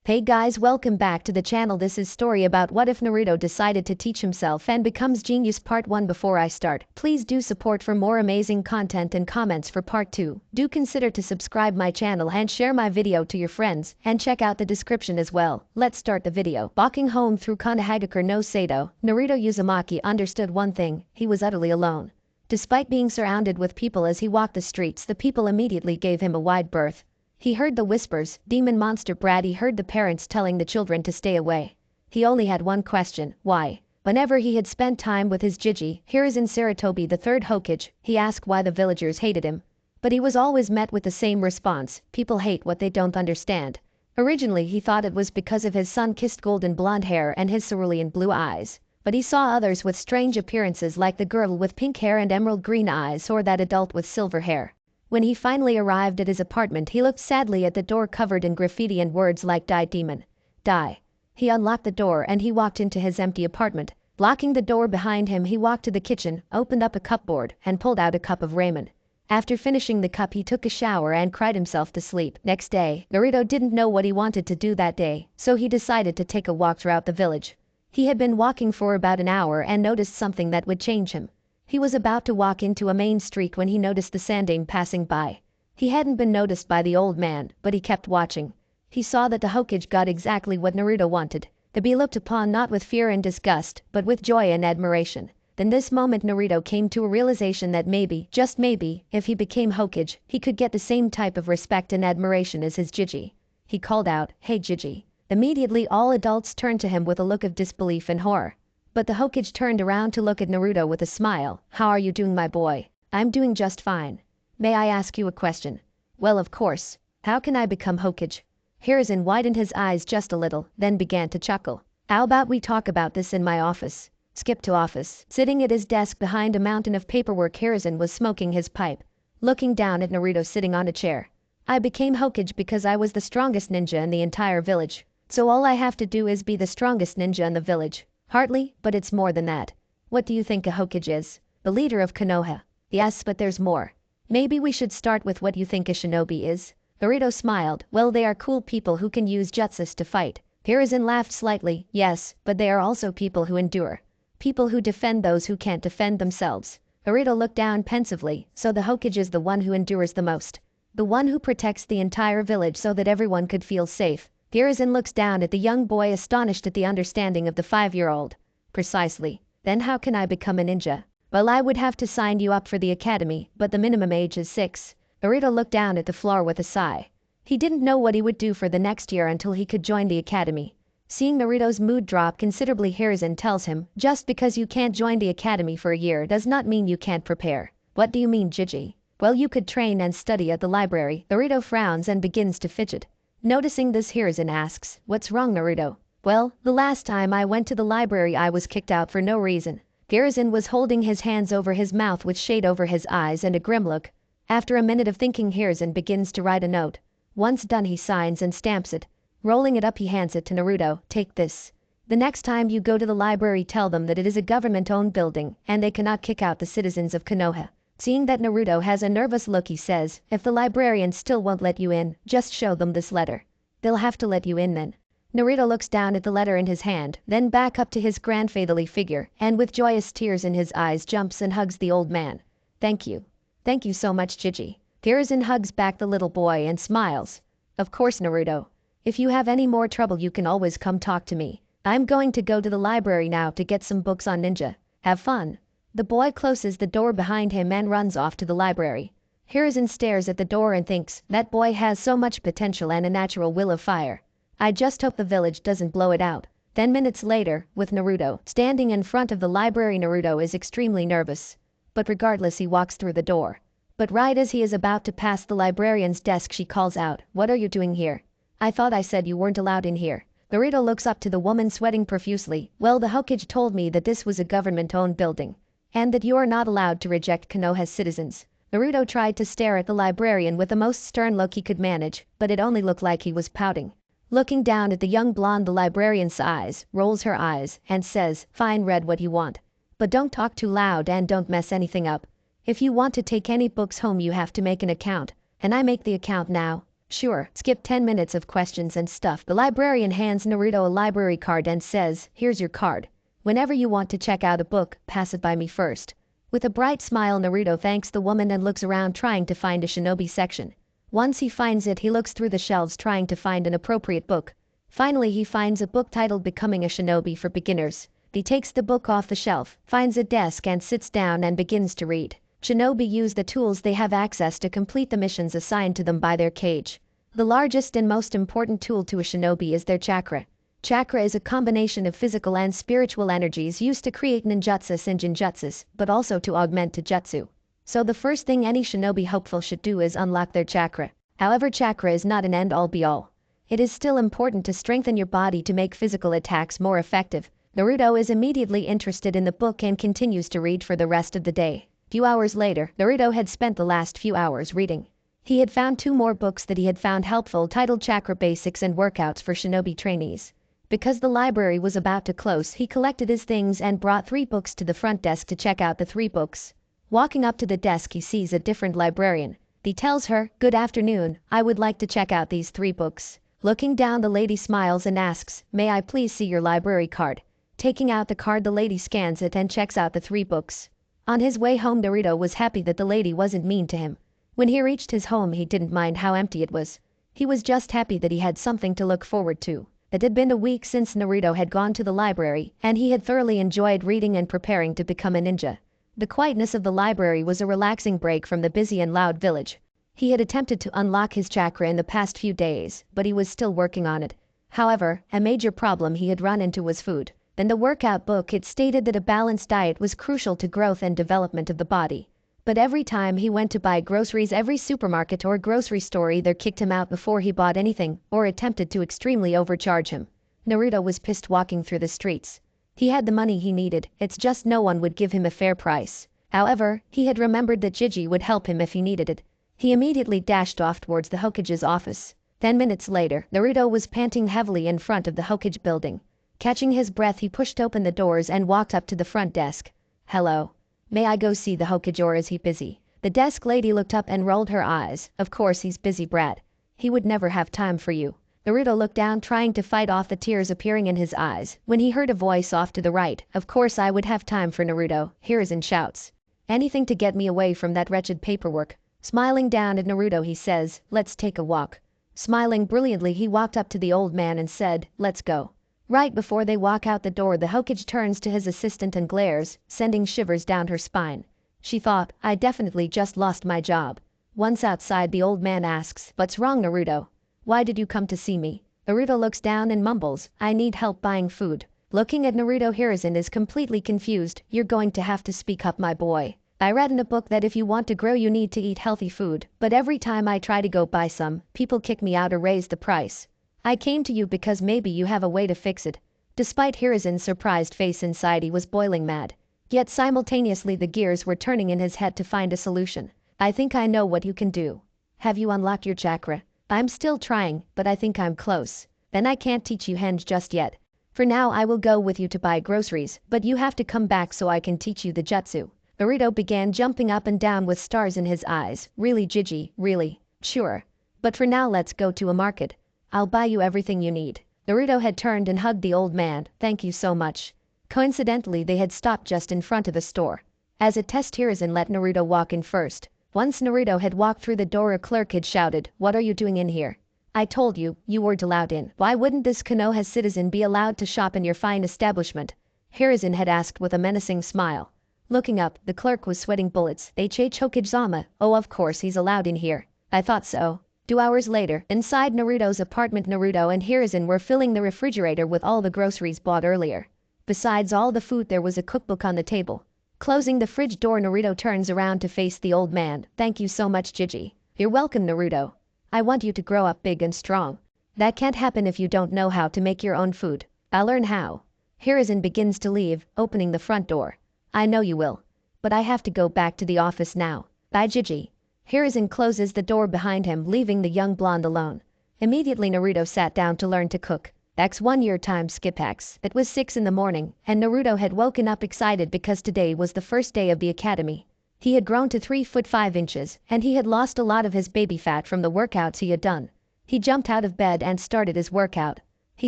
Hey guys, welcome back to the channel. This is story about what if Naruto decided to teach himself and becomes genius part 1. Before I start, please do support for more amazing content and comments for part 2. Do consider to subscribe my channel and share my video to your friends and check out the description as well. Let's start the video. Walking home through Konohagakure no Sato, Naruto Uzumaki understood one thing: he was utterly alone. Despite being surrounded with people as he walked the streets, the people immediately gave him a wide berth. He heard the whispers, demon monster brat. He heard the parents telling the children to stay away. He only had one question: why? Whenever he had spent time with his Jiji, Hiruzen Sarutobi the third Hokage, he asked why the villagers hated him. But he was always met with the same response: people hate what they don't understand. Originally he thought it was because of his sun-kissed golden blonde hair and his cerulean blue eyes. But he saw others with strange appearances, like the girl with pink hair and emerald green eyes, or that adult with silver hair. When he finally arrived at his apartment, he looked sadly at the door covered in graffiti and words like "Die Demon, Die." He unlocked the door and he walked into his empty apartment. Locking the door behind him, he walked to the kitchen, opened up a cupboard, and pulled out a cup of ramen. After finishing the cup, he took a shower and cried himself to sleep. Next day, Naruto didn't know what he wanted to do that day, so he decided to take a walk throughout the village. He had been walking for about an hour and noticed something that would change him. He was about to walk into a main street when he noticed the Sandaime passing by. He hadn't been noticed by the old man, but he kept watching. He saw that the Hokage got exactly what Naruto wanted: to be looked upon not with fear and disgust, but with joy and admiration. Then this moment Naruto came to a realization that maybe, just maybe, if he became Hokage, he could get the same type of respect and admiration as his Jiji. He called out, "Hey Jiji." Immediately all adults turned to him with a look of disbelief and horror. But the Hokage turned around to look at Naruto with a smile. "How are you doing, my boy?" "I'm doing just fine. May I ask you a question?" "Well, of course. How can I become Hokage?" Hiruzen widened his eyes just a little, then began to chuckle. "How about we talk about this in my office?" Skip to office. Sitting at his desk behind a mountain of paperwork, Hiruzen was smoking his pipe, looking down at Naruto sitting on a chair. "I became Hokage because I was the strongest ninja in the entire village. So all I have to do is be the strongest ninja in the village. Hardly, but it's more than that." "What do you think a Hokage is?" "The leader of Konoha." "Yes, but there's more. Maybe we should start with what you think a shinobi is." Naruto smiled. "Well, they are cool people who can use jutsus to fight." Hiruzen laughed slightly. "Yes, but they are also people who endure. People who defend those who can't defend themselves." Naruto looked down pensively. "So the Hokage is the one who endures the most. The one who protects the entire village so that everyone could feel safe." Hiruzen looks down at the young boy, astonished at the understanding of the 5-year-old. "Precisely. Then how can I become a ninja?" "Well, I would have to sign you up for the academy, but the minimum age is 6. Naruto looked down at the floor with a sigh. He didn't know what he would do for the next year until he could join the academy. Seeing Naruto's mood drop considerably, Hiruzen tells him, "Just because you can't join the academy for a year does not mean you can't prepare." "What do you mean, Jiji?" "Well, you could train and study at the library." Naruto frowns and begins to fidget. Noticing this, Hiruzen asks, "What's wrong, Naruto?" "Well, the last time I went to the library I was kicked out for no reason." Hiruzen was holding his hands over his mouth with shade over his eyes and a grim look. After a minute of thinking, Hiruzen begins to write a note. Once done, he signs and stamps it. Rolling it up, he hands it to Naruto. "Take this. The next time you go to the library, tell them that it is a government-owned building and they cannot kick out the citizens of Konoha." Seeing that Naruto has a nervous look, he says, "If the librarians still won't let you in, just show them this letter. They'll have to let you in then." Naruto looks down at the letter in his hand, then back up to his grandfatherly figure, and with joyous tears in his eyes jumps and hugs the old man. "Thank you. Thank you so much, Jiji." Hiruzen hugs back the little boy and smiles. "Of course, Naruto. If you have any more trouble you can always come talk to me. I'm going to go to the library now to get some books on ninja. Have fun." The boy closes the door behind him and runs off to the library. Hiruzen stares at the door and thinks, that boy has so much potential and a natural will of fire. I just hope the village doesn't blow it out. 10 minutes later, with Naruto standing in front of the library, Naruto is extremely nervous. But regardless, he walks through the door. But right as he is about to pass the librarian's desk, she calls out, "What are you doing here? I thought I said you weren't allowed in here." Naruto looks up to the woman sweating profusely. "Well, the Hokage told me that this was a government-owned building, and that you are not allowed to reject Konoha's citizens." Naruto tried to stare at the librarian with the most stern look he could manage, but it only looked like he was pouting. Looking down at the young blonde, the librarian sighs, rolls her eyes, and says, "Fine, read what you want. But don't talk too loud and don't mess anything up. If you want to take any books home you have to make an account, and I make the account now." Sure, skip 10 minutes of questions and stuff. The librarian hands Naruto a library card and says, here's your card. Whenever you want to check out a book, pass it by me first. With a bright smile, Naruto thanks the woman and looks around trying to find a shinobi section. Once he finds it, he looks through the shelves trying to find an appropriate book. Finally, he finds a book titled Becoming a Shinobi for Beginners. He takes the book off the shelf, finds a desk and sits down and begins to read. Shinobi use the tools they have access to complete the missions assigned to them by their cage. The largest and most important tool to a shinobi is their chakra. Chakra is a combination of physical and spiritual energies used to create ninjutsus and jinjutsus, but also to augment taijutsu. So the first thing any shinobi hopeful should do is unlock their chakra. However, chakra is not an end-all be-all. It is still important to strengthen your body to make physical attacks more effective. Naruto is immediately interested in the book and continues to read for the rest of the day. Few hours later, Naruto had spent the last few hours reading. He had found 2 more books that he had found helpful titled Chakra Basics and Workouts for Shinobi Trainees. Because the library was about to close, he collected his things and brought 3 books to the front desk to check out the 3 books. Walking up to the desk, he sees a different librarian. He tells her, "Good afternoon, I would like to check out these 3 books." Looking down, the lady smiles and asks, "May I please see your library card?" Taking out the card, the lady scans it and checks out the 3 books. On his way home, Naruto was happy that the lady wasn't mean to him. When he reached his home, he didn't mind how empty it was. He was just happy that he had something to look forward to. It had been a week since Naruto had gone to the library, and he had thoroughly enjoyed reading and preparing to become a ninja. The quietness of the library was a relaxing break from the busy and loud village. He had attempted to unlock his chakra in the past few days, but he was still working on it. However, a major problem he had run into was food. In the workout book, it stated that a balanced diet was crucial to growth and development of the body. But every time he went to buy groceries, every supermarket or grocery store either kicked him out before he bought anything or attempted to extremely overcharge him. Naruto was pissed walking through the streets. He had the money he needed, it's just no one would give him a fair price. However, he had remembered that Gigi would help him if he needed it. He immediately dashed off towards the Hokage's office. 10 minutes later, Naruto was panting heavily in front of the Hokage building. Catching his breath, he pushed open the doors and walked up to the front desk. "Hello. May I go see the Hokage or is he busy?" The desk lady looked up and rolled her eyes. "Of course he's busy, brat. He would never have time for you." Naruto looked down, trying to fight off the tears appearing in his eyes, when he heard a voice off to the right. "Of course I would have time for Naruto," Hiruzen shouts. "Anything to get me away from that wretched paperwork." Smiling down at Naruto, he says, "Let's take a walk." Smiling brilliantly, he walked up to the old man and said, "Let's go." Right before they walk out the door, the Hokage turns to his assistant and glares, sending shivers down her spine. She thought, "I definitely just lost my job." Once outside, the old man asks, "What's wrong, Naruto? Why did you come to see me?" Naruto looks down and mumbles, "I need help buying food." Looking at Naruto, Hiruzen is completely confused. "You're going to have to speak up, my boy. I read in a book that if you want to grow you need to eat healthy food, but every time I try to go buy some, people kick me out or raise the price. I came to you because maybe you have a way to fix it." Despite Hiruzen's surprised face, inside he was boiling mad. Yet simultaneously the gears were turning in his head to find a solution. "I think I know what you can do. Have you unlocked your chakra?" "I'm still trying, but I think I'm close." "Then I can't teach you henge just yet. For now I will go with you to buy groceries, but you have to come back so I can teach you the jutsu." Naruto began jumping up and down with stars in his eyes. "Really, Gigi, really?" "Sure. But for now let's go to a market. I'll buy you everything you need." Naruto had turned and hugged the old man. "Thank you so much." Coincidentally, they had stopped just in front of the store. As a test, Hiruzen let Naruto walk in first. Once Naruto had walked through the door, a clerk had shouted, "What are you doing in here? I told you, you weren't allowed in. Why wouldn't this Konoha citizen be allowed to shop in your fine establishment?" Hiruzen had asked with a menacing smile. Looking up, the clerk was sweating bullets. "H. Hokage-sama. Oh, of course he's allowed in here. I thought so." 2 hours later, inside Naruto's apartment, Naruto and Hiruzen were filling the refrigerator with all the groceries bought earlier. Besides all the food, there was a cookbook on the table. Closing the fridge door, Naruto turns around to face the old man. "Thank you so much, Gigi." "You're welcome, Naruto. I want you to grow up big and strong. That can't happen if you don't know how to make your own food." "I'll learn how." Hiruzen begins to leave, opening the front door. "I know you will. But I have to go back to the office now. Bye, Gigi." Hiruzen closes the door behind him, leaving the young blonde alone. Immediately Naruto sat down to learn to cook. X 1 year time skip X. It was 6 in the morning, and Naruto had woken up excited because today was the first day of the academy. He had grown to 3 foot 5 inches, and he had lost a lot of his baby fat from the workouts he had done. He jumped out of bed and started his workout. He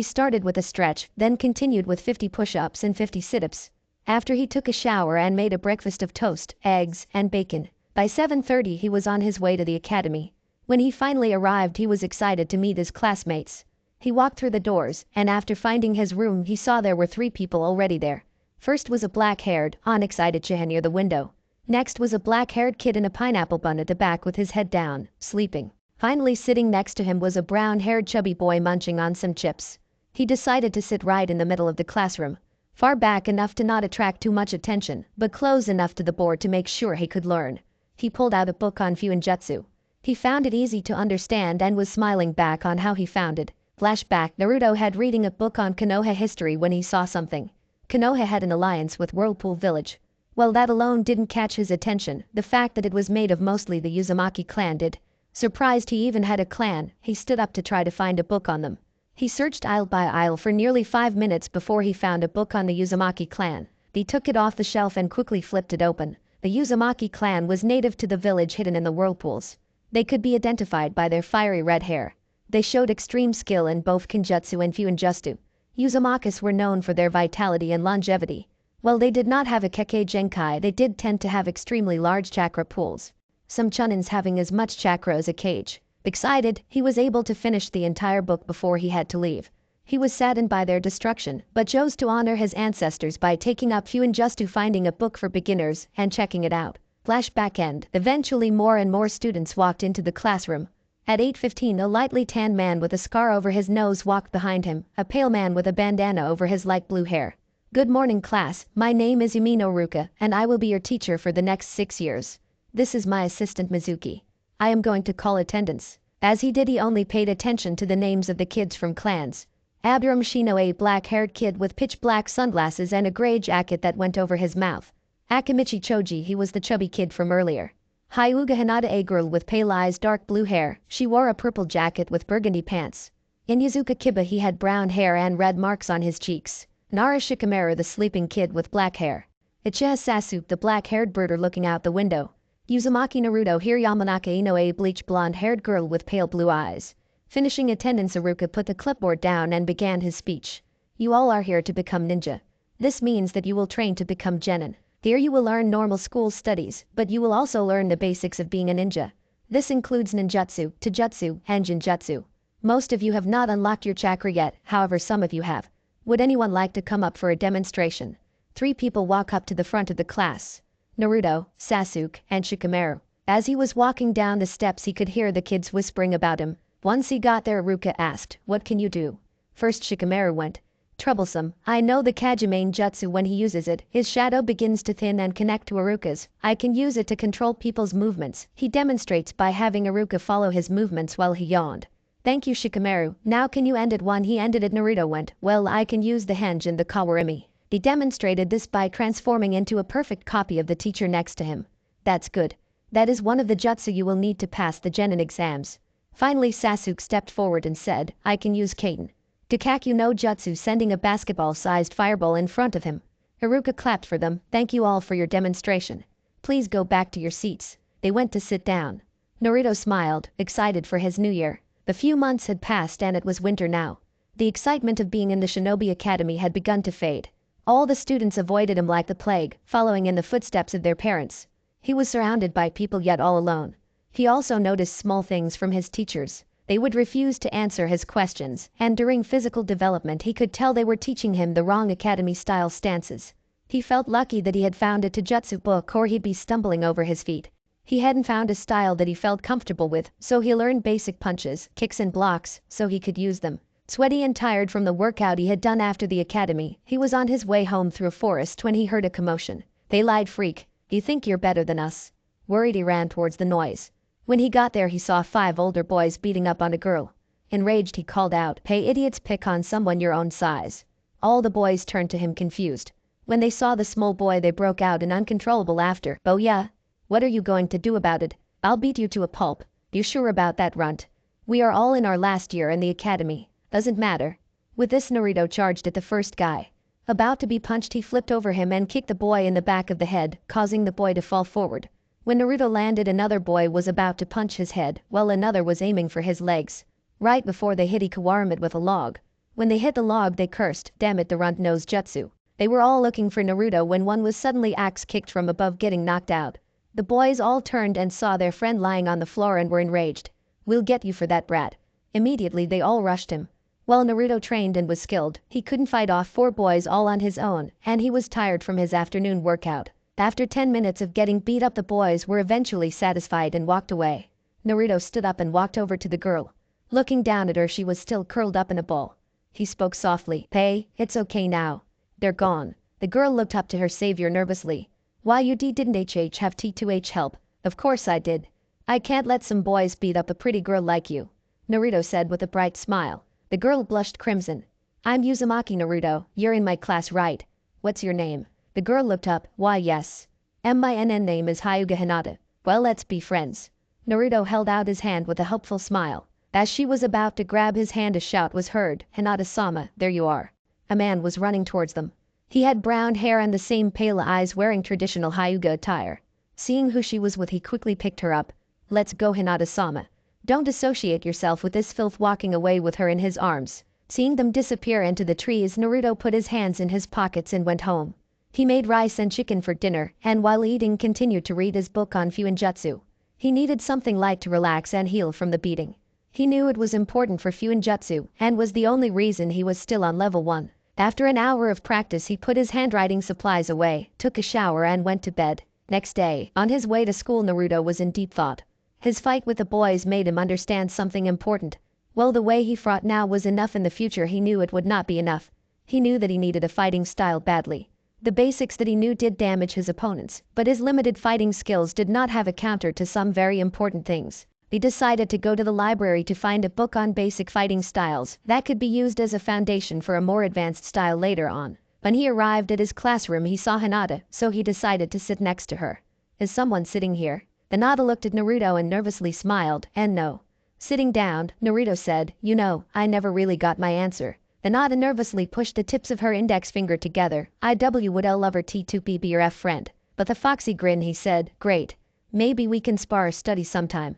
started with a stretch, then continued with 50 push-ups and 50 sit-ups. After he took a shower and made a breakfast of toast, eggs, and bacon. By 7:30 he was on his way to the academy. When he finally arrived he was excited to meet his classmates. He walked through the doors, and after finding his room he saw there were 3 people already there. First was a black-haired, unexcited child near the window. Next was a black-haired kid in a pineapple bun at the back with his head down, sleeping. Finally sitting next to him was a brown-haired chubby boy munching on some chips. He decided to sit right in the middle of the classroom. Far back enough to not attract too much attention, but close enough to the board to make sure he could learn. He pulled out a book on Fuinjutsu. He found it easy to understand and was smiling back on how he found it. Flashback: Naruto had reading a book on Konoha history when he saw something. Konoha had an alliance with Whirlpool Village. Well, that alone didn't catch his attention, the fact that it was made of mostly the Uzumaki clan did. Surprised he even had a clan, he stood up to try to find a book on them. He searched aisle by aisle for nearly 5 minutes before he found a book on the Uzumaki clan. He took it off the shelf and quickly flipped it open. The Uzumaki clan was native to the village hidden in the whirlpools. They could be identified by their fiery red hair. They showed extreme skill in both Kenjutsu and Fuinjutsu. Uzumakis were known for their vitality and longevity. While they did not have a Kekkei Genkai, they did tend to have extremely large chakra pools. Some chunins having as much chakra as a cage. Excited, he was able to finish the entire book before he had to leave. He was saddened by their destruction, but chose to honor his ancestors by taking up Fuinjutsu, finding a book for beginners, and checking it out. Flashback end. Eventually more and more students walked into the classroom. At 8:15 a lightly tanned man with a scar over his nose walked behind him, a pale man with a bandana over his light blue hair. Good morning class, my name is Umino Ruka, and I will be your teacher for the next 6 years. This is my assistant Mizuki. I am going to call attendance. As he did, he only paid attention to the names of the kids from clans. Abiram Shino, a black-haired kid with pitch-black sunglasses and a gray jacket that went over his mouth. Akimichi Choji, he was the chubby kid from earlier. Hyuga Hinata, a girl with pale eyes, dark blue hair, she wore a purple jacket with burgundy pants. In Yuzuka Kiba, he had brown hair and red marks on his cheeks. Nara Shikamaru, the sleeping kid with black hair. Uchiha Sasuke, the black-haired birder looking out the window. Uzumaki Naruto, here Yamanaka Ino, a bleach blonde-haired girl with pale blue eyes. Finishing attendance, Iruka put the clipboard down and began his speech. You all are here to become ninja. This means that you will train to become genin. Here you will learn normal school studies, but you will also learn the basics of being a ninja. This includes ninjutsu, taijutsu, and jinjutsu. Most of you have not unlocked your chakra yet, however some of you have. Would anyone like to come up for a demonstration? 3 people walk up to the front of the class. Naruto, Sasuke, and Shikamaru. As he was walking down the steps he could hear the kids whispering about him. Once he got there, Iruka asked, what can you do? First Shikamaru went. Troublesome. I know the Kajimane Jutsu. When he uses it, his shadow begins to thin and connect to Iruka's. I can use it to control people's movements. He demonstrates by having Iruka follow his movements while he yawned. Thank you Shikamaru. Now can you end it? When he ended it, Naruto went, well, I can use the henge and the kawarimi. He demonstrated this by transforming into a perfect copy of the teacher next to him. That's good. That is one of the jutsu you will need to pass the genin exams. Finally Sasuke stepped forward and said, I can use Katen. Kakakyu no Jutsu, sending a basketball-sized fireball in front of him. Iruka clapped for them. Thank you all for your demonstration. Please go back to your seats. They went to sit down. Naruto smiled, excited for his new year. The few months had passed and it was winter now. The excitement of being in the Shinobi Academy had begun to fade. All the students avoided him like the plague, following in the footsteps of their parents. He was surrounded by people yet all alone. He also noticed small things from his teachers. They would refuse to answer his questions, and during physical development he could tell they were teaching him the wrong academy-style stances. He felt lucky that he had found a taijutsu book or he'd be stumbling over his feet. He hadn't found a style that he felt comfortable with, so he learned basic punches, kicks and blocks, so he could use them. Sweaty and tired from the workout he had done after the academy, he was on his way home through a forest when he heard a commotion. They lied, freak. You think you're better than us? Worried, he ran towards the noise. When he got there he saw 5 older boys beating up on a girl. Enraged he called out, "Hey idiots, pick on someone your own size." All the boys turned to him confused. When they saw the small boy they broke out in uncontrollable laughter. "Oh yeah? What are you going to do about it? I'll beat you to a pulp. You sure about that, runt? We are all in our last year in the academy. Doesn't matter." With this Naruto charged at the first guy. About to be punched he flipped over him and kicked the boy in the back of the head, causing the boy to fall forward. When Naruto landed, another boy was about to punch his head, while another was aiming for his legs. right before they hit Ikawaramit with a log. When they hit the log they cursed, "Damn it, the runt knows jutsu." They were all looking for Naruto when one was suddenly axe kicked from above, getting knocked out. The boys all turned and saw their friend lying on the floor and were enraged. "We'll get you for that, brat." Immediately they all rushed him. While Naruto trained and was skilled, he couldn't fight off 4 boys all on his own, and he was tired from his afternoon workout. After 10 minutes of getting beat up, the boys were eventually satisfied and walked away. Naruto stood up and walked over to the girl. Looking down at her, she was still curled up in a ball. He spoke softly. "Hey, it's okay now. They're gone." The girl looked up to her savior nervously. "Why you didn't have T2H help?" "Of course I did. I can't let some boys beat up a pretty girl like you," Naruto said with a bright smile. The girl blushed crimson. "I'm Uzumaki Naruto, you're in my class, right? What's your name?" The girl looked up. "Why yes. My name is Hyuga Hinata. Well, let's be friends." Naruto held out his hand with a helpful smile. As she was about to grab his hand, a shout was heard. "Hinata-sama, there you are." A man was running towards them. He had brown hair and the same pale eyes, wearing traditional Hyuga attire. Seeing who she was with, he quickly picked her up. "Let's go, Hinata-sama. Don't associate yourself with this filth," walking away with her in his arms. Seeing them disappear into the trees, Naruto put his hands in his pockets and went home. He made rice and chicken for dinner, and while eating continued to read his book on Fuinjutsu. He needed something light to relax and heal from the beating. He knew it was important for Fuinjutsu, and was the only reason he was still on level 1. After an hour of practice, he put his handwriting supplies away, took a shower and went to bed. Next day, on his way to school, Naruto was in deep thought. His fight with the boys made him understand something important. Well, the way he fought now was enough. In the future he knew it would not be enough. He knew that he needed a fighting style badly. The basics that he knew did damage his opponents, but his limited fighting skills did not have a counter to some very important things. He decided to go to the library to find a book on basic fighting styles that could be used as a foundation for a more advanced style later on. When he arrived at his classroom, he saw Hinata, so he decided to sit next to her. "Is someone sitting here?" Hinata looked at Naruto and nervously smiled, and no. Sitting down, Naruto said, "You know, I never really got my answer." Hinata nervously pushed the tips of her index finger together. "Would L lover T2P be your F friend?" With a foxy grin he said, "Great. Maybe we can spar or study sometime.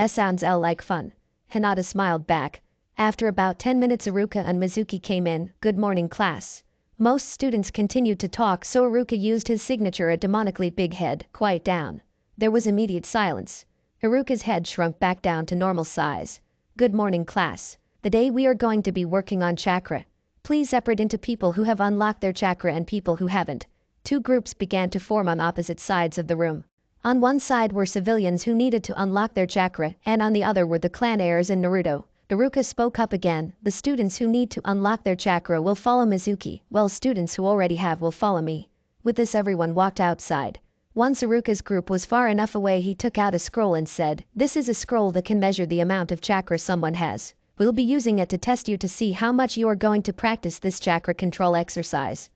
Sounds L like fun." Hinata smiled back. After about 10 minutes, Iruka and Mizuki came in. "Good morning, class." Most students continued to talk, so Iruka used his signature, a demonically big head. "Quiet down." There was immediate silence. Iruka's head shrunk back down to normal size. "Good morning, class. Today we are going to be working on chakra. Please separate into people who have unlocked their chakra and people who haven't." 2 groups began to form on opposite sides of the room. On one side were civilians who needed to unlock their chakra, and on the other were the clan heirs and Naruto. Iruka spoke up again. "The students who need to unlock their chakra will follow Mizuki, while students who already have will follow me." With this, everyone walked outside. Once Iruka's group was far enough away, he took out a scroll and said, "This is a scroll that can measure the amount of chakra someone has. We'll be using it to test you to see how much you are going to practice this chakra control exercise."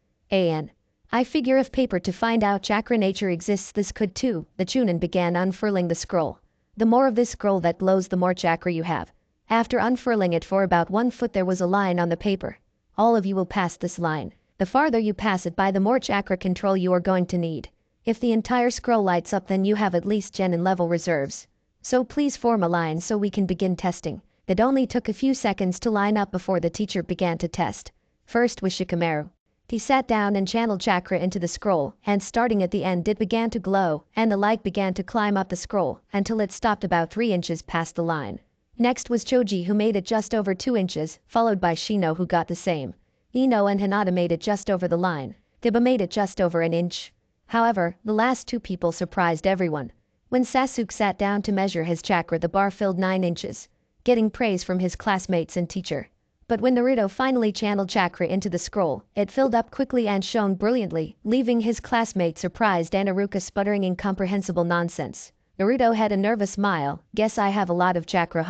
I figure if paper to find out chakra nature exists, this could too. The Chunin began unfurling the scroll. "The more of this scroll that glows, the more chakra you have." After unfurling it for about 1 foot, there was a line on the paper. "All of you will pass this line. The farther you pass it by, the more chakra control you are going to need. If the entire scroll lights up, then you have at least genin level reserves. So please form a line so we can begin testing." It only took a few seconds to line up before the teacher began to test. First was Shikamaru. He sat down and channeled chakra into the scroll, and starting at the end it began to glow, and the light began to climb up the scroll until it stopped about 3 inches past the line. Next was Choji, who made it just over 2 inches, followed by Shino, who got the same. Ino and Hinata made it just over the line. Tiba made it just over an inch. However, the last 2 people surprised everyone. When Sasuke sat down to measure his chakra, the bar filled 9 inches, getting praise from his classmates and teacher. But when Naruto finally channeled chakra into the scroll, it filled up quickly and shone brilliantly, leaving his classmates surprised and Iruka sputtering incomprehensible nonsense. Naruto had a nervous smile. "Guess I have a lot of chakra,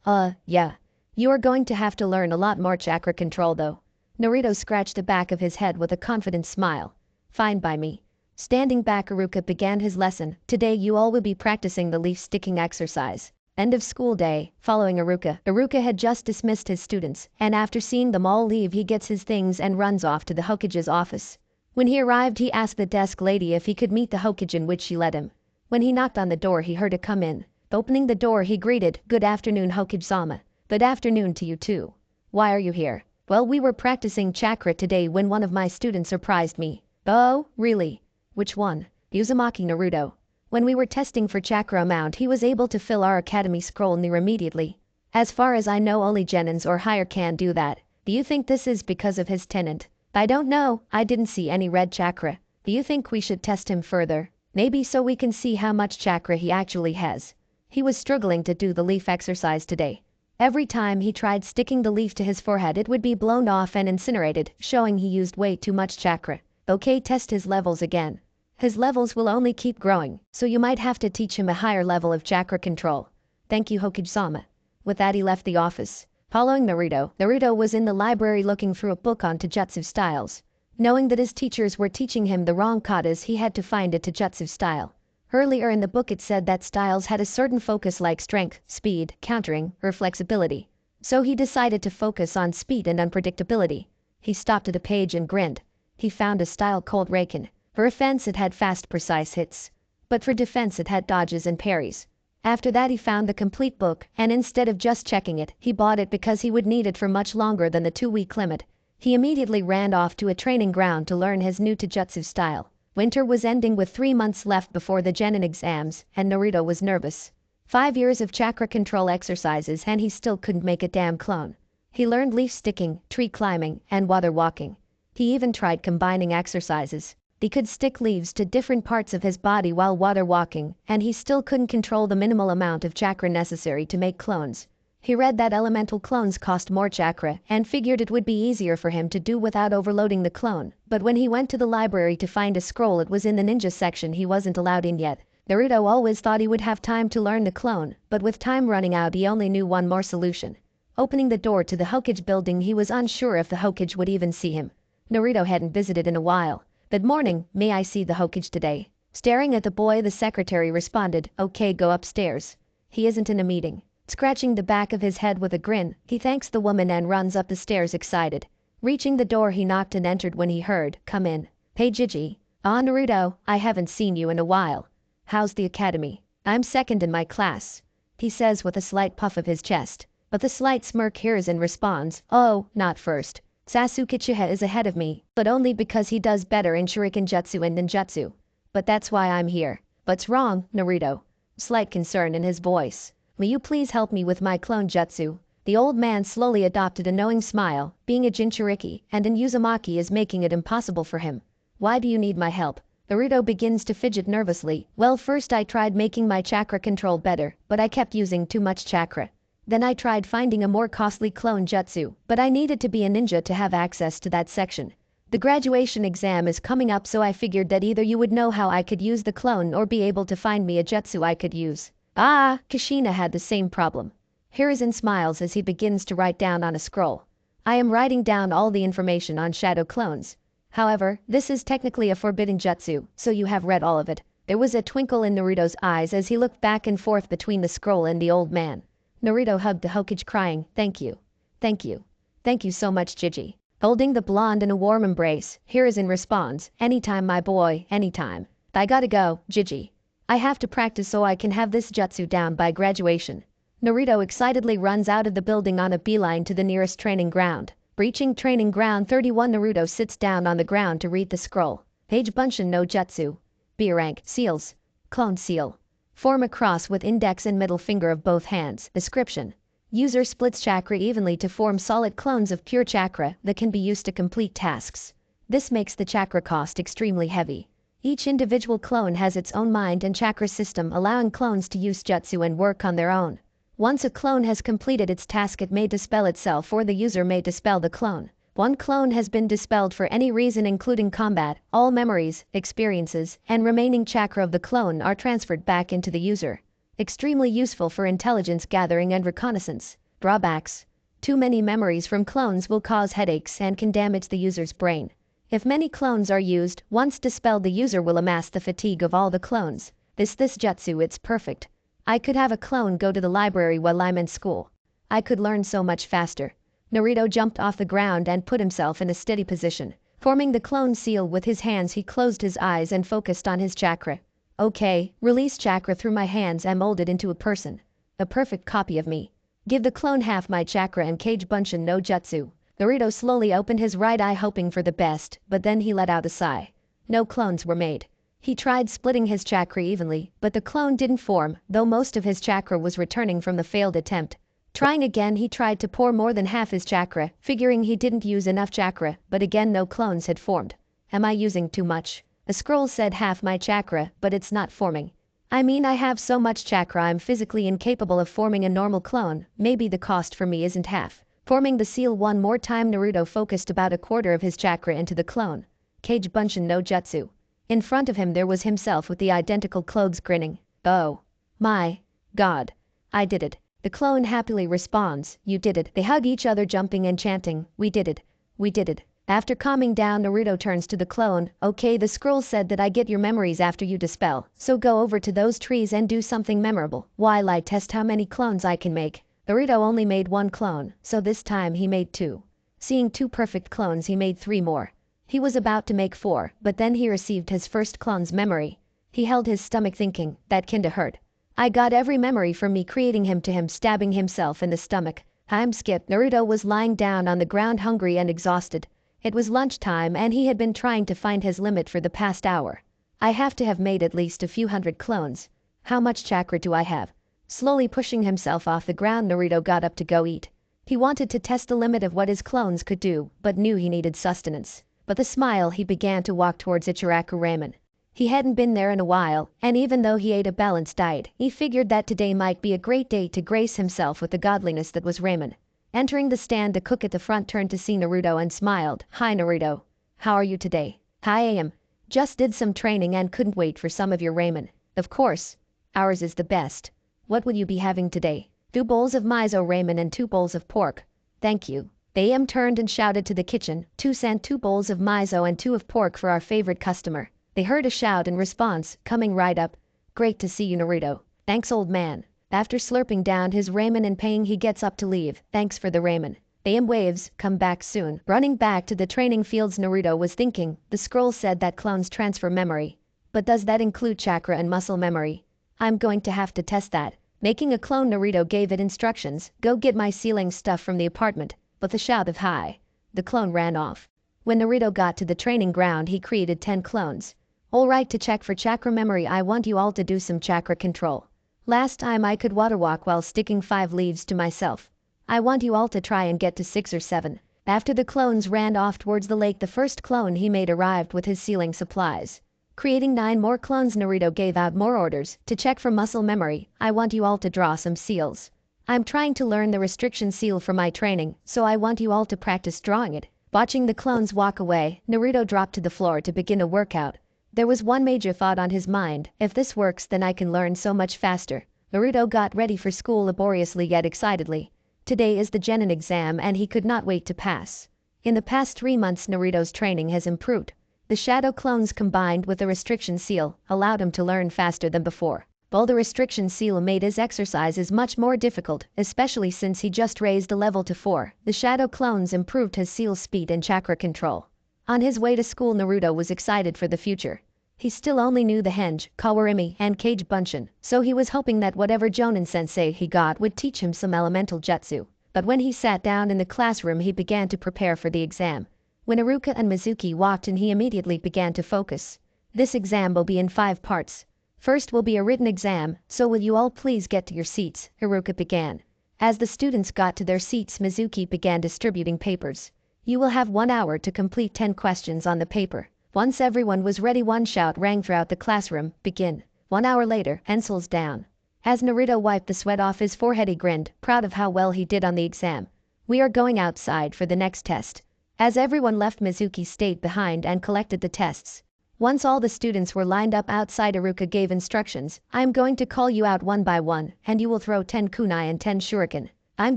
huh?" Yeah. You are going to have to learn a lot more chakra control though." Naruto scratched the back of his head with a confident smile. "Fine by me." Standing back, Iruka began his lesson. "Today you all will be practicing the leaf sticking exercise." End of school day. Following Iruka. Iruka had just dismissed his students, and after seeing them all leave, he gets his things and runs off to the Hokage's office. When he arrived, he asked the desk lady if he could meet the Hokage, in which she let him. When he knocked on the door, he heard it come in. Opening the door, he greeted, "Good afternoon, Hokage-sama." Good afternoon to you too. Why are you here? Well, we were practicing chakra today when one of my students surprised me. Oh, really? Which one? Uzumaki Naruto. When we were testing for chakra amount, he was able to fill our academy scroll near immediately. As far as I know, only genins or higher can do that. Do you think this is because of his tenant? I don't know, I didn't see any red chakra. Do you think we should test him further? Maybe so we can see how much chakra he actually has. He was struggling to do the leaf exercise today. Every time he tried sticking the leaf to his forehead, it would be blown off and incinerated, showing he used way too much chakra. Okay, test his levels again. His levels will only keep growing, so you might have to teach him a higher level of chakra control. Thank you, Hokage-sama. With that, he left the office. Following Naruto, Naruto was in the library looking through a book on taijutsu styles. Knowing that his teachers were teaching him the wrong katas, he had to find a taijutsu style. Earlier in the book it said that styles had a certain focus like strength, speed, countering, or flexibility. So he decided to focus on speed and unpredictability. He stopped at a page and grinned. He found a style called Raken. For offense it had fast precise hits. But for defense it had dodges and parries. After that he found the complete book, and instead of just checking it, he bought it because he would need it for much longer than the 2-week limit. He immediately ran off to a training ground to learn his new taijutsu style. Winter was ending with 3 months left before the genin exams, and Naruto was nervous. 5 years of chakra control exercises and he still couldn't make a damn clone. He learned leaf sticking, tree climbing, and water walking. He even tried combining exercises. He could stick leaves to different parts of his body while water walking, and he still couldn't control the minimal amount of chakra necessary to make clones. He read that elemental clones cost more chakra and figured it would be easier for him to do without overloading the clone, but when he went to the library to find a scroll, it was in the ninja section. He wasn't allowed in yet. Naruto always thought he would have time to learn the clone, but with time running out he only knew one more solution. Opening the door to the Hokage building, he was unsure if the Hokage would even see him. Naruto hadn't visited in a while. Good morning, may I see the Hokage today? Staring at the boy, the secretary responded, okay, go upstairs. He isn't in a meeting. Scratching the back of his head with a grin, he thanks the woman and runs up the stairs excited. Reaching the door, he knocked and entered when he heard, come in. Hey Gigi. Ah, Naruto, I haven't seen you in a while. How's the academy? I'm second in my class, he says with a slight puff of his chest. But the slight smirk hears and responds, oh, not first. Sasuke Uchiha is ahead of me, but only because he does better in shuriken jutsu and ninjutsu. But that's why I'm here. What's wrong, Naruto? Slight concern in his voice. May you please help me with my clone jutsu? The old man slowly adopted a knowing smile. Being a Jinchuriki and an Uzumaki is making it impossible for him. Why do you need my help? Naruto begins to fidget nervously. Well, first I tried making my chakra control better, but I kept using too much chakra. Then I tried finding a more costly clone jutsu, but I needed to be a ninja to have access to that section. The graduation exam is coming up, so I figured that either you would know how I could use the clone or be able to find me a jutsu I could use. Ah, Kushina had the same problem. Hiruzen smiles as he begins to write down on a scroll. I am writing down all the information on shadow clones. However, this is technically a forbidden jutsu, so you have read all of it. There was a twinkle in Naruto's eyes as he looked back and forth between the scroll and the old man. Naruto hugged the Hokage, crying, thank you. Thank you. Thank you so much, Gigi. Holding the blonde in a warm embrace, Hiruzen responds, anytime my boy, anytime. I gotta go, Gigi. I have to practice so I can have this jutsu down by graduation. Naruto excitedly runs out of the building on a beeline to the nearest training ground. Reaching training ground 31, Naruto sits down on the ground to read the scroll. Page Bunshin no Jutsu. B rank, seals. Clone seal. Form a cross with index and middle finger of both hands. Description. User splits chakra evenly to form solid clones of pure chakra that can be used to complete tasks. This makes the chakra cost extremely heavy. Each individual clone has its own mind and chakra system, allowing clones to use jutsu and work on their own. Once a clone has completed its task, it may dispel itself or the user may dispel the clone. One clone has been dispelled for any reason including combat. All memories, experiences, and remaining chakra of the clone are transferred back into the user. Extremely useful for intelligence gathering and reconnaissance. Drawbacks. Too many memories from clones will cause headaches and can damage the user's brain. If many clones are used, once dispelled the user will amass the fatigue of all the clones. This jutsu, it's perfect. I could have a clone go to the library while I'm in school. I could learn so much faster. Naruto jumped off the ground and put himself in a steady position. Forming the clone seal with his hands, he closed his eyes and focused on his chakra. Okay, release chakra through my hands and mold it into a person. A perfect copy of me. Give the clone half my chakra and Kage Bunshin no Jutsu. Naruto slowly opened his right eye hoping for the best, but then he let out a sigh. No clones were made. He tried splitting his chakra evenly, but the clone didn't form, though most of his chakra was returning from the failed attempt. Trying again, he tried to pour more than half his chakra, figuring he didn't use enough chakra, but again no clones had formed. Am I using too much? A scroll said half my chakra, but it's not forming. I mean, I have so much chakra I'm physically incapable of forming a normal clone. Maybe the cost for me isn't half. Forming the seal one more time, Naruto focused about a quarter of his chakra into the clone. Kage Bunshin no Jutsu. In front of him there was himself with the identical clothes grinning. Oh. My. God. I did it. The clone happily responds, you did it. They hug each other jumping and chanting, we did it. We did it. After calming down, Naruto turns to the clone. Okay, the scroll said that I get your memories after you dispel, so go over to those trees and do something memorable while I test how many clones I can make. Naruto only made one clone, so this time he made two. Seeing two perfect clones, he made three more. He was about to make four, but then he received his first clone's memory. He held his stomach thinking, that kinda hurt. I got every memory from me creating him to him stabbing himself in the stomach. Time skip. Naruto was lying down on the ground hungry and exhausted. It was lunchtime and he had been trying to find his limit for the past hour. I have to have made at least a few hundred clones. How much chakra do I have? Slowly pushing himself off the ground, Naruto got up to go eat. He wanted to test the limit of what his clones could do, but knew he needed sustenance. With a smile, he began to walk towards Ichiraku Ramen. He hadn't been there in a while, and even though he ate a balanced diet, he figured that today might be a great day to grace himself with the godliness that was ramen. Entering the stand, the cook at the front turned to see Naruto and smiled. Hi Naruto. How are you today? Hi I am. Just did some training and couldn't wait for some of your ramen. Of course. Ours is the best. What will you be having today? 2 bowls of miso ramen and 2 bowls of pork. Thank you. The AM turned and shouted to the kitchen. 2 sent 2 bowls of miso and 2 of pork for our favorite customer. They heard a shout in response, coming right up. Great to see you Naruto. Thanks old man. After slurping down his ramen and paying, he gets up to leave. Thanks for the ramen. AM waves, come back soon. Running back to the training fields, Naruto was thinking, the scroll said that clones transfer memory. But does that include chakra and muscle memory? I'm going to have to test that. Making a clone, Naruto gave it instructions. Go get my sealing stuff from the apartment. With a shout of hi. The clone ran off. When Naruto got to the training ground, he created 10 clones. Alright, to check for chakra memory, I want you all to do some chakra control. Last time I could water walk while sticking 5 leaves to myself. I want you all to try and get to 6 or 7. After the clones ran off towards the lake, the first clone he made arrived with his sealing supplies. Creating 9 more clones, Naruto gave out more orders. To check for muscle memory, I want you all to draw some seals. I'm trying to learn the restriction seal for my training, so I want you all to practice drawing it. Watching the clones walk away, Naruto dropped to the floor to begin a workout. There was one major thought on his mind. If this works, then I can learn so much faster. Naruto got ready for school laboriously yet excitedly. Today is the Genin exam and he could not wait to pass. In the past 3 months, Naruto's training has improved. The shadow clones combined with the restriction seal allowed him to learn faster than before. While the restriction seal made his exercises much more difficult, especially since he just raised a level to 4, the shadow clones improved his seal speed and chakra control. On his way to school, Naruto was excited for the future. He still only knew the henge, kawarimi, and Kage Bunshin, so he was hoping that whatever Jonin sensei he got would teach him some elemental jutsu. But when he sat down in the classroom, he began to prepare for the exam. When Iruka and Mizuki walked in, he immediately began to focus. This exam will be in 5 parts. First will be a written exam, so will you all please get to your seats, Iruka began. As the students got to their seats, Mizuki began distributing papers. You will have 1 hour to complete 10 questions on the paper. Once everyone was ready, one shout rang throughout the classroom, begin. 1 hour later, pencils down. As Naruto wiped the sweat off his forehead, he grinned, proud of how well he did on the exam. We are going outside for the next test. As everyone left, Mizuki stayed behind and collected the tests. Once all the students were lined up outside, Iruka gave instructions. I'm going to call you out one by one, and you will throw 10 kunai and 10 shuriken. I'm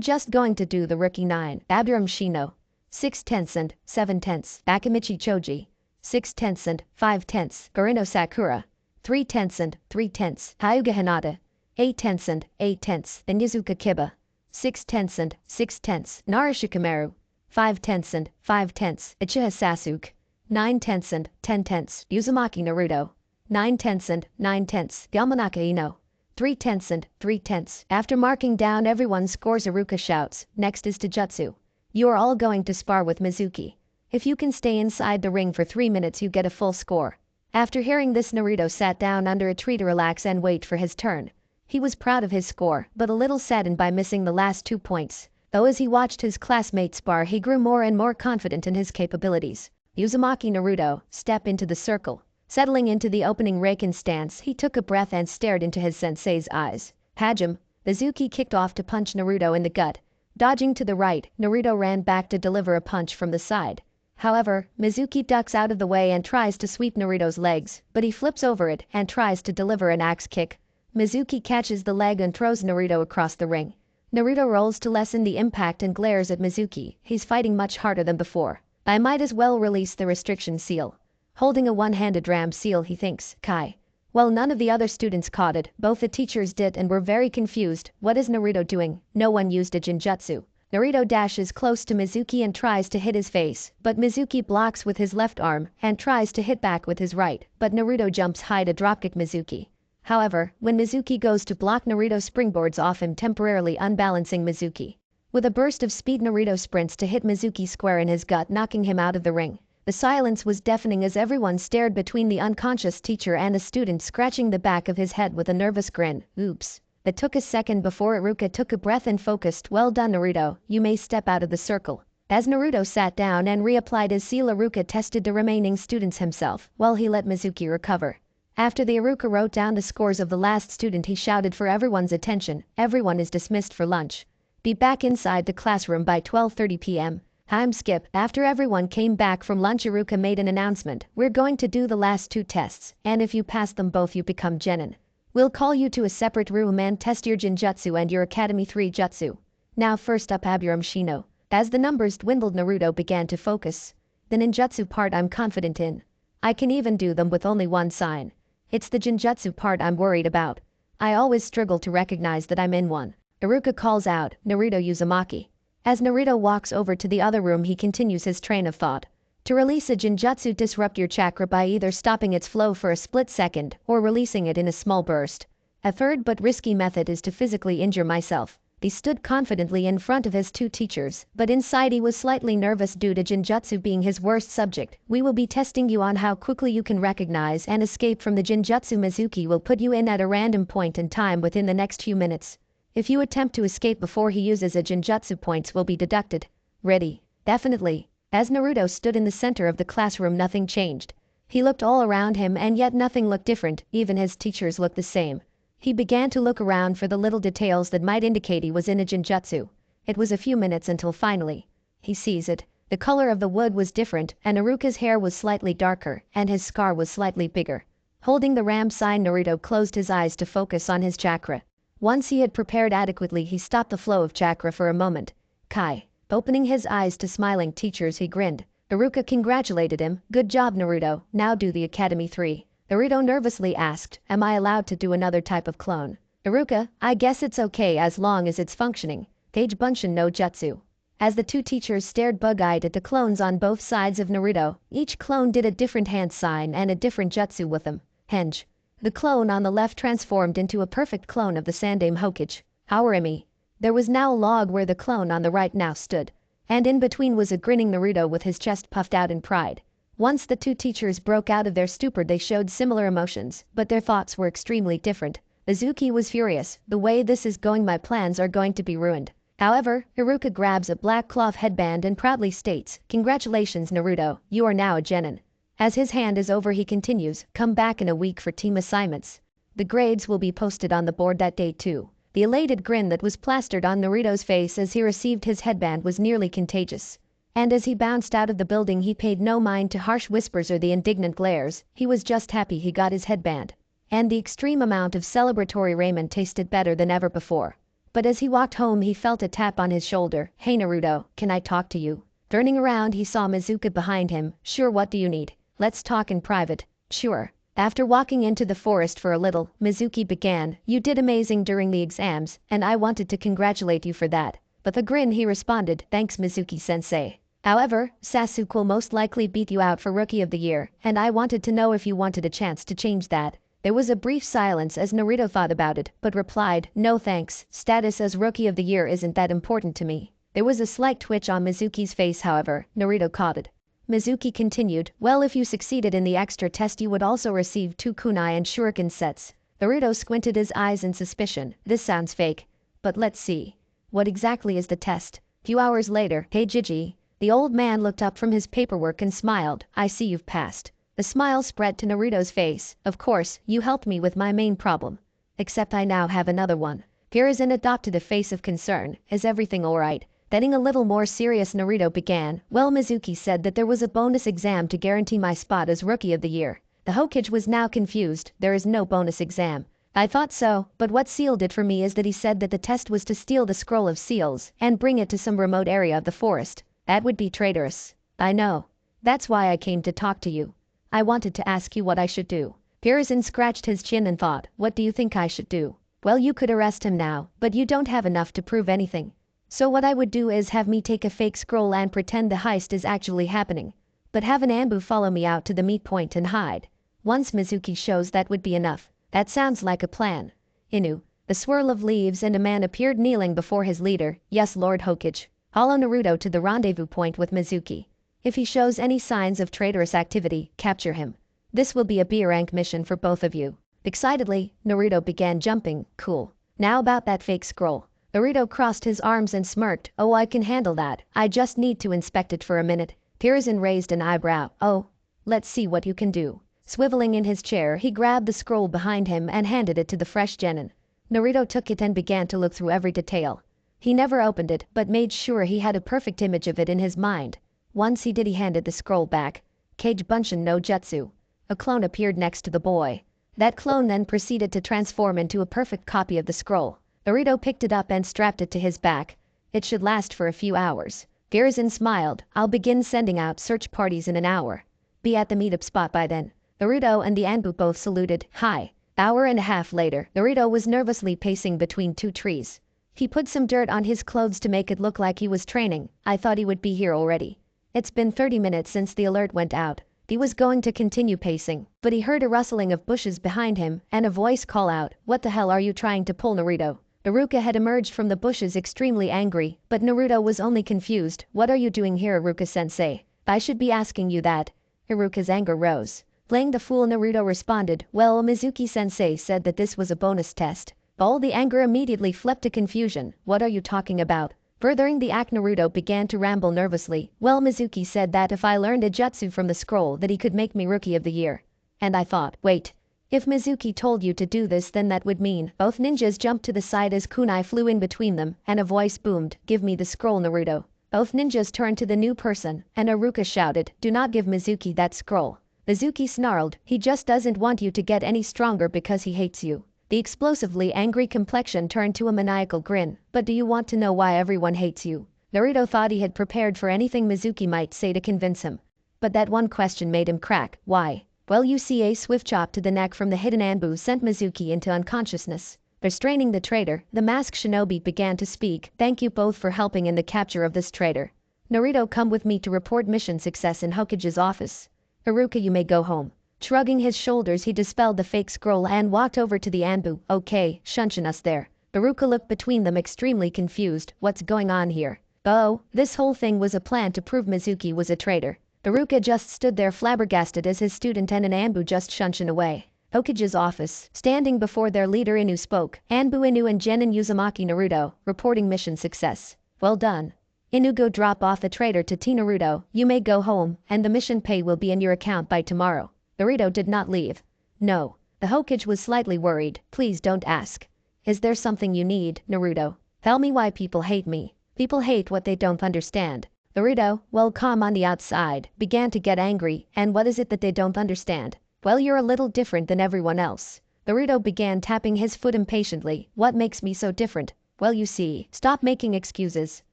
just going to do the rookie 9. Abiram Shino. 6 tenths and 7 tenths. Bakamichi Choji. 6 tenths and 5 tenths. Garino Sakura. 3 tenths and 3 tenths. Hyuga Hinata. 8 tenths and 8 tenths. Then Yuzuka Kiba. 6 tenths and 6 tenths. Narashikamaru. 5 tenths and 5 tenths. Uchiha Sasuke. 9 tenths and 10 tenths. Uzumaki Naruto. 9 tenths and 9 tenths. Yamanaka Ino. 3/10 and 3/10. After marking down everyone's scores, Iruka shouts, "Next is to Jutsu. You are all going to spar with Mizuki. If you can stay inside the ring for 3 minutes you get a full score." After hearing this, Naruto sat down under a tree to relax and wait for his turn. He was proud of his score, but a little saddened by missing the last 2 points. Though as he watched his classmates spar he grew more and more confident in his capabilities. Uzumaki Naruto, step into the circle. Settling into the opening Raken stance, he took a breath and stared into his sensei's eyes. Hajime. Mizuki kicked off to punch Naruto in the gut. Dodging to the right, Naruto ran back to deliver a punch from the side. However, Mizuki ducks out of the way and tries to sweep Naruto's legs, but he flips over it and tries to deliver an axe kick. Mizuki catches the leg and throws Naruto across the ring. Naruto rolls to lessen the impact and glares at Mizuki. He's fighting much harder than before. I might as well release the restriction seal. Holding a one-handed ram seal, he thinks, Kai. Well, none of the other students caught it, both the teachers did and were very confused. What is Naruto doing? No one used a Jinjutsu. Naruto dashes close to Mizuki and tries to hit his face, but Mizuki blocks with his left arm and tries to hit back with his right, but Naruto jumps high to dropkick Mizuki. However, when Mizuki goes to block, Naruto springboards off him, temporarily unbalancing Mizuki. With a burst of speed, Naruto sprints to hit Mizuki square in his gut, knocking him out of the ring. The silence was deafening as everyone stared between the unconscious teacher and a student scratching the back of his head with a nervous grin. Oops. It took a second before Iruka took a breath and focused. Well done, Naruto, you may step out of the circle. As Naruto sat down and reapplied his seal, Iruka tested the remaining students himself, while he let Mizuki recover. After the Iruka wrote down the scores of the last student, he shouted for everyone's attention, everyone is dismissed for lunch. Be back inside the classroom by 12:30 p.m. Time skip. After everyone came back from lunch, Iruka made an announcement. We're going to do the last 2 tests, and if you pass them both you become genin. We'll call you to a separate room and test your Jinjutsu and your Academy 3 Jutsu. Now first up, Aburam Shino. As the numbers dwindled, Naruto began to focus. The ninjutsu part I'm confident in. I can even do them with only one sign. It's the Jinjutsu part I'm worried about. I always struggle to recognize that I'm in one. Iruka calls out, Naruto Uzumaki. As Naruto walks over to the other room, he continues his train of thought. To release a Jinjutsu, disrupt your chakra by either stopping its flow for a split second or releasing it in a small burst. A third but risky method is to physically injure myself. He stood confidently in front of his 2 teachers, but inside he was slightly nervous due to Jinjutsu being his worst subject. We will be testing you on how quickly you can recognize and escape from the Jinjutsu. Mizuki will put you in at a random point in time within the next few minutes. If you attempt to escape before he uses a Jinjutsu, points will be deducted. Ready? Definitely. As Naruto stood in the center of the classroom, nothing changed. He looked all around him and yet nothing looked different, even his teachers looked the same. He began to look around for the little details that might indicate he was in a Jinjutsu. It was a few minutes until finally he sees it. The color of the wood was different, and Iruka's hair was slightly darker, and his scar was slightly bigger. Holding the ram sign, Naruto closed his eyes to focus on his chakra. Once he had prepared adequately, he stopped the flow of chakra for a moment. Kai. Opening his eyes to smiling teachers, he grinned. Iruka congratulated him. Good job, Naruto, now do the Academy 3. Naruto nervously asked, am I allowed to do another type of clone? Iruka, I guess it's okay as long as it's functioning. Kage Bunshin no Jutsu. As the 2 teachers stared bug-eyed at the clones on both sides of Naruto, each clone did a different hand sign and a different jutsu with them. Henge. The clone on the left transformed into a perfect clone of the Sandaime Hokage. Aorimi. There was now a log where the clone on the right now stood. And in between was a grinning Naruto with his chest puffed out in pride. Once the 2 teachers broke out of their stupor, they showed similar emotions, but their thoughts were extremely different. Mizuki was furious. The way this is going, my plans are going to be ruined. However, Iruka grabs a black cloth headband and proudly states, congratulations, Naruto, you are now a genin. As his hand is over, he continues, come back in a week for team assignments. The grades will be posted on the board that day too. The elated grin that was plastered on Naruto's face as he received his headband was nearly contagious. And as he bounced out of the building, he paid no mind to harsh whispers or the indignant glares. He was just happy he got his headband. And the extreme amount of celebratory raiment tasted better than ever before. But as he walked home, he felt a tap on his shoulder. Hey Naruto, can I talk to you? Turning around, he saw Mizuki behind him. Sure, what do you need? Let's talk in private. Sure. After walking into the forest for a little, Mizuki began, you did amazing during the exams, and I wanted to congratulate you for that. With a grin he responded, thanks Mizuki-sensei. However, Sasuke will most likely beat you out for Rookie of the Year, and I wanted to know if you wanted a chance to change that. There was a brief silence as Naruto thought about it, but replied, "No thanks, status as Rookie of the Year isn't that important to me." There was a slight twitch on Mizuki's face, however. Naruto caught it. Mizuki continued, "Well, if you succeeded in the extra test you would also receive 2 kunai and shuriken sets." Naruto squinted his eyes in suspicion. This sounds fake. But let's see. What exactly is the test? Few hours later, "Hey Gigi." The old man looked up from his paperwork and smiled. "I see you've passed." The smile spread to Naruto's face. "Of course, you helped me with my main problem. Except I now have another one." Hiruzen adopted a face of concern. "Is everything alright?" Getting a little more serious, Naruto began. "Well, Mizuki said that there was a bonus exam to guarantee my spot as Rookie of the Year." The Hokage was now confused. "There is no bonus exam." "I thought so, but what sealed it for me is that he said that the test was to steal the scroll of seals and bring it to some remote area of the forest. That would be traitorous." "I know. That's why I came to talk to you. I wanted to ask you what I should do." Hiruzen scratched his chin and thought, "What do you think I should do?" "Well, you could arrest him now, but you don't have enough to prove anything. So what I would do is have me take a fake scroll and pretend the heist is actually happening. But have an Anbu follow me out to the meet point and hide. Once Mizuki shows, that would be enough." "That sounds like a plan." Inu. The swirl of leaves and a man appeared kneeling before his leader. "Yes, Lord Hokage. Follow Naruto to the rendezvous point with Mizuki. If he shows any signs of traitorous activity, capture him. This will be a B rank mission for both of you." Excitedly, Naruto began jumping. "Cool. Now about that fake scroll." Naruto crossed his arms and smirked. "Oh, I can handle that. I just need to inspect it for a minute." Hiruzen raised an eyebrow. "Oh, let's see what you can do." Swiveling in his chair, he grabbed the scroll behind him and handed it to the fresh genin. Naruto took it and began to look through every detail. He never opened it, but made sure he had a perfect image of it in his mind. Once he did, he handed the scroll back. "Kage Bunshin no Jutsu." A clone appeared next to the boy. That clone then proceeded to transform into a perfect copy of the scroll. Naruto picked it up and strapped it to his back. "It should last for a few hours." Hiruzen smiled. "I'll begin sending out search parties in an hour. Be at the meetup spot by then." Naruto and the Anbu both saluted. "Hi." Hour and a half later, Naruto was nervously pacing between 2 trees. He put some dirt on his clothes to make it look like he was training. "I thought he would be here already. It's been 30 minutes since the alert went out." He was going to continue pacing, but he heard a rustling of bushes behind him and a voice call out, "What the hell are you trying to pull, Naruto?" Iruka had emerged from the bushes extremely angry, but Naruto was only confused. "What are you doing here, Iruka-sensei? I should be asking you that." Iruka's anger rose. Playing the fool, Naruto responded, "Well, Mizuki-sensei said that this was a bonus test." All the anger immediately flipped to confusion. "What are you talking about?" Furthering the act, Naruto began to ramble nervously. "Well, Mizuki said that if I learned a jutsu from the scroll that he could make me Rookie of the Year. And I thought, wait. If Mizuki told you to do this, then that would mean..." Both ninjas jumped to the side as kunai flew in between them, and a voice boomed, "Give me the scroll, Naruto." Both ninjas turned to the new person, and Iruka shouted, "Do not give Mizuki that scroll." Mizuki snarled, "He just doesn't want you to get any stronger because he hates you." The explosively angry complexion turned to a maniacal grin. "But do you want to know why everyone hates you?" Naruto thought he had prepared for anything Mizuki might say to convince him. But that one question made him crack. "Why?" "Well, you see, a swift chop to the neck from the hidden Anbu sent Mizuki into unconsciousness." Restraining the traitor, the masked shinobi began to speak. "Thank you both for helping in the capture of this traitor. Naruto, come with me to report mission success in Hokage's office. Iruka, you may go home." Shrugging his shoulders, he dispelled the fake scroll and walked over to the Anbu. "Okay, shunshin us there." Iruka looked between them extremely confused. "What's going on here?" "Oh, this whole thing was a plan to prove Mizuki was a traitor." Iruka just stood there flabbergasted as his student and an Anbu just shunshin away. Hokage's office. Standing before their leader, Inu spoke. "Anbu Inu and Genin Uzumaki Naruto, reporting mission success. Well done. Inu, go drop off the traitor to T Naruto. You may go home, and the mission pay will be in your account by tomorrow." Naruto did not leave. "No." The Hokage was slightly worried. "Please don't ask." "Is there something you need, Naruto? Tell me why people hate me." "People hate what they don't understand." Naruto, well calm on the outside, began to get angry. "And what is it that they don't understand?" "Well, you're a little different than everyone else." Naruto began tapping his foot impatiently. "What makes me so different?" "Well, you see." "Stop making excuses.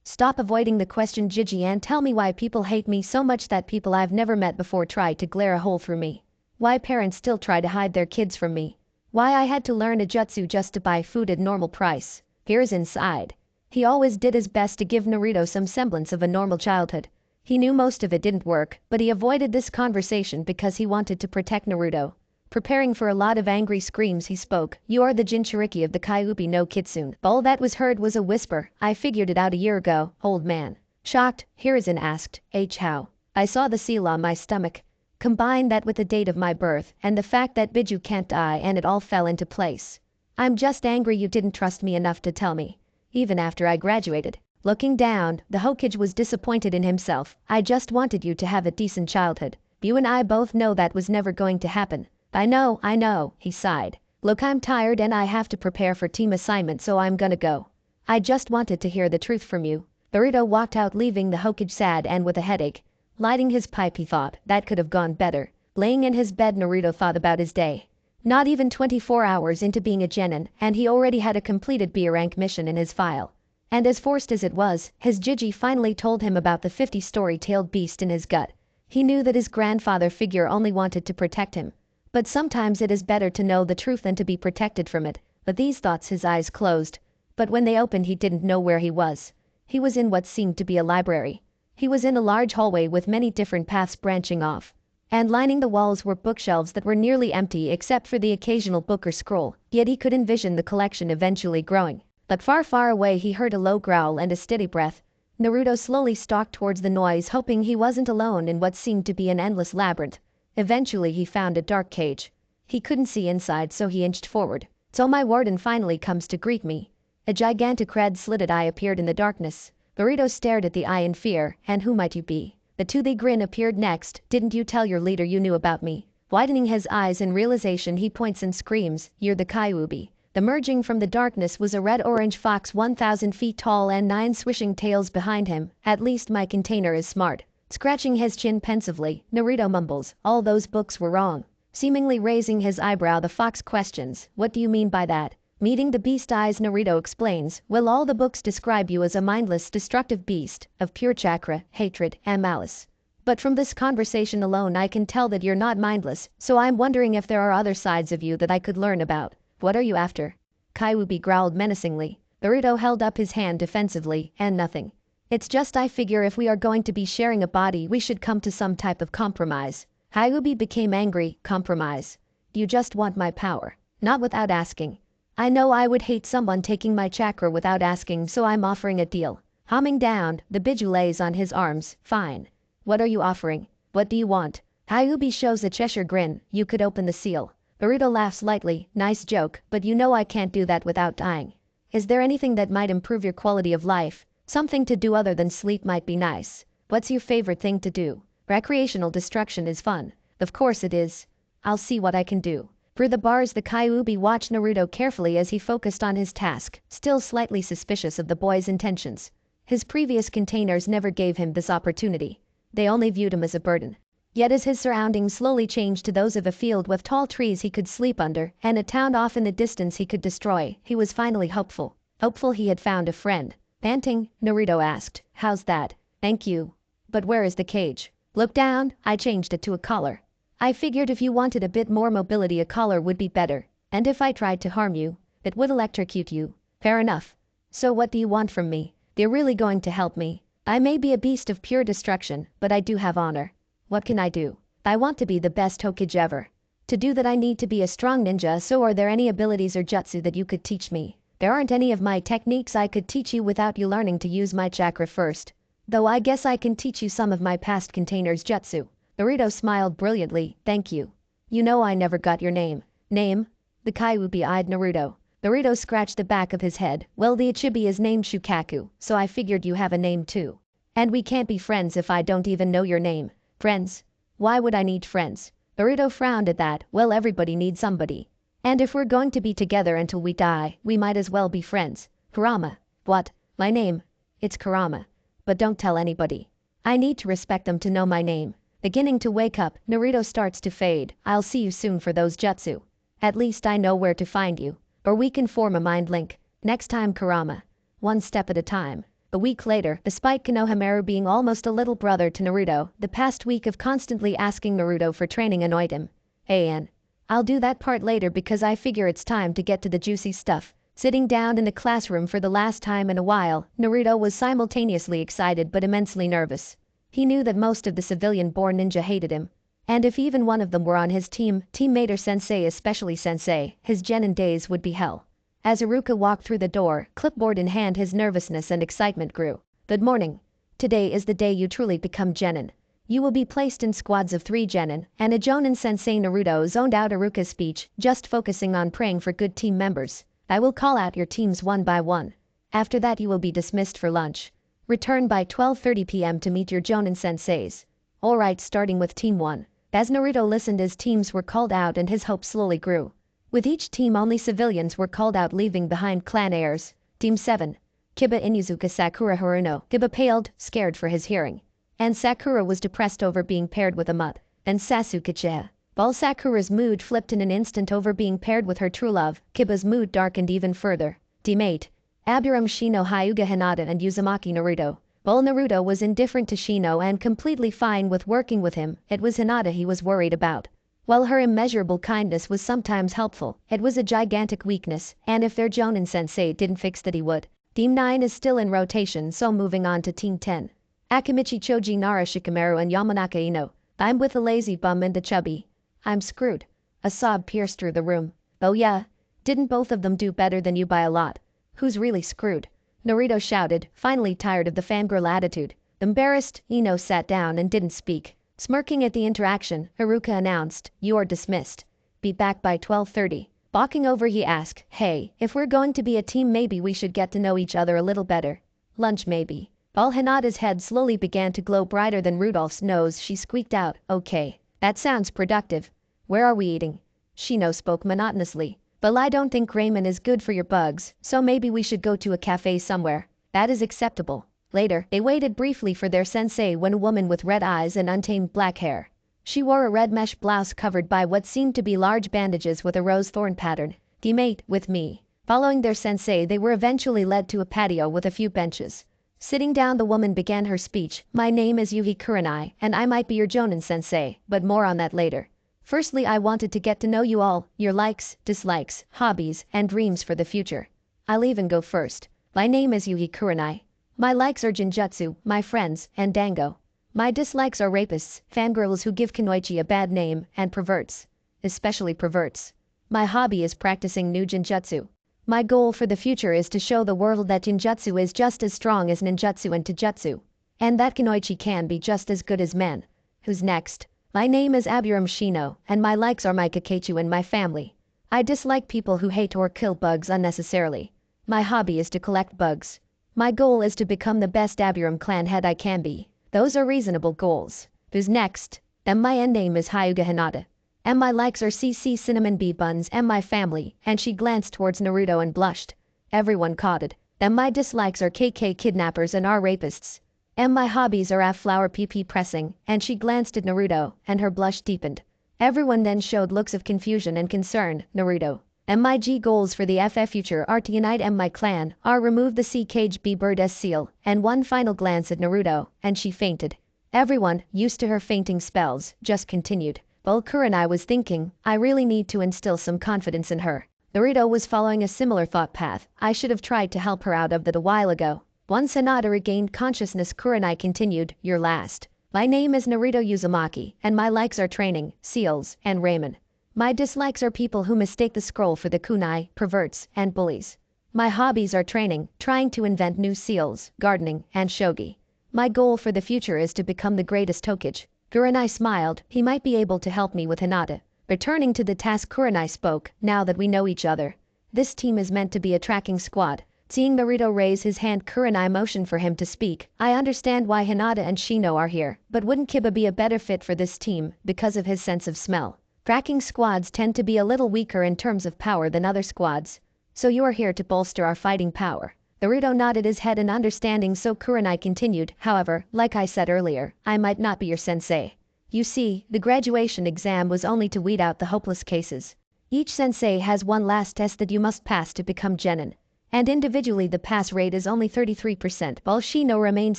Stop avoiding the question, Gigi, and tell me why people hate me so much that people I've never met before try to glare a hole through me. Why parents still try to hide their kids from me. Why I had to learn a jutsu just to buy food at normal price." Hiruzen sighed. He always did his best to give Naruto some semblance of a normal childhood. He knew most of it didn't work, but he avoided this conversation because he wanted to protect Naruto. Preparing for a lot of angry screams, he spoke. You are the Jinchuriki of the Kyuubi no Kitsune. All that was heard was a whisper. I figured it out a year ago, old man. Shocked, Hiruzen asked, how? I saw the seal on my stomach. Combine that with the date of my birth, and the fact that Biju can't die, and it all fell into place. I'm just angry you didn't trust me enough to tell me. Even after I graduated. Looking down, the Hokage was disappointed in himself. I just wanted you to have a decent childhood. You and I both know that was never going to happen. I know, he sighed. Look, I'm tired and I have to prepare for team assignment, so I'm gonna go. I just wanted to hear the truth from you. Naruto walked out, leaving the Hokage sad and with a headache. Lighting his pipe, he thought, that could have gone better. Laying in his bed, Naruto thought about his day. Not even 24 hours into being a genin, and he already had a completed B rank mission in his file. And as forced as it was, his Jiji finally told him about the 50-story-tailed beast in his gut. He knew that his grandfather figure only wanted to protect him. But sometimes it is better to know the truth than to be protected from it. But these thoughts, his eyes closed. But when they opened, he didn't know where he was. He was in what seemed to be a library. He was in a large hallway with many different paths branching off. And lining the walls were bookshelves that were nearly empty except for the occasional book or scroll, yet he could envision the collection eventually growing. But far, far away he heard a low growl and a steady breath. Naruto slowly stalked towards the noise, hoping he wasn't alone in what seemed to be an endless labyrinth. Eventually he found a dark cage. He couldn't see inside, so he inched forward. So my warden finally comes to greet me. A gigantic red-slitted eye appeared in the darkness. Naruto stared at the eye in fear. And who might you be? The toothy grin appeared next. Didn't you tell your leader you knew about me? Widening his eyes in realization, he points and screams, you're the Kyuubi. Emerging from the darkness was a red-orange fox 1,000 feet tall and 9 swishing tails behind him. At least my container is smart. Scratching his chin pensively, Naruto mumbles, all those books were wrong. Seemingly raising his eyebrow, the fox questions, what do you mean by that? Meeting the beast eyes, Naruto explains, well, all the books describe you as a mindless, destructive beast, of pure chakra, hatred, and malice. But from this conversation alone I can tell that you're not mindless, so I'm wondering if there are other sides of you that I could learn about. What are you after? Kyuubi growled menacingly. Naruto held up his hand defensively, and nothing. It's just I figure if we are going to be sharing a body, we should come to some type of compromise. Kyuubi became angry. Compromise? You just want my power. Not without asking. I know I would hate someone taking my chakra without asking, so I'm offering a deal. Humming down, the Biju lays on his arms. Fine. What are you offering? What do you want? Kyuubi shows a Cheshire grin. You could open the seal. Naruto laughs lightly. Nice joke, but you know I can't do that without dying. Is there anything that might improve your quality of life? Something to do other than sleep might be nice. What's your favorite thing to do? Recreational destruction is fun. Of course it is. I'll see what I can do. Through the bars, the Kyuubi watched Naruto carefully as he focused on his task, still slightly suspicious of the boy's intentions. His previous containers never gave him this opportunity. They only viewed him as a burden. Yet as his surroundings slowly changed to those of a field with tall trees he could sleep under, and a town off in the distance he could destroy, he was finally hopeful. Hopeful he had found a friend. Panting, Naruto asked, how's that? Thank you. But where is the cage? Look down, I changed it to a collar. I figured if you wanted a bit more mobility, a collar would be better. And if I tried to harm you, it would electrocute you. Fair enough. So what do you want from me? They're really going to help me. I may be a beast of pure destruction, but I do have honor. What can I do? I want to be the best Hokage ever. To do that I need to be a strong ninja, so are there any abilities or jutsu that you could teach me? There aren't any of my techniques I could teach you without you learning to use my chakra first. Though I guess I can teach you some of my past containers jutsu. Naruto smiled brilliantly. Thank you. You know I never got your name. Name? The Kyuubi eyed Naruto. Naruto scratched the back of his head. Well, the Ichibi is named Shukaku, so I figured you have a name too. And we can't be friends if I don't even know your name. Friends? Why would I need friends? Naruto frowned at that. Well, everybody needs somebody. And if we're going to be together until we die, we might as well be friends. Kurama. What? My name? It's Kurama. But don't tell anybody. I need to respect them to know my name. Beginning to wake up, Naruto starts to fade. I'll see you soon for those jutsu. At least I know where to find you. Or we can form a mind link. Next time, Kurama. One step at a time. A week later, despite Konohamaru being almost a little brother to Naruto, the past week of constantly asking Naruto for training annoyed him. Hey, Ann. I'll do that part later because I figure it's time to get to the juicy stuff. Sitting down in the classroom for the last time in a while, Naruto was simultaneously excited but immensely nervous. He knew that most of the civilian-born ninja hated him. And if even one of them were on his team, teammate or sensei, especially sensei, his genin days would be hell. As Iruka walked through the door, clipboard in hand, his nervousness and excitement grew. Good morning. Today is the day you truly become genin. You will be placed in squads of 3 genin, and a jonin sensei. Naruto zoned out Iruka's speech, just focusing on praying for good team members. I will call out your teams one by one. After that you will be dismissed for lunch. Return by 12:30 p.m. to meet your jonin senseis. Alright, starting with team 1. As Naruto listened as teams were called out and his hope slowly grew. With each team only civilians were called out, leaving behind clan heirs. Team 7. Kiba Inuzuka Sakura Haruno. Kiba paled, scared for his hearing. And Sakura was depressed over being paired with a mutt. And Sasuke. While Sakura's mood flipped in an instant over being paired with her true love, Kiba's mood darkened even further. Team 8. Aburame Shino Hyuga Hinata and Uzumaki Naruto. While Naruto was indifferent to Shino and completely fine with working with him, it was Hinata he was worried about. While her immeasurable kindness was sometimes helpful, it was a gigantic weakness, and if their jonin sensei didn't fix that, he would. Team 9 is still in rotation, so moving on to Team 10. Akimichi Choji Nara Shikamaru and Yamanaka Ino. I'm with a lazy bum and a chubby. I'm screwed. A sob pierced through the room. Oh yeah? Didn't both of them do better than you by a lot? Who's really screwed? Naruto shouted, finally tired of the fangirl attitude. Embarrassed, Ino sat down and didn't speak. Smirking at the interaction, Haruka announced, "You're dismissed. Be back by 12:30. Balking over, he asked, "Hey, if we're going to be a team, maybe we should get to know each other a little better. Lunch maybe." While Hinata's head slowly began to glow brighter than Rudolph's nose, she squeaked out, "Okay. That sounds productive. Where are we eating?" Shino spoke monotonously. "Well, I don't think ramen is good for your bugs, so maybe we should go to a cafe somewhere." "That is acceptable." Later, they waited briefly for their sensei when a woman with red eyes and untamed black hair. She wore a red mesh blouse covered by what seemed to be large bandages with a rose thorn pattern. "Teammate, with me." Following their sensei, they were eventually led to a patio with a few benches. Sitting down, the woman began her speech. "My name is Yuhi Kurenai, and I might be your jonin sensei, but more on that later. Firstly, I wanted to get to know you all, your likes, dislikes, hobbies, and dreams for the future. I'll even go first. My name is Yuhi Kurenai. My likes are Jinjutsu, my friends, and Dango. My dislikes are rapists, fangirls who give Kunoichi a bad name, and perverts. Especially perverts. My hobby is practicing new Jinjutsu. My goal for the future is to show the world that Jinjutsu is just as strong as ninjutsu and taijutsu. And that Kunoichi can be just as good as men." Who's next? My name is Aburame Shino, and my likes are my Kakechu and my family. I dislike people who hate or kill bugs unnecessarily. My hobby is to collect bugs. My goal is to become the best Aburame clan head I can be. Those are reasonable goals. Who's next? Then my end name is Hyuga Hinata. And my likes are CC cinnamon bee buns and my family, and she glanced towards Naruto and blushed. Everyone caught it. Then my dislikes are KK kidnappers and R rapists. And my hobbies are AF flower PP pressing, and she glanced at Naruto, and her blush deepened. Everyone then showed looks of confusion and concern. Naruto. And my G goals for the FF future are to unite and my clan, are remove the C cage B bird S seal, and one final glance at Naruto, and she fainted. Everyone, used to her fainting spells, just continued. While Kurenai was thinking, I really need to instill some confidence in her. Naruto was following a similar thought path. I should have tried to help her out of that a while ago. Once Hinata regained consciousness, Kurenai continued, "You're last. My name is Naruto Uzumaki, and my likes are training, seals, and ramen. My dislikes are people who mistake the scroll for the kunai, perverts, and bullies. My hobbies are training, trying to invent new seals, gardening, and shogi. My goal for the future is to become the greatest Hokage." Kurenai smiled. He might be able to help me with Hinata. Returning to the task, Kurenai spoke, "Now that we know each other, this team is meant to be a tracking squad." Seeing Naruto raise his hand, Kurenai motioned for him to speak. "I understand why Hinata and Shino are here, but wouldn't Kiba be a better fit for this team because of his sense of smell? Tracking squads tend to be a little weaker in terms of power than other squads. So you are here to bolster our fighting power." Naruto nodded his head in understanding, so Kurenai continued, "However, like I said earlier, I might not be your sensei. You see, the graduation exam was only to weed out the hopeless cases. Each sensei has one last test that you must pass to become genin. And individually the pass rate is only 33%. While Shino remained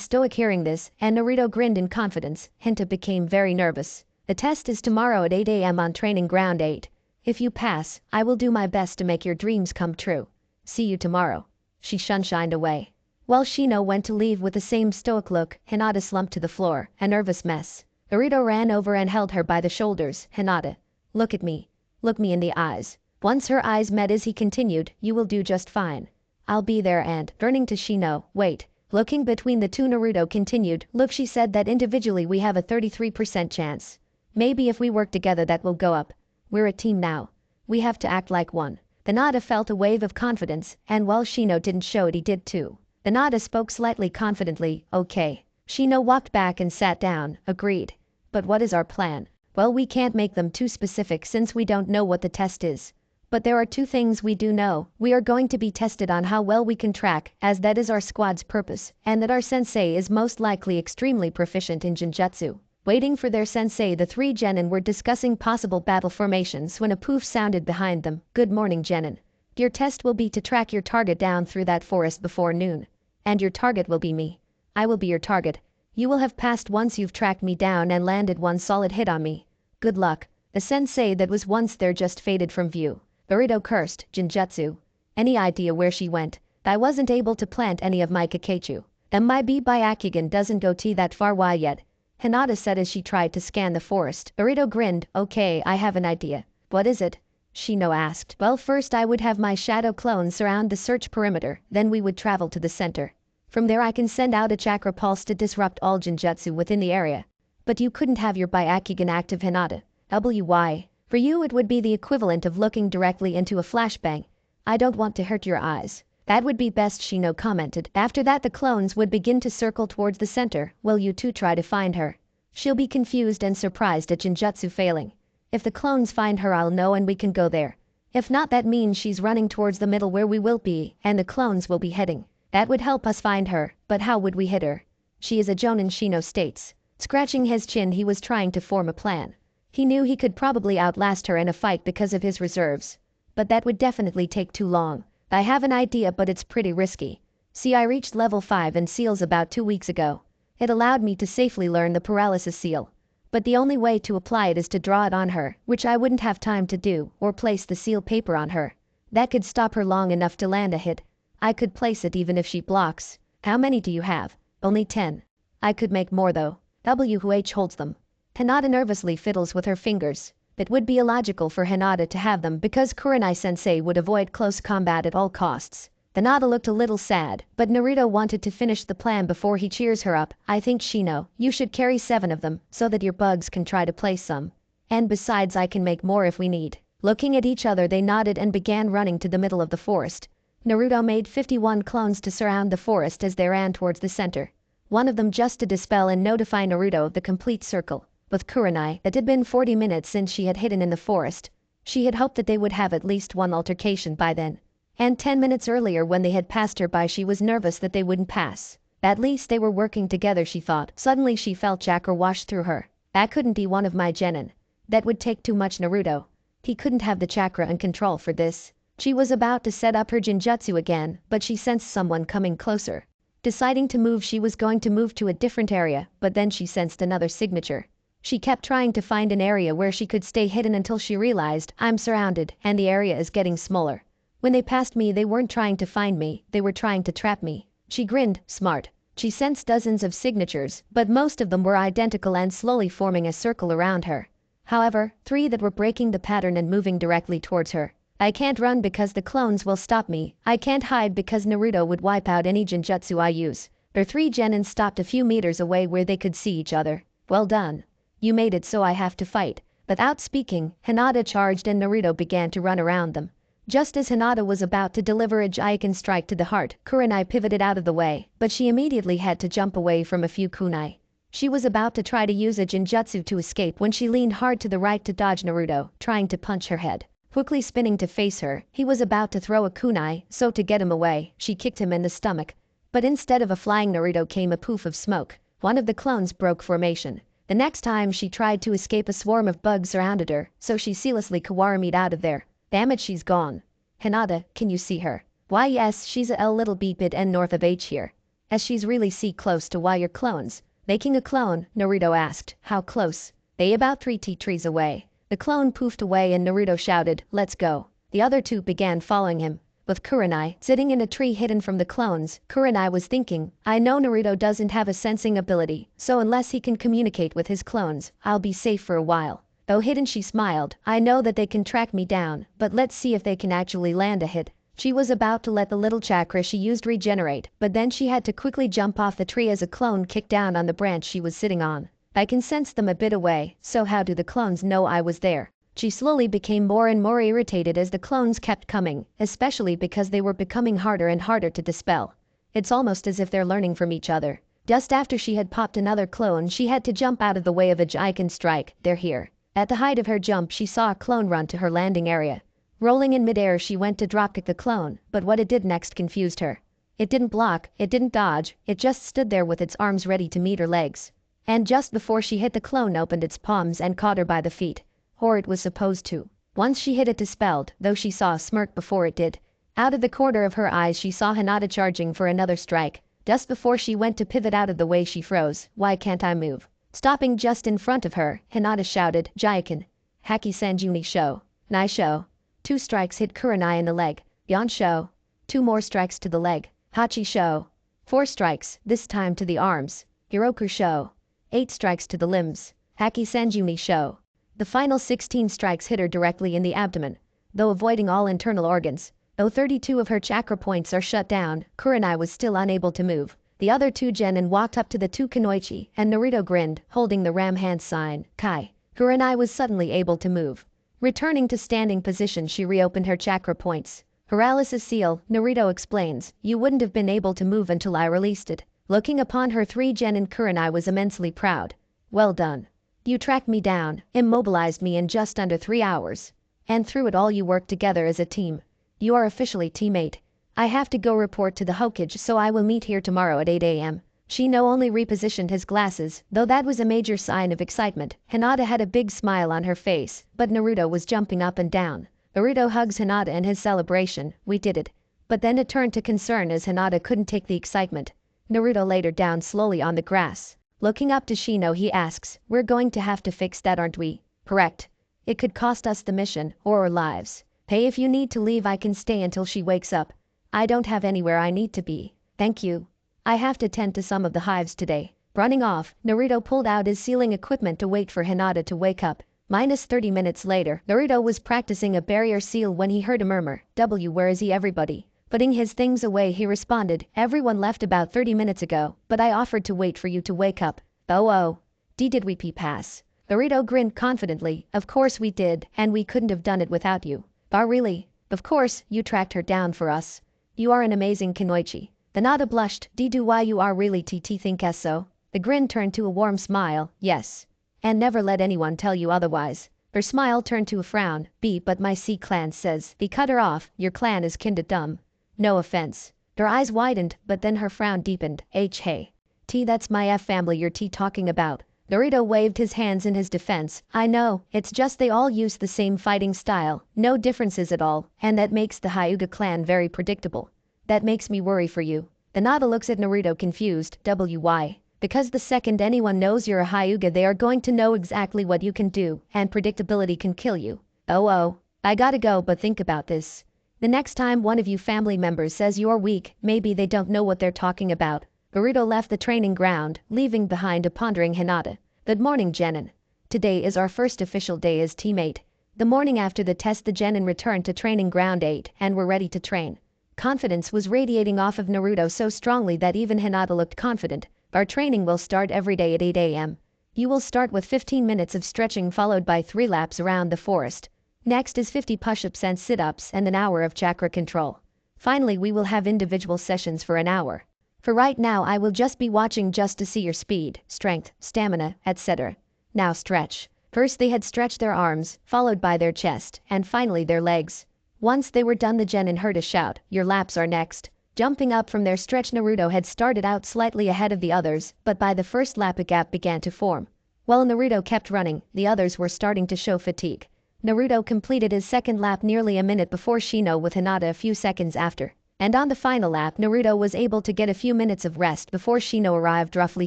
stoic hearing this, and Naruto grinned in confidence, Hinta became very nervous. "The test is tomorrow at 8 a.m. on Training Ground 8. If you pass, I will do my best to make your dreams come true. See you tomorrow." She sunshined away. While Shino went to leave with the same stoic look, Hinata slumped to the floor, a nervous mess. Naruto ran over and held her by the shoulders. Hinata, look at me. Look me in the eyes. Once her eyes met as he continued, you will do just fine. I'll be there and, turning to Shino, wait. Looking between the two, Naruto continued, look, she said that individually we have a 33% chance. Maybe if we work together that will go up. We're a team now. We have to act like one. The Nada felt a wave of confidence, and while Shino didn't show it, he did too. The Nada spoke slightly confidently, okay. Shino walked back and sat down, agreed. But what is our plan? Well, we can't make them too specific since we don't know what the test is. But there are two things we do know. We are going to be tested on how well we can track, as that is our squad's purpose, and that our sensei is most likely extremely proficient in Jinjutsu. Waiting for their sensei, the three genin were discussing possible battle formations when a poof sounded behind them. Good morning, genin. Your test will be to track your target down through that forest before noon. And your target will be me. I will be your target. You will have passed once you've tracked me down and landed one solid hit on me. Good luck. The sensei that was once there just faded from view. Naruto cursed, Jinjutsu. Any idea where she went? I wasn't able to plant any of my Kakechu. Then my Byakugan doesn't go that far. Why yet? Hinata said as she tried to scan the forest. Naruto grinned, okay, I have an idea. What is it? Shino asked. Well, first I would have my shadow clones surround the search perimeter, then we would travel to the center. From there I can send out a chakra pulse to disrupt all Jinjutsu within the area. But you couldn't have your Byakugan active, Hinata. Why? For you it would be the equivalent of looking directly into a flashbang. I don't want to hurt your eyes. That would be best, Shino commented. After that the clones would begin to circle towards the center. Will you two try to find her? She'll be confused and surprised at Jinjutsu failing. If the clones find her I'll know and we can go there. If not, that means she's running towards the middle where we will be, and the clones will be heading. That would help us find her, but how would we hit her? She is a Jonin, Shino states. Scratching his chin, he was trying to form a plan. He knew he could probably outlast her in a fight because of his reserves. But that would definitely take too long. I have an idea, but it's pretty risky. See, I reached level 5 in seals about 2 weeks ago. It allowed me to safely learn the paralysis seal. But the only way to apply it is to draw it on her, which I wouldn't have time to do, or place the seal paper on her. That could stop her long enough to land a hit. I could place it even if she blocks. How many do you have? Only 10. I could make more though. Who holds them? Hinata nervously fiddles with her fingers. It would be illogical for Hinata to have them because Kurenai-sensei would avoid close combat at all costs. Hinata looked a little sad, but Naruto wanted to finish the plan before he cheers her up. I think, Shino, you should carry 7 of them, so that your bugs can try to place some. And besides, I can make more if we need. Looking at each other, they nodded and began running to the middle of the forest. Naruto made 51 clones to surround the forest as they ran towards the center. One of them just to dispel and notify Naruto of the complete circle. With Kurenai, it had been 40 minutes since she had hidden in the forest. She had hoped that they would have at least one altercation by then. And 10 minutes earlier when they had passed her by, she was nervous that they wouldn't pass. At least they were working together, she thought. Suddenly she felt chakra wash through her. That couldn't be one of my genin. That would take too much. Naruto. He couldn't have the chakra and control for this. She was about to set up her Jinjutsu again, but she sensed someone coming closer. Deciding to move, she was going to move to a different area, but then she sensed another signature. She kept trying to find an area where she could stay hidden until she realized, I'm surrounded, and the area is getting smaller. When they passed me, they weren't trying to find me, they were trying to trap me. She grinned, smart. She sensed dozens of signatures, but most of them were identical and slowly forming a circle around her. However, 3 that were breaking the pattern and moving directly towards her. I can't run because the clones will stop me. I can't hide because Naruto would wipe out any Jinjutsu I use. Their 3 genins stopped a few meters away where they could see each other. Well done. You made it, so I have to fight. Without speaking, Hinata charged and Naruto began to run around them. Just as Hinata was about to deliver a Jaiken strike to the heart, Kurenai pivoted out of the way, but she immediately had to jump away from a few kunai. She was about to try to use a Jinjutsu to escape when she leaned hard to the right to dodge Naruto, trying to punch her head. Quickly spinning to face her, he was about to throw a kunai, so to get him away, she kicked him in the stomach. But instead of a flying Naruto came a poof of smoke. One of the clones broke formation. The next time she tried to escape, a swarm of bugs surrounded her, so she seamlessly kawaramied out of there. Damn it, she's gone. Hinata, can you see her? Why yes, she's a little bit and north of H here. As she's really close to why your clones. Making a clone, Naruto asked. How close? They about 3 trees away. The clone poofed away and Naruto shouted, let's go. The other 2 began following him. with Kurenai sitting in a tree hidden from the clones. Kurenai was thinking, I know Naruto doesn't have a sensing ability, so unless he can communicate with his clones, I'll be safe for a while. Though hidden, she smiled, I know that they can track me down, but let's see if they can actually land a hit. She was about to let the little chakra she used regenerate, but then she had to quickly jump off the tree as a clone kicked down on the branch she was sitting on. I can sense them a bit away, so how do the clones know I was there? She slowly became more and more irritated as the clones kept coming, especially because they were becoming harder and harder to dispel. It's almost as if they're learning from each other. Just after she had popped another clone, she had to jump out of the way of a Jiken strike. They're here. At the height of her jump, she saw a clone run to her landing area. Rolling in midair, she went to dropkick the clone, but what it did next confused her. It didn't block, it didn't dodge, it just stood there with its arms ready to meet her legs. And just before she hit, the clone opened its palms and caught her by the feet. Or it was supposed to. Once she hit, it dispelled, though she saw a smirk before it did. Out of the corner of her eyes, she saw Hinata charging for another strike. Just before she went to pivot out of the way, she froze. Why can't I move? Stopping just in front of her, Hinata shouted, Jiken. Haki Sanjuni Sho. Nai Sho. 2 strikes hit Kurenai in the leg. Yon Sho. 2 more strikes to the leg. Hachi Sho. 4 strikes, this time to the arms. Hiroku Sho. 8 strikes to the limbs. Haki Sanjuni Sho. The final 16 strikes hit her directly in the abdomen, though avoiding all internal organs. Though 32 of her chakra points are shut down, Kurenai was still unable to move. The other 2 genin walked up to the 2 Kunoichi, and Naruto grinned, holding the ram hand sign, Kai. Kurenai was suddenly able to move. Returning to standing position, she reopened her chakra points. Paralysis seal, Naruto explains, you wouldn't have been able to move until I released it. Looking upon her 3 genin, Kurenai was immensely proud. Well done. You tracked me down, immobilized me in just under 3 hours. And through it all you worked together as a team. You are officially teammate. I have to go report to the Hokage, so I will meet here tomorrow at 8 a.m. Shino only repositioned his glasses, though that was a major sign of excitement. Hinata had a big smile on her face, but Naruto was jumping up and down. Naruto hugs Hinata in his celebration, we did it. But then it turned to concern as Hinata couldn't take the excitement. Naruto laid her down slowly on the grass. Looking up to Shino, he asks, we're going to have to fix that, aren't we? Correct. It could cost us the mission, or our lives. Hey, if you need to leave, I can stay until she wakes up. I don't have anywhere I need to be. Thank you. I have to tend to some of the hives today. Running off, Naruto pulled out his sealing equipment to wait for Hinata to wake up. Minus 30 minutes later, Naruto was practicing a barrier seal when he heard a murmur. Where is he, everybody? Putting his things away, he responded, everyone left about 30 minutes ago, but I offered to wait for you to wake up. Oh. Did we pass? Naruto grinned confidently, of course we did, and we couldn't have done it without you. Bar really? Of course, you tracked her down for us. You are an amazing Kunoichi. The Nada blushed, do why you are really TT think so? The grin turned to a warm smile, yes. And never let anyone tell you otherwise. Her smile turned to a frown, but my C clan says, cut her off, your clan is kinda dumb. No offense. Her eyes widened, but then her frown deepened, hey. That's my F family you're talking about. Naruto waved his hands in his defense, I know, it's just they all use the same fighting style, no differences at all, and that makes the Hyuga clan very predictable. That makes me worry for you. The Nada looks at Naruto confused, why? Because the second anyone knows you're a Hyuga, they are going to know exactly what you can do, and predictability can kill you. Oh. I gotta go, but think about this. The next time one of you family members says you're weak, maybe they don't know what they're talking about. Naruto left the training ground, leaving behind a pondering Hinata. Good morning, Genin. Today is our first official day as teammate. The morning after the test, the Genin returned to training ground 8 and were ready to train. Confidence was radiating off of Naruto so strongly that even Hinata looked confident. Our training will start every day at 8 a.m. You will start with 15 minutes of stretching followed by 3 laps around the forest. Next is 50 push-ups and sit-ups and an hour of chakra control. Finally, we will have individual sessions for an hour. For right now, I will just be watching just to see your speed, strength, stamina, etc. Now stretch. First they had stretched their arms, followed by their chest, and finally their legs. Once they were done, the Genin heard a shout, your laps are next. Jumping up from their stretch, Naruto had started out slightly ahead of the others, but by the first lap a gap began to form. While Naruto kept running, the others were starting to show fatigue. Naruto completed his second lap nearly a minute before Shino, with Hinata a few seconds after. And on the final lap, Naruto was able to get a few minutes of rest before Shino arrived roughly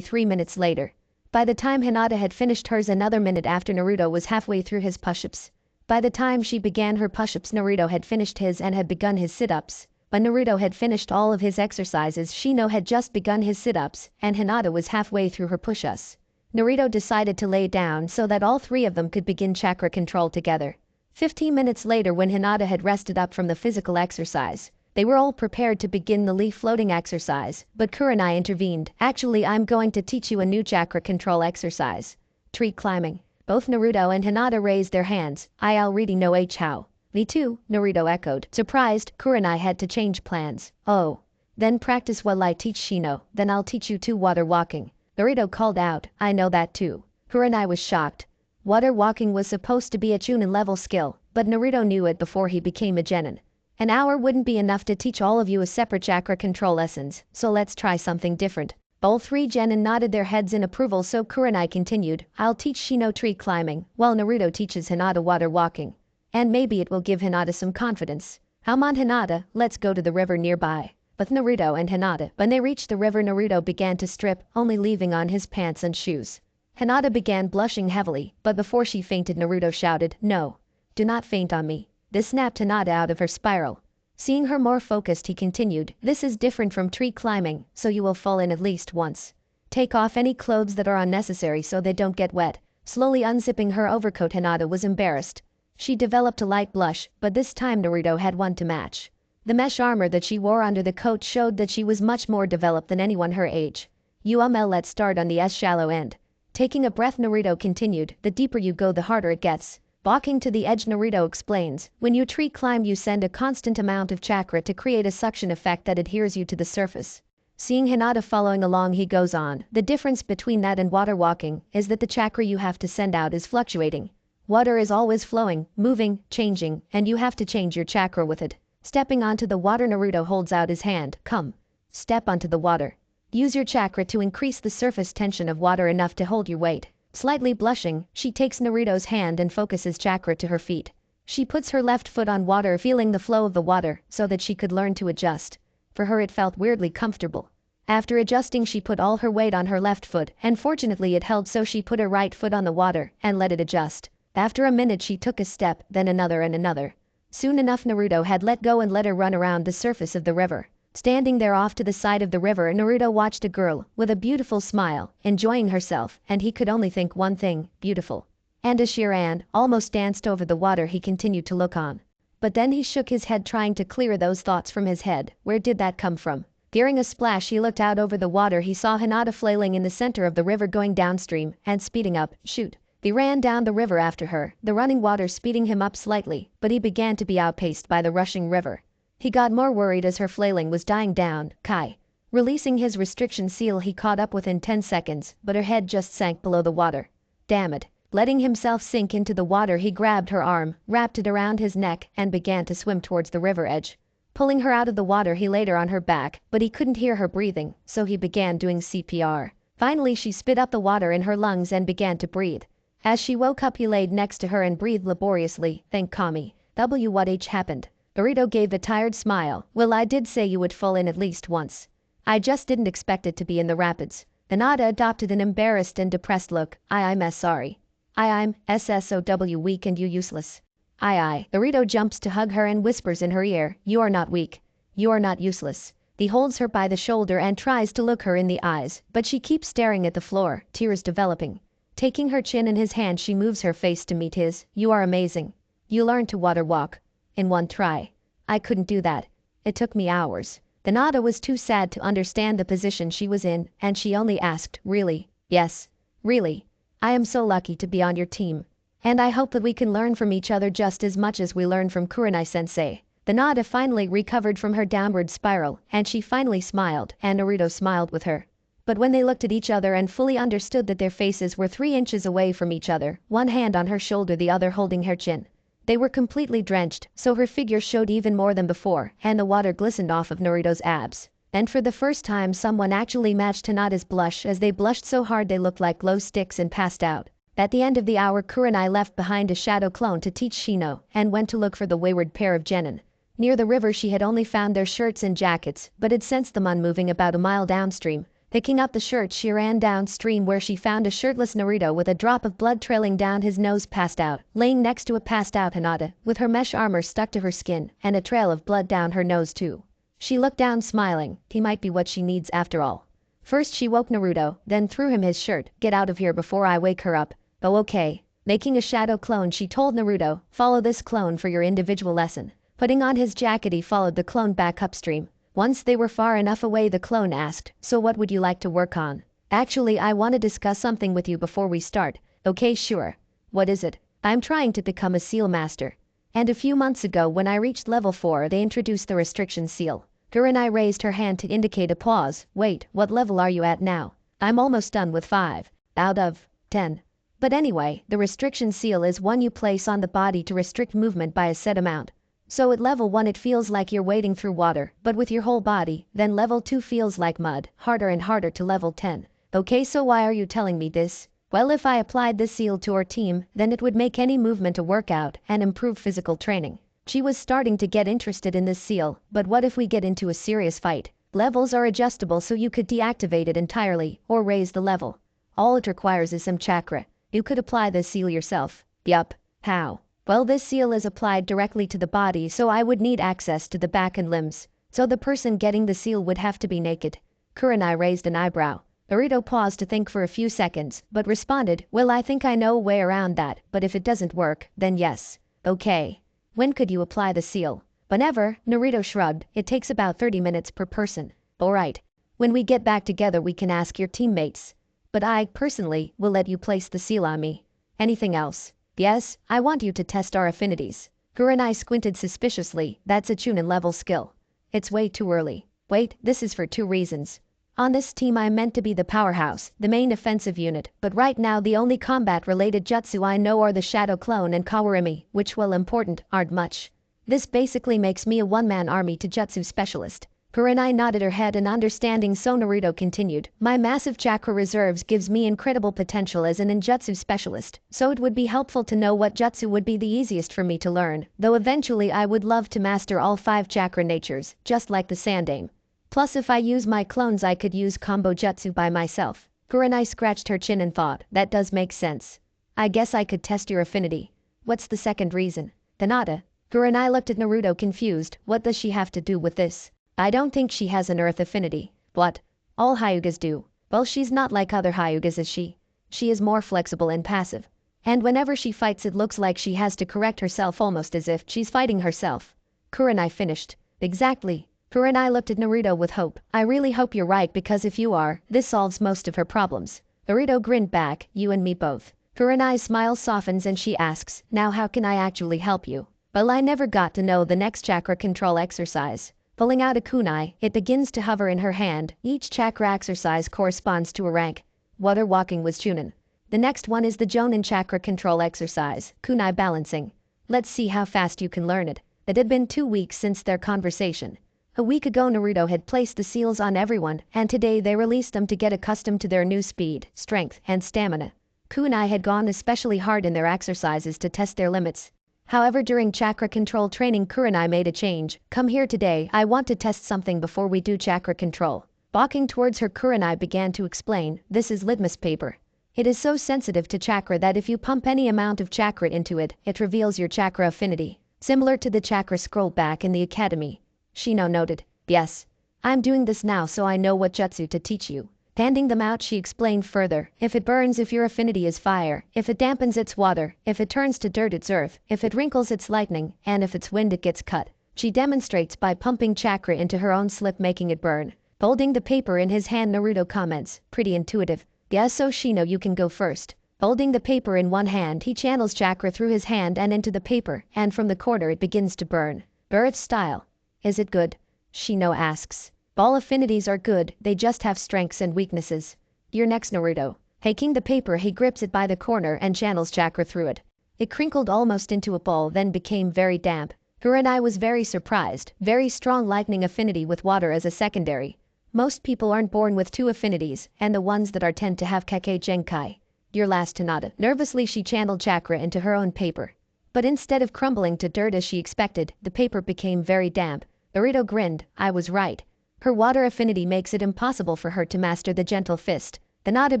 3 minutes later. By the time Hinata had finished hers, another minute after, Naruto was halfway through his push-ups. By the time she began her push-ups, Naruto had finished his and had begun his sit-ups. When Naruto had finished all of his exercises, Shino had just begun his sit-ups, and Hinata was halfway through her push-ups. Naruto decided to lay down so that all three of them could begin chakra control together. 15 minutes later, when Hinata had rested up from the physical exercise, they were all prepared to begin the leaf floating exercise, but Kurenai intervened. Actually, I'm going to teach you a new chakra control exercise. Tree climbing. Both Naruto and Hinata raised their hands. I already know how. Me too, Naruto echoed. Surprised, Kurenai had to change plans. Oh. Then practice while I teach Shino, then I'll teach you two water walking. Naruto called out, I know that too. Kurenai was shocked. Water walking was supposed to be a Chunin level skill, but Naruto knew it before he became a Genin. An hour wouldn't be enough to teach all of you a separate chakra control lessons, so let's try something different. All three Genin nodded their heads in approval, so Kurenai continued, I'll teach Shino tree climbing, while Naruto teaches Hinata water walking. And maybe it will give Hinata some confidence. Come on Hinata, let's go to the river nearby. With Naruto and Hinata, when they reached the river, Naruto began to strip, only leaving on his pants and shoes. Hinata began blushing heavily, but before she fainted, Naruto shouted, No. Do not faint on me. This snapped Hinata out of her spiral. Seeing her more focused, he continued, This is different from tree climbing, so you will fall in at least once. Take off any clothes that are unnecessary so they don't get wet. Slowly unzipping her overcoat, Hinata was embarrassed. She developed a light blush, but this time Naruto had one to match. The mesh armor that she wore under the coat showed that she was much more developed than anyone her age. Let's start on the shallow end. Taking a breath, Naruto continued, The deeper you go, the harder it gets. Walking to the edge, Naruto explains, when you tree climb you send a constant amount of chakra to create a suction effect that adheres you to the surface. Seeing Hinata following along, he goes on, the difference between that and water walking is that the chakra you have to send out is fluctuating. Water is always flowing, moving, changing, and you have to change your chakra with it. Stepping onto the water, Naruto holds out his hand, come. Step onto the water. Use your chakra to increase the surface tension of water enough to hold your weight. Slightly blushing, she takes Naruto's hand and focuses chakra to her feet. She puts her left foot on water, feeling the flow of the water, so that she could learn to adjust. For her it felt weirdly comfortable. After adjusting, she put all her weight on her left foot, and fortunately it held, so she put her right foot on the water and let it adjust. After a minute she took a step, then another and another. Soon enough Naruto had let go and let her run around the surface of the river. Standing there off to the side of the river, Naruto watched a girl, with a beautiful smile, enjoying herself, and he could only think one thing, beautiful. And as she ran, almost danced over the water, he continued to look on. But then he shook his head, trying to clear those thoughts from his head. Where did that come from? Fearing a splash, he looked out over the water. He saw Hinata flailing in the center of the river, going downstream, and speeding up. Shoot. He ran down the river after her, the running water speeding him up slightly, but he began to be outpaced by the rushing river. He got more worried as her flailing was dying down. Kai. Releasing his restriction seal, he caught up within 10 seconds, but her head just sank below the water. Damn it. Letting himself sink into the water, he grabbed her arm, wrapped it around his neck, and began to swim towards the river edge. Pulling her out of the water, he laid her on her back, but he couldn't hear her breathing, so he began doing CPR. Finally she spit up the water in her lungs and began to breathe. As she woke up, he laid next to her and breathed laboriously. Thank Kami. What happened? Naruto gave a tired smile. Well, I did say you would fall in at least once. I just didn't expect it to be in the rapids. Hinata adopted an embarrassed and depressed look. I'm sorry. I'm SSOW weak and you useless. Naruto jumps to hug her and whispers in her ear, You are not weak. You are not useless. He holds her by the shoulder and tries to look her in the eyes, but she keeps staring at the floor, tears developing. Taking her chin in his hand, she moves her face to meet his. You are amazing. You learned to water walk. In one try. I couldn't do that. It took me hours. Hinata was too sad to understand the position she was in, and she only asked, Really? Yes. Really. I am so lucky to be on your team. And I hope that we can learn from each other just as much as we learn from Kurenai-sensei. Hinata finally recovered from her downward spiral, and she finally smiled, and Naruto smiled with her. But when they looked at each other and fully understood that their faces were 3 inches away from each other, one hand on her shoulder, the other holding her chin, they were completely drenched, so her figure showed even more than before, and the water glistened off of Naruto's abs. And for the first time someone actually matched Hinata's blush, as they blushed so hard they looked like glow sticks and passed out. At the end of the hour, Kurenai left behind a shadow clone to teach Shino, and went to look for the wayward pair of genin. Near the river she had only found their shirts and jackets, but had sensed them unmoving about a mile downstream, Picking up the shirt, she ran downstream where she found a shirtless Naruto with a drop of blood trailing down his nose, passed out, laying next to a passed out Hinata, with her mesh armor stuck to her skin, and a trail of blood down her nose too. She looked down smiling, he might be what she needs after all. First she woke Naruto, then threw him his shirt. Get out of here before I wake her up. Oh okay. Making a shadow clone, she told Naruto, follow this clone for your individual lesson. Putting on his jacket, he followed the clone back upstream. Once they were far enough away, the clone asked, so what would you like to work on? Actually, I want to discuss something with you before we start. Okay, sure. What is it? I'm trying to become a seal master. And a few months ago when I reached level 4 they introduced the restriction seal. Kurenai raised her hand to indicate a pause. Wait, what level are you at now? I'm almost done with 5 out of 10. But anyway, the restriction seal is one you place on the body to restrict movement by a set amount. So at level 1 it feels like you're wading through water, but with your whole body, then level 2 feels like mud, harder and harder to level 10. Okay, so why are you telling me this? Well, if I applied this seal to our team, then it would make any movement a workout and improve physical training. She was starting to get interested in this seal, but what if we get into a serious fight? Levels are adjustable, so you could deactivate it entirely or raise the level. All it requires is some chakra. You could apply this seal yourself. Yup. How? Well, this seal is applied directly to the body, so I would need access to the back and limbs. So the person getting the seal would have to be naked. Kurenai raised an eyebrow. Naruto paused to think for a few seconds, but responded, well, I think I know a way around that, but if it doesn't work, then yes. Okay. When could you apply the seal? Whenever, Naruto shrugged, it takes about 30 minutes per person. Alright. When we get back together we can ask your teammates. But I, personally, will let you place the seal on me. Anything else? Yes, I want you to test our affinities. Kurenai squinted suspiciously, that's a Chunin level skill. It's way too early. Wait, this is for 2 reasons. On this team I'm meant to be the powerhouse, the main offensive unit, but right now the only combat-related jutsu I know are the Shadow Clone and Kawarimi, which, while important, aren't much. This basically makes me a one-man army to jutsu specialist. Kurenai nodded her head in understanding, so Naruto continued, my massive chakra reserves gives me incredible potential as an ninjutsu specialist, so it would be helpful to know what jutsu would be the easiest for me to learn, though eventually I would love to master all 5 chakra natures, just like the Sandaime. Plus if I use my clones I could use combo jutsu by myself. Kurenai scratched her chin and thought, that does make sense. I guess I could test your affinity. What's the second reason? Hinata. Kurenai looked at Naruto confused, what does she have to do with this? I don't think she has an earth affinity. What? All Hyugas do. Well, she's not like other Hyugas, is she? She is more flexible and passive. And whenever she fights it looks like she has to correct herself, almost as if she's fighting herself. Kurenai finished. Exactly. Kurenai looked at Naruto with hope. I really hope you're right, because if you are, this solves most of her problems. Naruto grinned back, you and me both. Kurenai's smile softens and she asks, now how can I actually help you? Well, I never got to know the next chakra control exercise. Pulling out a kunai, it begins to hover in her hand. Each chakra exercise corresponds to a rank. Water walking was Chunin. The next one is the Jonin chakra control exercise, kunai balancing. Let's see how fast you can learn it. It had been 2 weeks since their conversation. A week ago Naruto had placed the seals on everyone, and today they released them to get accustomed to their new speed, strength, and stamina. Kunai had gone especially hard in their exercises to test their limits. However, during chakra control training Kurenai made a change. Come here today, I want to test something before we do chakra control. Walking towards her, Kurenai began to explain, this is litmus paper. It is so sensitive to chakra that if you pump any amount of chakra into it, it reveals your chakra affinity. Similar to the chakra scroll back in the academy. Shino noted, yes. I'm doing this now so I know what jutsu to teach you. Handing them out she explained further, if it burns if your affinity is fire, if it dampens it's water, if it turns to dirt it's earth, if it wrinkles it's lightning, and if it's wind it gets cut. She demonstrates by pumping chakra into her own slip making it burn. Folding the paper in his hand Naruto comments, pretty intuitive. Yes, so Shino you can go first. Holding the paper in one hand he channels chakra through his hand and into the paper, and from the corner it begins to burn. Birth style. Is it good? Shino asks. All affinities are good, they just have strengths and weaknesses. You're next Naruto. Taking the paper he grips it by the corner and channels chakra through it. It crinkled almost into a ball then became very damp. Kurenai was very surprised, very strong lightning affinity with water as a secondary. Most people aren't born with 2 affinities, and the ones that are tend to have Kekkei Genkai. Your last Hinata. Nervously she channeled chakra into her own paper. But instead of crumbling to dirt as she expected, the paper became very damp. Naruto grinned, I was right. Her water affinity makes it impossible for her to master the gentle fist. Hinata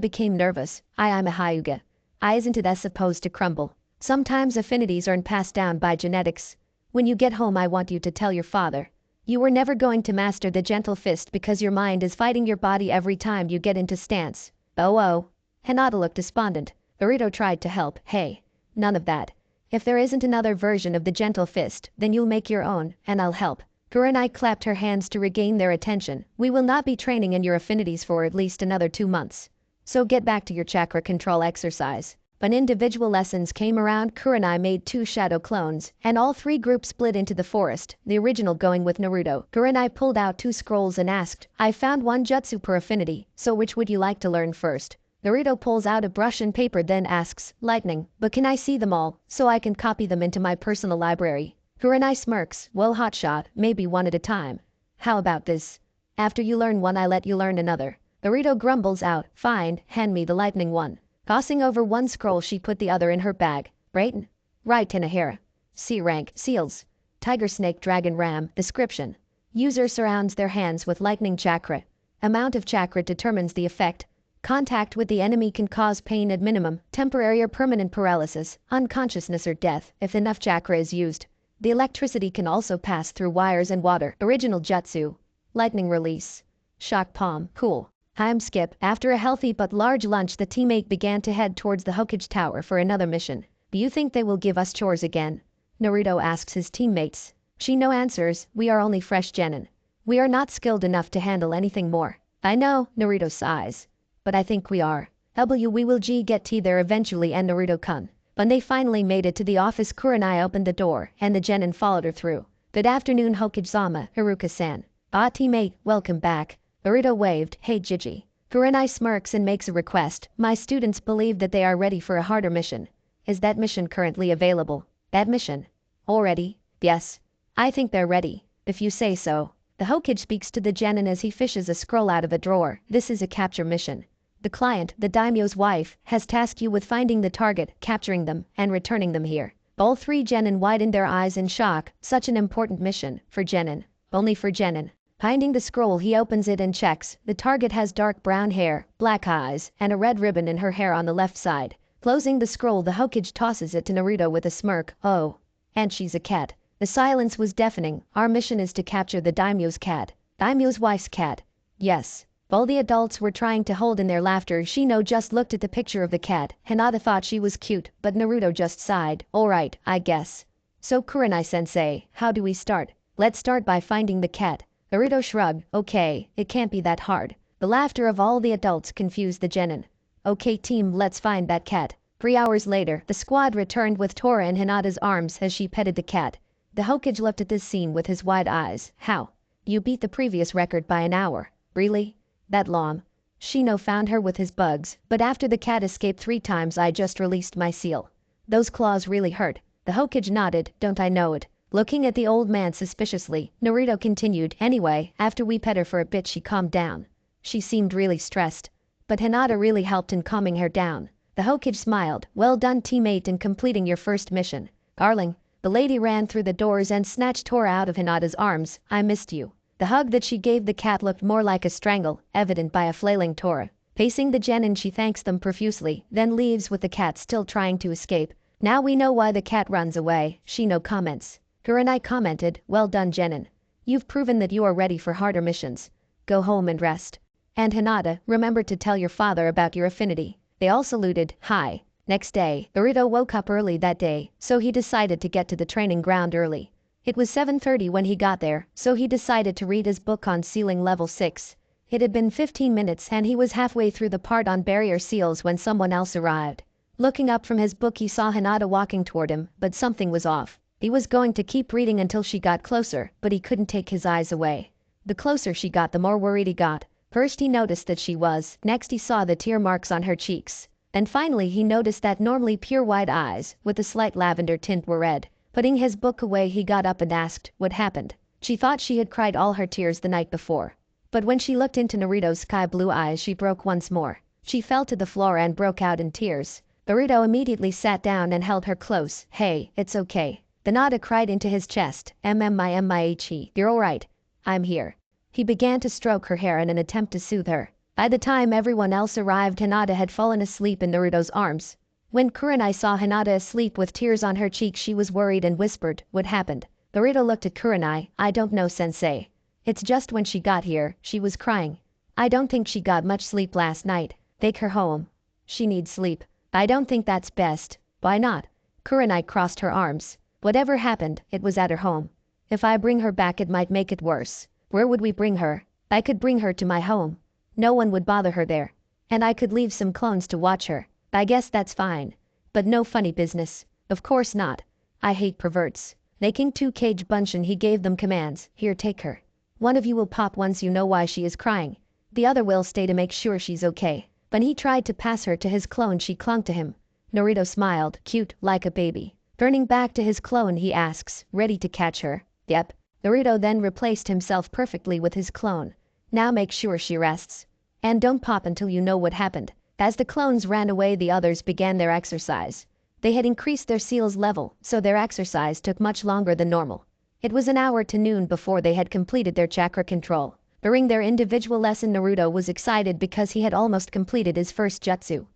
became nervous. I'm a Hyuga. Isn't it supposed to crumble? Sometimes affinities aren't passed down by genetics. When you get home I want you to tell your father. You were never going to master the gentle fist because your mind is fighting your body every time you get into stance. Oh. Hinata looked despondent. Naruto tried to help. Hey. None of that. If there isn't another version of the gentle fist, then you'll make your own, and I'll help. Kurenai clapped her hands to regain their attention. We will not be training in your affinities for at least another 2 months. So get back to your chakra control exercise. When individual lessons came around, Kurenai made 2 shadow clones, and all 3 groups split into the forest, the original going with Naruto. Kurenai pulled out 2 scrolls and asked, I found 1 jutsu per affinity, so which would you like to learn first? Naruto pulls out a brush and paper then asks, lightning, but can I see them all, so I can copy them into my personal library? Kurenai smirks, well hotshot, maybe 1 at a time. How about this? After you learn 1 I let you learn another. Naruto grumbles out, fine, hand me the lightning one. Tossing over 1 scroll she put the other in her bag. Brayton. Right Tanahira. C rank, seals. Tiger snake dragon ram, description. User surrounds their hands with lightning chakra. Amount of chakra determines the effect. Contact with the enemy can cause pain at minimum, temporary or permanent paralysis, unconsciousness or death if enough chakra is used. The electricity can also pass through wires and water. Original jutsu. Lightning release. Shock palm, cool. Time skip. After a healthy but large lunch the teammate began to head towards the Hokage Tower for another mission. Do you think they will give us chores again? Naruto asks his teammates. Shino answers, we are only fresh genin. We are not skilled enough to handle anything more. I know, Naruto sighs. But I think we are. We will get there eventually and Naruto-kun. When they finally made it to the office Kurenai opened the door and the genin followed her through. Good afternoon Hokage-sama, Haruka-san. Teammate, welcome back. Naruto waved, hey Gigi. Kurenai smirks and makes a request. My students believe that they are ready for a harder mission. Is that mission currently available? That mission? Already? Yes. I think they're ready. If you say so. The Hokage speaks to the genin as he fishes a scroll out of a drawer. This is a capture mission. The client, the daimyo's wife, has tasked you with finding the target, capturing them, and returning them here. All 3 genin widened their eyes in shock. Such an important mission. For genin. Only for genin. Finding the scroll he opens it and checks. The target has dark brown hair, black eyes, and a red ribbon in her hair on the left side. Closing the scroll the Hokage tosses it to Naruto with a smirk. Oh. And she's a cat. The silence was deafening. Our mission is to capture the daimyo's cat. Daimyo's wife's cat. Yes. While the adults were trying to hold in their laughter Shino just looked at the picture of the cat. Hinata thought she was cute, but Naruto just sighed. Alright, I guess. So Kurenai-sensei, how do we start? Let's start by finding the cat. Naruto shrugged. Okay, it can't be that hard. The laughter of all the adults confused the genin. Okay team, let's find that cat. 3 hours later, the squad returned with Tora in Hinata's arms as she petted the cat. The Hokage looked at this scene with his wide eyes. How? You beat the previous record by an hour. Really? That long? Shino found her with his bugs, but after the cat escaped 3 times I just released my seal. Those claws really hurt. The Hokage nodded, don't I know it. Looking at the old man suspiciously, Naruto continued, anyway, after we pet her for a bit she calmed down. She seemed really stressed. But Hinata really helped in calming her down. The Hokage smiled, well done teammate in completing your first mission. Darling, the lady ran through the doors and snatched Tora out of Hinata's arms, I missed you. The hug that she gave the cat looked more like a strangle, evident by a flailing Tora. Pacing the genin she thanks them profusely, then leaves with the cat still trying to escape. Now we know why the cat runs away, Shino comments. Kurenai commented, well done genin. You've proven that you are ready for harder missions. Go home and rest. And Hinata, remember to tell your father about your affinity. They all saluted, hi. Next day, Naruto woke up early that day, so he decided to get to the training ground early. It was 7:30 when he got there, so he decided to read his book on sealing level 6. It had been 15 minutes and he was halfway through the part on barrier seals when someone else arrived. Looking up from his book he saw Hinata walking toward him, but something was off. He was going to keep reading until she got closer, but he couldn't take his eyes away. The closer she got the more worried he got. First he noticed that she was, next he saw the tear marks on her cheeks. Then finally he noticed that normally pure white eyes, with a slight lavender tint were red. Putting his book away he got up and asked, what happened? She thought she had cried all her tears the night before. But when she looked into Naruto's sky blue eyes she broke once more. She fell to the floor and broke out in tears. Naruto immediately sat down and held her close. Hey, it's okay. Hinata cried into his chest. You're alright. I'm here. He began to stroke her hair in an attempt to soothe her. By the time everyone else arrived, Hinata had fallen asleep in Naruto's arms. When Kurenai saw Hinata asleep with tears on her cheeks, she was worried and whispered, "What happened?" Naruto looked at Kurenai. "I don't know, sensei. It's just when she got here, she was crying. I don't think she got much sleep last night. Take her home. She needs sleep." "I don't think that's best." "Why not?" Kurenai crossed her arms. "Whatever happened, it was at her home. If I bring her back, it might make it worse." "Where would we bring her?" "I could bring her to my home. No one would bother her there. And I could leave some clones to watch her. I guess that's fine. But no funny business." "Of course not. I hate perverts." Making two cage bunchen, he gave them commands. "Here, take her. One of you will pop once you know why she is crying. The other will stay to make sure she's okay." When he tried to pass her to his clone, she clung to him. Naruto smiled, cute, like a baby. Turning back to his clone, he asks, "Ready to catch her?" "Yep." Naruto then replaced himself perfectly with his clone. "Now make sure she rests. And don't pop until you know what happened." As the clones ran away, the others began their exercise. They had increased their seal's level, so their exercise took much longer than normal. It was an hour to noon before they had completed their chakra control. During their individual lesson, Naruto was excited because he had almost completed his first jutsu.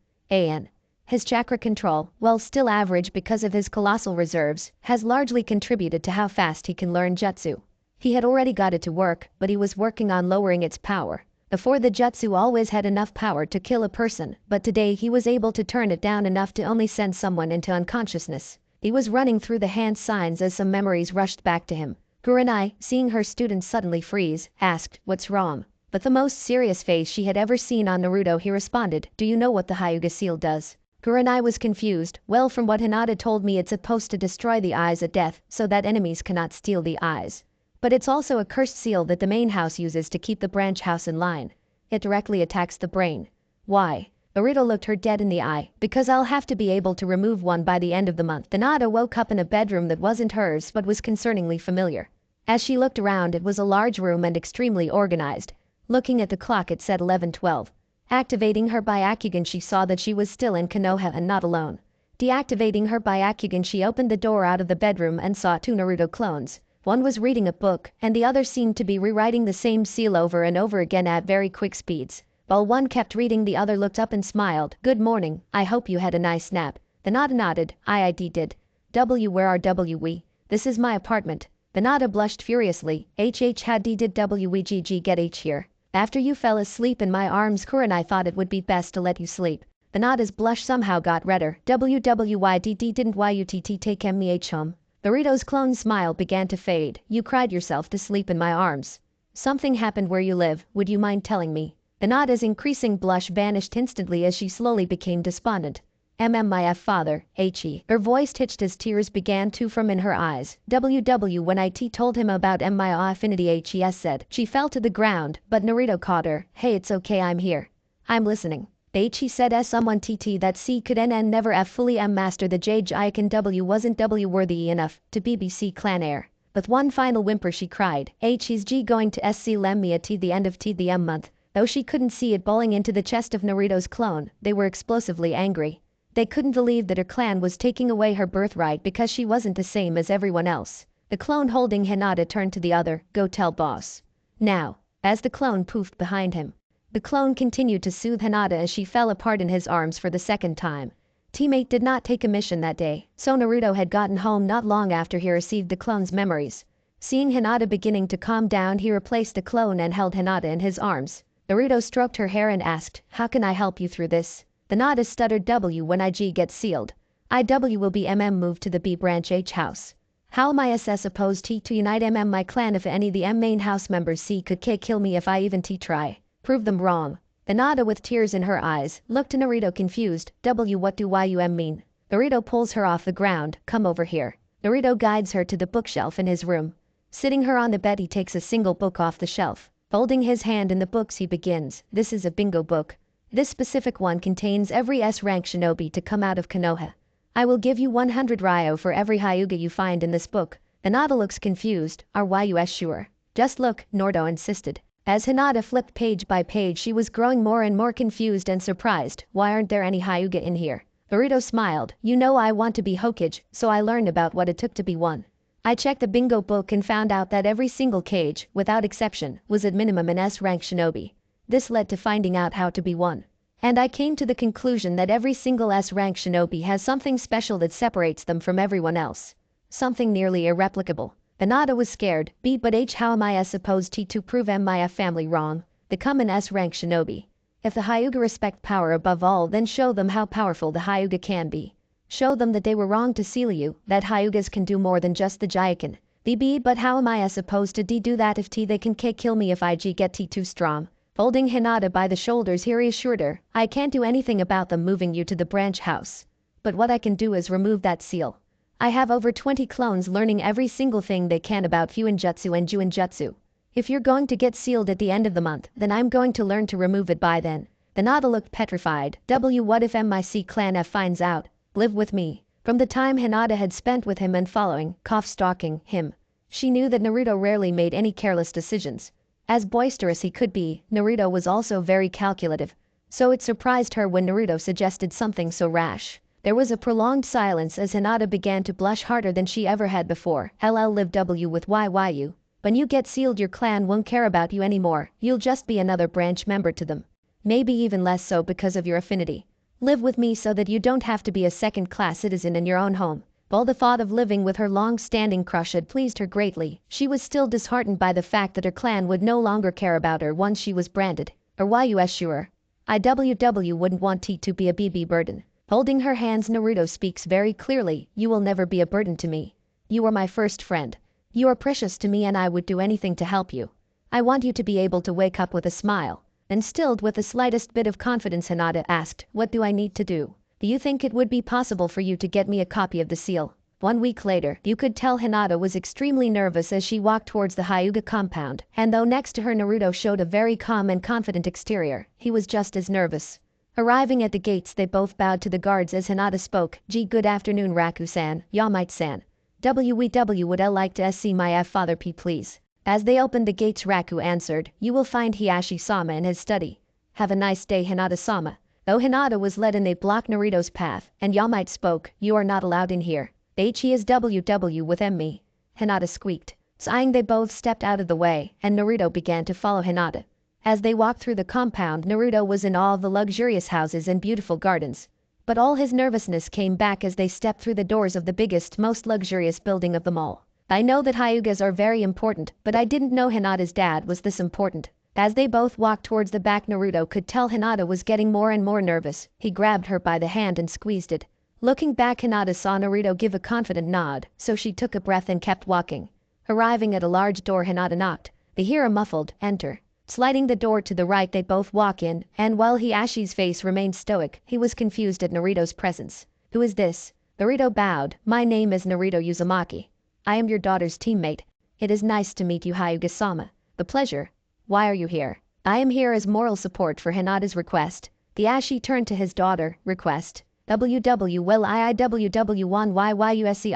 His chakra control, while still average because of his colossal reserves, has largely contributed to how fast he can learn jutsu. He had already got it to work, but he was working on lowering its power. Before, the jutsu always had enough power to kill a person, but today he was able to turn it down enough to only send someone into unconsciousness. He was running through the hand signs as some memories rushed back to him. Kurenai, seeing her students suddenly freeze, asked, "What's wrong?" With the most serious face she had ever seen on Naruto, he responded, "Do you know what the Hyuga seal does?" Kurenai was confused. "Well, from what Hinata told me, it's supposed to destroy the eyes at death so that enemies cannot steal the eyes. But it's also a cursed seal that the main house uses to keep the branch house in line. It directly attacks the brain." "Why?" Naruto looked her dead in the eye. "Because I'll have to be able to remove one by the end of the month." Hinata woke up in a bedroom that wasn't hers but was concerningly familiar. As she looked around, it was a large room and extremely organized. Looking at the clock, it said 11:12. Activating her Byakugan, she saw that she was still in Konoha and not alone. Deactivating her Byakugan, she opened the door out of the bedroom and saw two Naruto clones. One was reading a book, and the other seemed to be rewriting the same seal over and over again at very quick speeds. While one kept reading, the other looked up and smiled. "Good morning, I hope you had a nice nap." Hinata nodded. I did. Where are we? This is my apartment." Hinata blushed furiously. How did WEGG get H here? "After you fell asleep in my arms, Kurenai thought it would be best to let you sleep." Hinata's blush somehow got redder. "WWYDD didn't YUTT take me home?" Naruto's clone's smile began to fade. "You cried yourself to sleep in my arms. Something happened where you live, would you mind telling me?" Hinata's increasing blush vanished instantly as she slowly became despondent. My father, He." Her voice hitched as tears began to form in her eyes. When It told him about my affinity, Hes said. She fell to the ground, but Naruto caught her. "Hey, it's okay, I'm here. I'm listening." He said as someone that C could NN never F fully master the Jage Icon W wasn't W worthy enough to BBC clan heir. With one final whimper she cried, "He's G going to SC lem me at the end of the M month." Though she couldn't see it bowling into the chest of Naruto's clone, they were explosively angry. They couldn't believe that her clan was taking away her birthright because she wasn't the same as everyone else. The clone holding Hinata turned to the other. "Go tell boss. Now." As the clone poofed behind him, the clone continued to soothe Hinata as she fell apart in his arms for the second time. Teammate did not take a mission that day, so Naruto had gotten home not long after he received the clone's memories. Seeing Hinata beginning to calm down, he replaced the clone and held Hinata in his arms. Naruto stroked her hair and asked, "How can I help you through this?" Hinata stuttered, "When IG gets sealed, IW will be moved to the B branch H house. How am I supposed to unite my clan if any the M main house members C could kill me if I even try? Prove them wrong." Hinata, with tears in her eyes, looked to Naruto confused. What do you mean?" Naruto pulls her off the ground. "Come over here." Naruto guides her to the bookshelf in his room. Sitting her on the bed, he takes a single book off the shelf. Folding his hand in the books, he begins. "This is a bingo book. This specific one contains every S-rank shinobi to come out of Konoha. I will give you 100 ryo for every Hyuga you find in this book." Hinata looks confused. "Are you sure?" "Just look," Naruto insisted. As Hinata flipped page by page, she was growing more and more confused and surprised. "Why aren't there any Hyuga in here?" Naruto smiled. "You know I want to be Hokage, so I learned about what it took to be one. I checked the bingo book and found out that every single cage, without exception, was at minimum an S-rank shinobi. This led to finding out how to be one. And I came to the conclusion that every single S-rank shinobi has something special that separates them from everyone else. Something nearly irreplicable. Hinata was scared, but how am I supposed to prove my family wrong? Become an S-rank shinobi. If the Hyuga respect power above all, then show them how powerful the Hyuga can be. Show them that they were wrong to seal you, that Hyugas can do more than just the Jaiken. But how am I supposed to do that if they can kill me if I get too strong? Holding Hinata by the shoulders, he assured her, I can't do anything about them moving you to the branch house. But what I can do is remove that seal. I have over 20 clones learning every single thing they can about Fuinjutsu and Juinjutsu. If you're going to get sealed at the end of the month, then I'm going to learn to remove it by then. Hinata looked petrified. What if MIC Clan F finds out? Live with me. From the time Hinata had spent with him and stalking him, she knew that Naruto rarely made any careless decisions. As boisterous he could be, Naruto was also very calculative. So it surprised her when Naruto suggested something so rash. There was a prolonged silence as Hinata began to blush harder than she ever had before. Live with YYU. When you get sealed, your clan won't care about you anymore. You'll just be another branch member to them. Maybe even less so because of your affinity. Live with me so that you don't have to be a second-class citizen in your own home. While the thought of living with her long-standing crush had pleased her greatly, she was still disheartened by the fact that her clan would no longer care about her once she was branded. Or YUS sure. IWW wouldn't want to be a BB burden. Holding her hands, Naruto speaks very clearly, you will never be a burden to me. You are my first friend. You are precious to me and I would do anything to help you. I want you to be able to wake up with a smile. And stilled with the slightest bit of confidence, Hinata asked, what do I need to do? Do you think it would be possible for you to get me a copy of the seal? 1 week later, you could tell Hinata was extremely nervous as she walked towards the Hyuga compound, and though next to her Naruto showed a very calm and confident exterior, he was just as nervous. Arriving at the gates, they both bowed to the guards as Hinata spoke, good afternoon Raku-san, Yamite-san. WEW would I like to see my father please. As they opened the gates, Raku answered, you will find Hiashi-sama in his study. Have a nice day, Hinata-sama. Though Hinata was led in, they blocked Naruto's path, and Yamite spoke, you are not allowed in here. He is WW with me. Hinata squeaked. Sighing, they both stepped out of the way, and Naruto began to follow Hinata. As they walked through the compound, Naruto was in awe of the luxurious houses and beautiful gardens. But all his nervousness came back as they stepped through the doors of the biggest, most luxurious building of them all. I know that Hyugas are very important, but I didn't know Hinata's dad was this important. As they both walked towards the back, Naruto could tell Hinata was getting more and more nervous. He grabbed her by the hand and squeezed it. Looking back, Hinata saw Naruto give a confident nod, so she took a breath and kept walking. Arriving at a large door, Hinata knocked. They hear a muffled, enter. Sliding the door to the right, they both walk in, and while Hiashi's face remained stoic, he was confused at Naruto's presence. Who is this? Naruto bowed. My name is Naruto Uzumaki. I am your daughter's teammate. It is nice to meet you, Hyuga-sama. The pleasure. Why are you here? I am here as moral support for Hinata's request. The Ashi turned to his daughter, request. WW well IIWW1 YYUSCII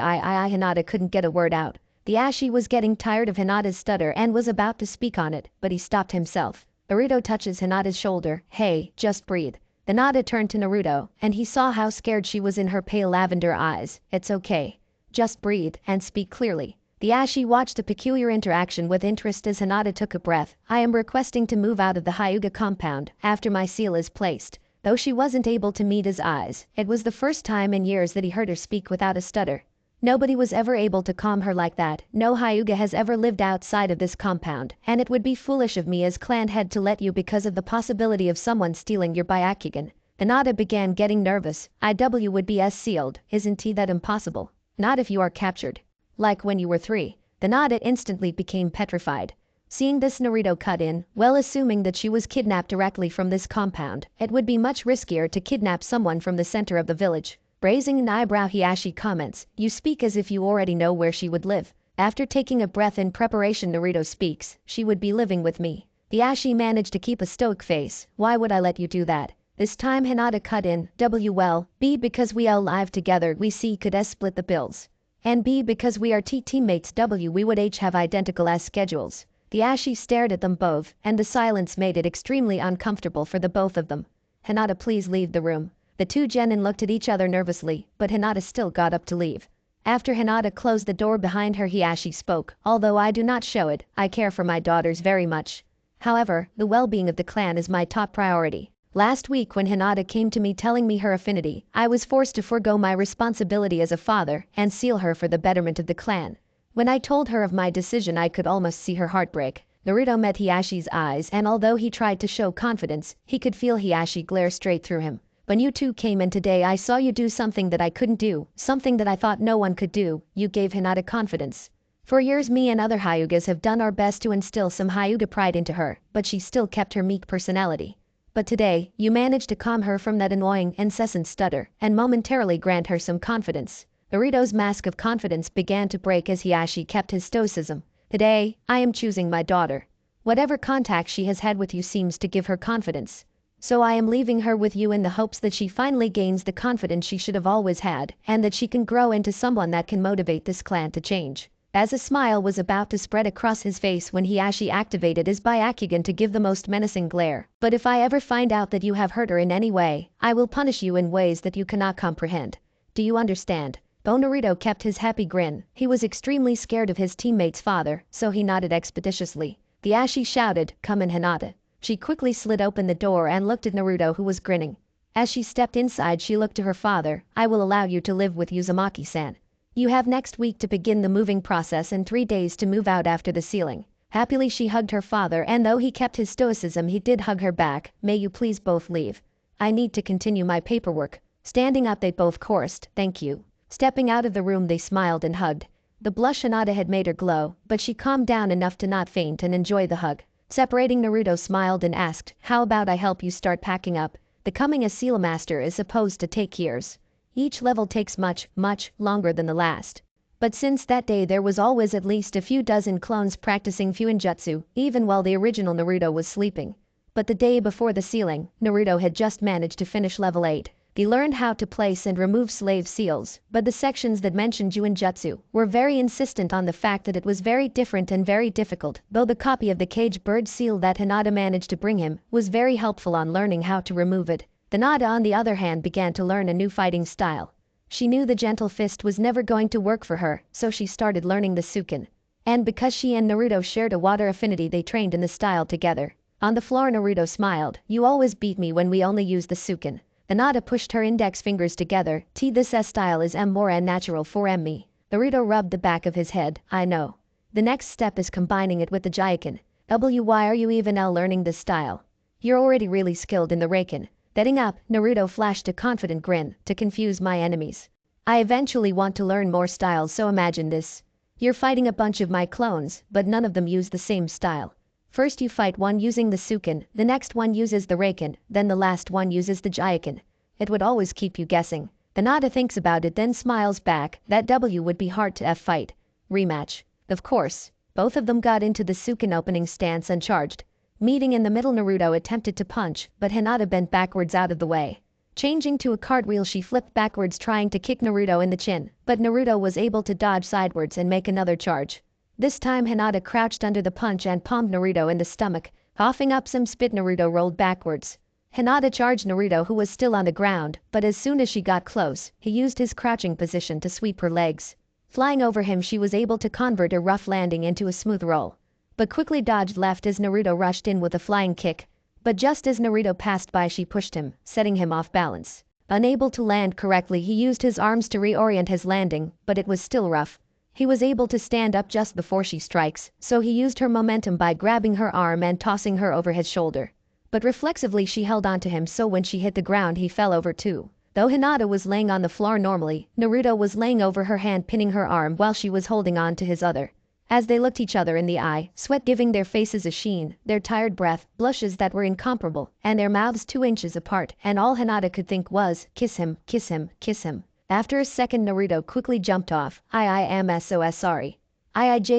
Hinata couldn't get a word out. The Ashi was getting tired of Hinata's stutter and was about to speak on it, but he stopped himself. Naruto touches Hinata's shoulder. Hey, just breathe. Hinata turned to Naruto, and he saw how scared she was in her pale lavender eyes. It's okay. Just breathe and speak clearly. The Ashi watched a peculiar interaction with interest as Hinata took a breath. I am requesting to move out of the Hyuga compound after my seal is placed. Though she wasn't able to meet his eyes, it was the first time in years that he heard her speak without a stutter. Nobody was ever able to calm her like that. No Hyuga has ever lived outside of this compound, and it would be foolish of me as clan head to let you because of the possibility of someone stealing your Byakugan. Hinata began getting nervous. IW would be sealed. Isn't that impossible? Not if you are captured. Like when you were 3. Hinata instantly became petrified. Seeing this, Naruto cut in, well, assuming that she was kidnapped directly from this compound, it would be much riskier to kidnap someone from the center of the village. Raising an eyebrow, Hiashi comments, you speak as if you already know where she would live. After taking a breath in preparation, Naruto speaks, she would be living with me. Hiashi managed to keep a stoic face. Why would I let you do that? This time Hinata cut in, well, B because we all live together, we C could split the bills. And B because we are teammates, W we would have identical schedules. The Ashi stared at them both, and the silence made it extremely uncomfortable for the both of them. Hinata, please leave the room. The two genin looked at each other nervously, but Hinata still got up to leave. After Hinata closed the door behind her, Hiashi spoke. Although I do not show it, I care for my daughters very much. However, the well-being of the clan is my top priority. Last week when Hinata came to me telling me her affinity, I was forced to forego my responsibility as a father and seal her for the betterment of the clan. When I told her of my decision, I could almost see her heart break. Naruto met Hiyashi's eyes, and although he tried to show confidence, he could feel Hiyashi glare straight through him. When you two came in today, I saw you do something that I couldn't do, something that I thought no one could do. You gave Hinata confidence. For years me and other Hyugas have done our best to instill some Hyuga pride into her, but she still kept her meek personality. But today, you managed to calm her from that annoying, incessant stutter, and momentarily grant her some confidence. Naruto's mask of confidence began to break as Hiyashi kept his stoicism. Today, I am choosing my daughter. Whatever contact she has had with you seems to give her confidence. So I am leaving her with you in the hopes that she finally gains the confidence she should have always had, and that she can grow into someone that can motivate this clan to change. As a smile was about to spread across his face when Hiyashi activated his Byakugan to give the most menacing glare. But if I ever find out that you have hurt her in any way, I will punish you in ways that you cannot comprehend. Do you understand? Though Naruto kept his happy grin, he was extremely scared of his teammate's father, so he nodded expeditiously. Hiyashi shouted, "Come in, Hinata." She quickly slid open the door and looked at Naruto, who was grinning. As she stepped inside, she looked to her father. "I will allow you to live with Uzumaki-san. You have next week to begin the moving process and 3 days to move out after the sealing." Happily she hugged her father, and though he kept his stoicism, he did hug her back. "May you please both leave. I need to continue my paperwork." Standing up, they both chorused, "Thank you." Stepping out of the room, they smiled and hugged. The blush Hinata had made her glow, but she calmed down enough to not faint and enjoy the hug. Separating, Naruto smiled and asked, "How about I help you start packing up? Becoming a seal master is supposed to take years. Each level takes much, much longer than the last." But since that day there was always at least a few dozen clones practicing Fuinjutsu, even while the original Naruto was sleeping. But the day before the sealing, Naruto had just managed to finish level 8. He learned how to place and remove slave seals, but the sections that mentioned Juinjutsu were very insistent on the fact that it was very different and very difficult, though the copy of the cage bird seal that Hinata managed to bring him was very helpful on learning how to remove it. Hinata, on the other hand, began to learn a new fighting style. She knew the gentle fist was never going to work for her, so she started learning the Sukin. And because she and Naruto shared a water affinity, they trained in the style together. On the floor, Naruto smiled. "You always beat me when we only use the Sukin." Hinata pushed her index fingers together. This style is more natural for me. Naruto rubbed the back of his head. "I know. The next step is combining it with the Jaikin. Why are you even now learning this style? You're already really skilled in the Reikin." Getting up, Naruto flashed a confident grin. "To confuse my enemies. I eventually want to learn more styles, so imagine this. You're fighting a bunch of my clones, but none of them use the same style. First you fight one using the Sukin, the next one uses the Reikin, then the last one uses the Jaikin. It would always keep you guessing." Hinata thinks about it, then smiles back. "That W would be hard to fight. Rematch." Of course. Both of them got into the Sukin opening stance and charged. Meeting in the middle, Naruto attempted to punch, but Hinata bent backwards out of the way. Changing to a cartwheel, she flipped backwards trying to kick Naruto in the chin, but Naruto was able to dodge sidewards and make another charge. This time Hinata crouched under the punch and palmed Naruto in the stomach. Coughing up some spit, Naruto rolled backwards. Hinata charged Naruto, who was still on the ground, but as soon as she got close, he used his crouching position to sweep her legs. Flying over him, she was able to convert a rough landing into a smooth roll, but quickly dodged left as Naruto rushed in with a flying kick. But just as Naruto passed by, she pushed him, setting him off balance. Unable to land correctly, he used his arms to reorient his landing, but it was still rough. He was able to stand up just before she strikes, so he used her momentum by grabbing her arm and tossing her over his shoulder. But reflexively she held onto him, so when she hit the ground he fell over too. Though Hinata was laying on the floor normally, Naruto was laying over her hand, pinning her arm while she was holding on to his other. As they looked each other in the eye, sweat giving their faces a sheen, their tired breath, blushes that were incomparable, and their mouths 2 inches apart, and all Hinata could think was, "Kiss him, kiss him, kiss him." After a second, Naruto quickly jumped off. I am so sorry.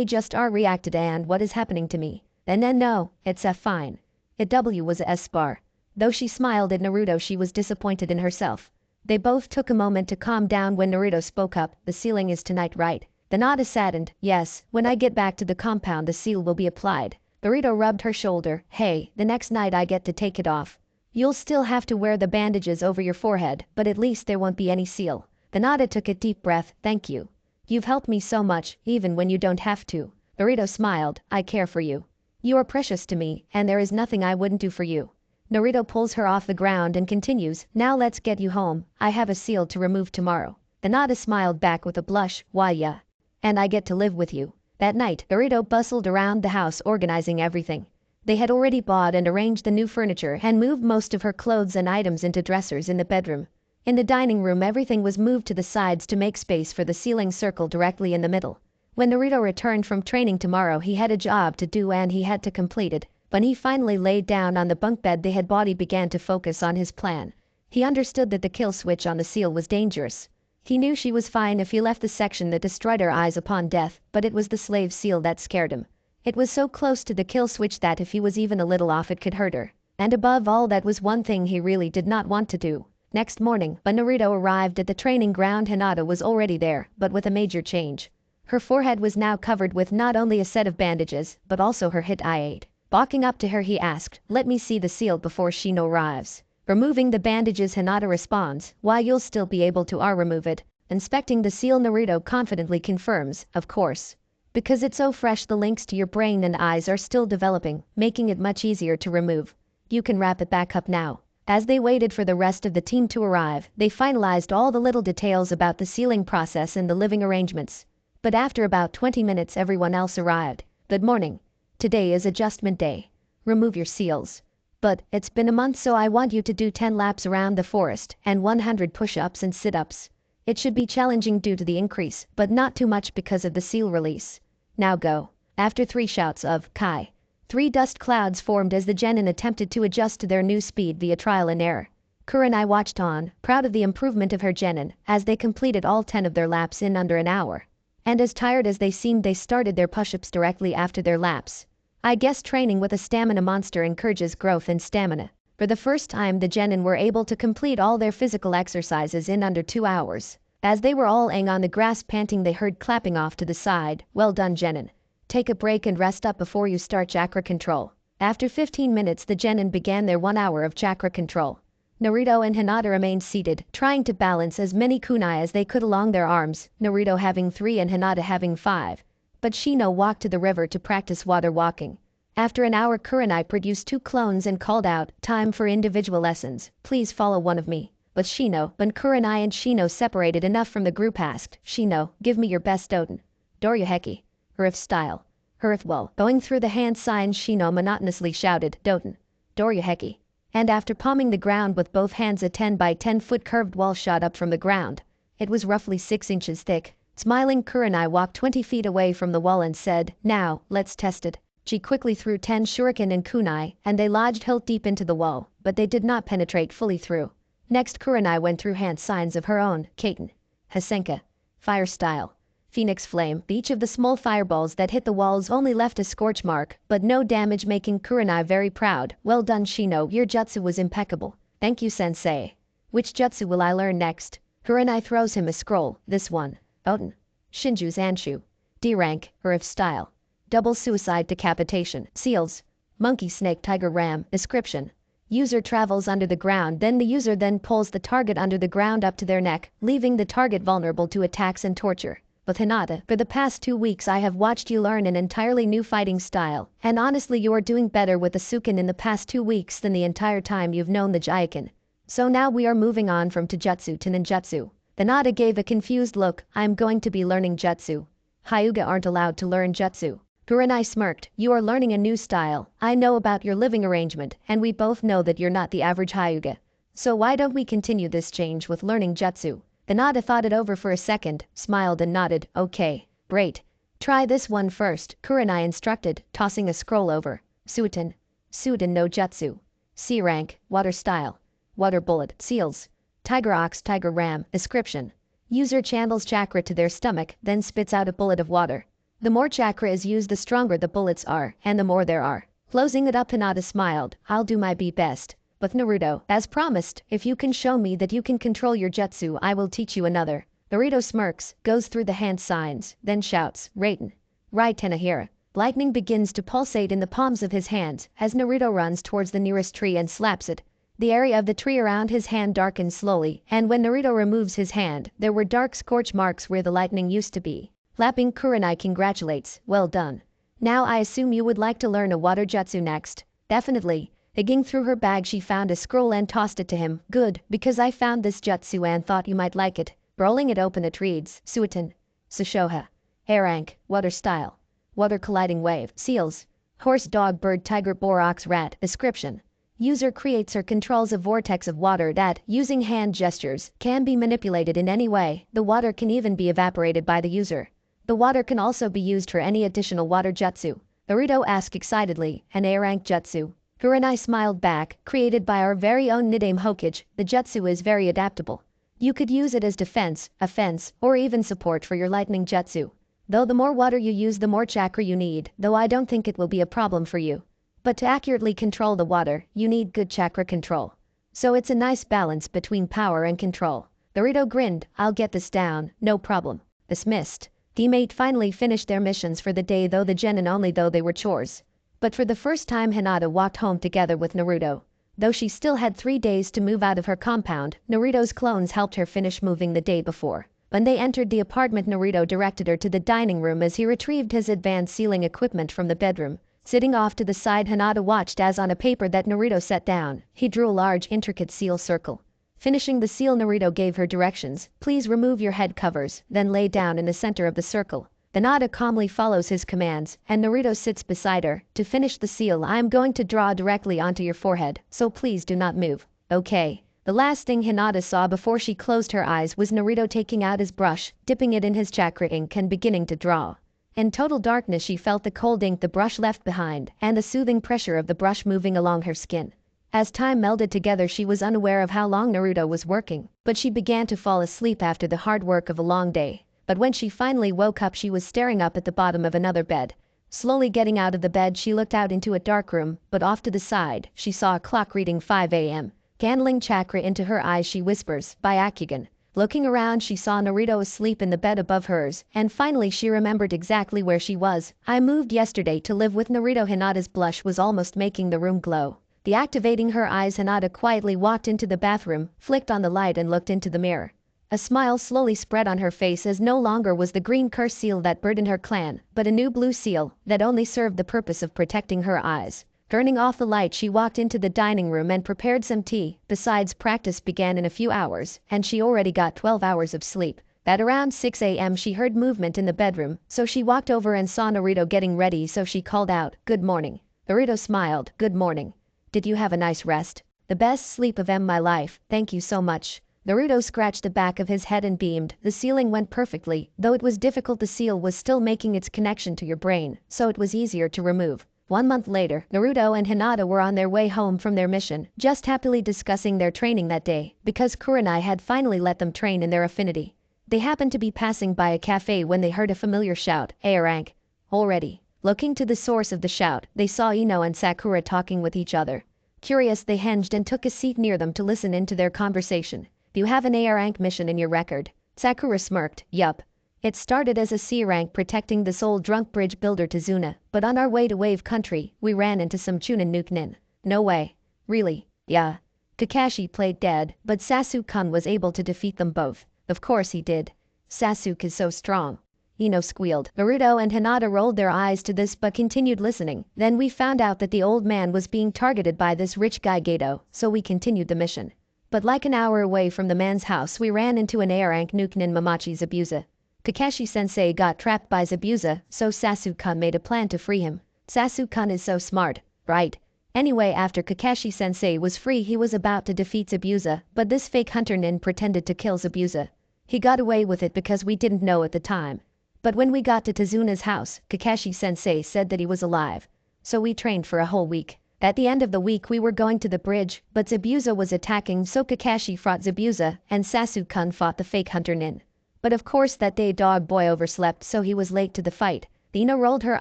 Just reacted, and what is happening to me? Then no, it's fine. It was a S-bar. Though she smiled at Naruto, she was disappointed in herself. They both took a moment to calm down when Naruto spoke up. "The sealing is tonight, right?" Hinata saddened. "Yes, when I get back to the compound the seal will be applied." Naruto rubbed her shoulder. "Hey, the next night I get to take it off. You'll still have to wear the bandages over your forehead, but at least there won't be any seal." Hinata took a deep breath. "Thank you." You've helped me so much, even when you don't have to. Naruto smiled, I care for you. You are precious to me, and there is nothing I wouldn't do for you. Naruto pulls her off the ground and continues, now let's get you home, I have a seal to remove tomorrow. Hinata smiled back with a blush, why yeah. And I get to live with you. That night, Naruto bustled around the house organizing everything. They had already bought and arranged the new furniture and moved most of her clothes and items into dressers in the bedroom. In the dining room everything was moved to the sides to make space for the ceiling circle directly in the middle. When Naruto returned from training tomorrow he had a job to do and he had to complete it. When he finally laid down on the bunk bed they had body began to focus on his plan. He understood that the kill switch on the seal was dangerous. He knew she was fine if he left the section that destroyed her eyes upon death, but it was the slave seal that scared him. It was so close to the kill switch that if he was even a little off it could hurt her. And above all that was one thing he really did not want to do. Next morning, when Naruto arrived at the training ground Hinata was already there, but with a major change. Her forehead was now covered with not only a set of bandages, but also her hit eye. Walking up to her he asked, let me see the seal before Shino arrives. Removing the bandages Hinata responds, why you'll still be able to remove it. Inspecting the seal Naruto confidently confirms, of course. Because it's so fresh the links to your brain and eyes are still developing, making it much easier to remove. You can wrap it back up now. As they waited for the rest of the team to arrive, they finalized all the little details about the sealing process and the living arrangements. But after about 20 minutes everyone else arrived. Good morning. Today is adjustment day. Remove your seals. But it's been a month so I want you to do 10 laps around the forest and 100 push-ups and sit-ups. It should be challenging due to the increase, but not too much because of the seal release. Now go. After 3 shouts of Kai. 3 dust clouds formed as the genin attempted to adjust to their new speed via trial and error. Kurenai watched on, proud of the improvement of her genin, as they completed all 10 of their laps in under an hour. And as tired as they seemed they started their push-ups directly after their laps. I guess training with a stamina monster encourages growth in stamina. For the first time the genin were able to complete all their physical exercises in under 2 hours. As they were all laying on the grass panting they heard clapping off to the side, well done genin. Take a break and rest up before you start chakra control. After 15 minutes the genin began their 1 hour of chakra control. Naruto and Hinata remained seated, trying to balance as many kunai as they could along their arms, Naruto having 3 and Hinata having 5. But Shino walked to the river to practice water walking. After an hour Kurenai produced 2 clones and called out, time for individual lessons, please follow one of me. But Shino, when Kurenai and Shino separated enough from the group asked, Shino, give me your best Doten. Doryuheki. Hurif style. Hurif well. Going through the hand signs Shino monotonously shouted, Doten. Doryuheki. And after palming the ground with both hands a 10 by 10 foot curved wall shot up from the ground. It was roughly 6 inches thick. Smiling Kurenai walked 20 feet away from the wall and said, now, let's test it. She quickly threw 10 shuriken and kunai, and they lodged hilt deep into the wall, but they did not penetrate fully through. Next Kurenai went through hand signs of her own, Kaiten. Hasenka. Fire style. Phoenix flame. Each of the small fireballs that hit the walls only left a scorch mark, but no damage making Kurenai very proud. Well done Shino, your jutsu was impeccable. Thank you sensei. Which jutsu will I learn next? Kurenai throws him a scroll, this one. Oten. Shinju's Anshu. D rank, Urif style. Double suicide decapitation. Seals. Monkey snake tiger ram. Description. User travels under the ground then the user then pulls the target under the ground up to their neck, leaving the target vulnerable to attacks and torture. With Hinata, for the past 2 weeks I have watched you learn an entirely new fighting style, and honestly you are doing better with the Sukin in the past 2 weeks than the entire time you've known the Jaikin. So now we are moving on from Taijutsu to Ninjutsu. Hinata gave a confused look, I'm going to be learning Jutsu. Hyuga aren't allowed to learn Jutsu. Kurenai smirked, you are learning a new style. I know about your living arrangement, and we both know that you're not the average Hyuga. So why don't we continue this change with learning Jutsu? Hinata thought it over for a second, smiled and nodded, okay, great. Try this one first, Kurenai instructed, tossing a scroll over. Suiten. Suiten no Jutsu. C rank, water style. Water bullet, seals. Tiger ox, tiger ram, description. User channels chakra to their stomach, then spits out a bullet of water. The more chakra is used the stronger the bullets are, and the more there are. Closing it up Hinata smiled, I'll do my best. With Naruto, as promised, if you can show me that you can control your jutsu I will teach you another. Naruto smirks, goes through the hand signs, then shouts, Raiden. Rai Tenahira. Lightning begins to pulsate in the palms of his hands as Naruto runs towards the nearest tree and slaps it. The area of the tree around his hand darkened slowly, and when Naruto removes his hand, there were dark scorch marks where the lightning used to be. Lapping Kurenai congratulates, well done. Now I assume you would like to learn a water jutsu next. Definitely. Digging through her bag she found a scroll and tossed it to him. Good, because I found this jutsu and thought you might like it. Rolling it open it reads, Suiton. Sushoha. A rank, water style. Water colliding wave, seals. Horse dog bird tiger boar ox rat. Description. User creates or controls a vortex of water that, using hand gestures, can be manipulated in any way. The water can even be evaporated by the user. The water can also be used for any additional water jutsu. Naruto asked excitedly, an A-rank jutsu. Kurenai smiled back, created by our very own Nidaime Hokage, the jutsu is very adaptable. You could use it as defense, offense, or even support for your lightning jutsu. Though the more water you use the more chakra you need, though I don't think it will be a problem for you. But to accurately control the water, you need good chakra control. So it's a nice balance between power and control. Naruto grinned, I'll get this down, no problem. Dismissed. Teammate finally finished their missions for the day though the genin only though they were chores. But for the first time Hinata walked home together with Naruto. Though she still had 3 days to move out of her compound, Naruto's clones helped her finish moving the day before. When they entered the apartment Naruto directed her to the dining room as he retrieved his advanced sealing equipment from the bedroom. Sitting off to the side Hinata watched as on a paper that Naruto set down, he drew a large intricate seal circle. Finishing the seal Naruto gave her directions, please remove your head covers, then lay down in the center of the circle. Hinata calmly follows his commands, and Naruto sits beside her. To finish the seal I am going to draw directly onto your forehead, so please do not move. Okay. The last thing Hinata saw before she closed her eyes was Naruto taking out his brush, dipping it in his chakra ink and beginning to draw. In total darkness she felt the cold ink the brush left behind, and the soothing pressure of the brush moving along her skin. As time melded together she was unaware of how long Naruto was working, but she began to fall asleep after the hard work of a long day. But when she finally woke up she was staring up at the bottom of another bed. Slowly getting out of the bed she looked out into a dark room, but off to the side, she saw a clock reading 5 a.m. Channeling chakra into her eyes she whispers, Byakugan. Looking around she saw Naruto asleep in the bed above hers, and finally she remembered exactly where she was. I moved yesterday to live with Naruto. Hinata's blush was almost making the room glow. Deactivating her eyes Hinata quietly walked into the bathroom, flicked on the light and looked into the mirror. A smile slowly spread on her face as no longer was the green curse seal that burdened her clan, but a new blue seal that only served the purpose of protecting her eyes. Turning off the light she walked into the dining room and prepared some tea. Besides, practice began in a few hours, and she already got 12 hours of sleep. At around 6 a.m. she heard movement in the bedroom, so she walked over and saw Naruto getting ready, so she called out, Good morning. Naruto smiled, Good morning. Did you have a nice rest? The best sleep of my life, thank you so much. Naruto scratched the back of his head and beamed. The sealing went perfectly, though it was difficult. The seal was still making its connection to your brain, so it was easier to remove. 1 month later, Naruto and Hinata were on their way home from their mission, just happily discussing their training that day, because Kurenai had finally let them train in their affinity. They happened to be passing by a cafe when they heard a familiar shout, A rank. Already. Looking to the source of the shout, they saw Ino and Sakura talking with each other. Curious, they hinged and took a seat near them to listen into their conversation. Do you have an A rank mission in your record? Sakura smirked, yup. It started as a C rank protecting this old drunk bridge builder Tazuna, but on our way to Wave Country, we ran into some Chunin Nukenin. No way. Really? Yeah. Kakashi played dead, but Sasuke-kun was able to defeat them both. Of course he did. Sasuke is so strong. Ino squealed. Naruto and Hinata rolled their eyes to this but continued listening. Then we found out that the old man was being targeted by this rich guy Gato, so we continued the mission. But like an hour away from the man's house we ran into an A-rank Nukenin Mamachi Zabuza. Kakashi-sensei got trapped by Zabuza, so Sasuke-kun made a plan to free him. Sasuke-kun is so smart, right? Anyway, after Kakashi-sensei was free he was about to defeat Zabuza, but this fake hunter nin pretended to kill Zabuza. He got away with it because we didn't know at the time. But when we got to Tazuna's house, Kakashi-sensei said that he was alive. So we trained for a whole week. At the end of the week we were going to the bridge, but Zabuza was attacking, so Kakashi fought Zabuza, and Sasuke-kun fought the fake hunter nin. But of course that day Dog Boy overslept, so he was late to the fight. Dina rolled her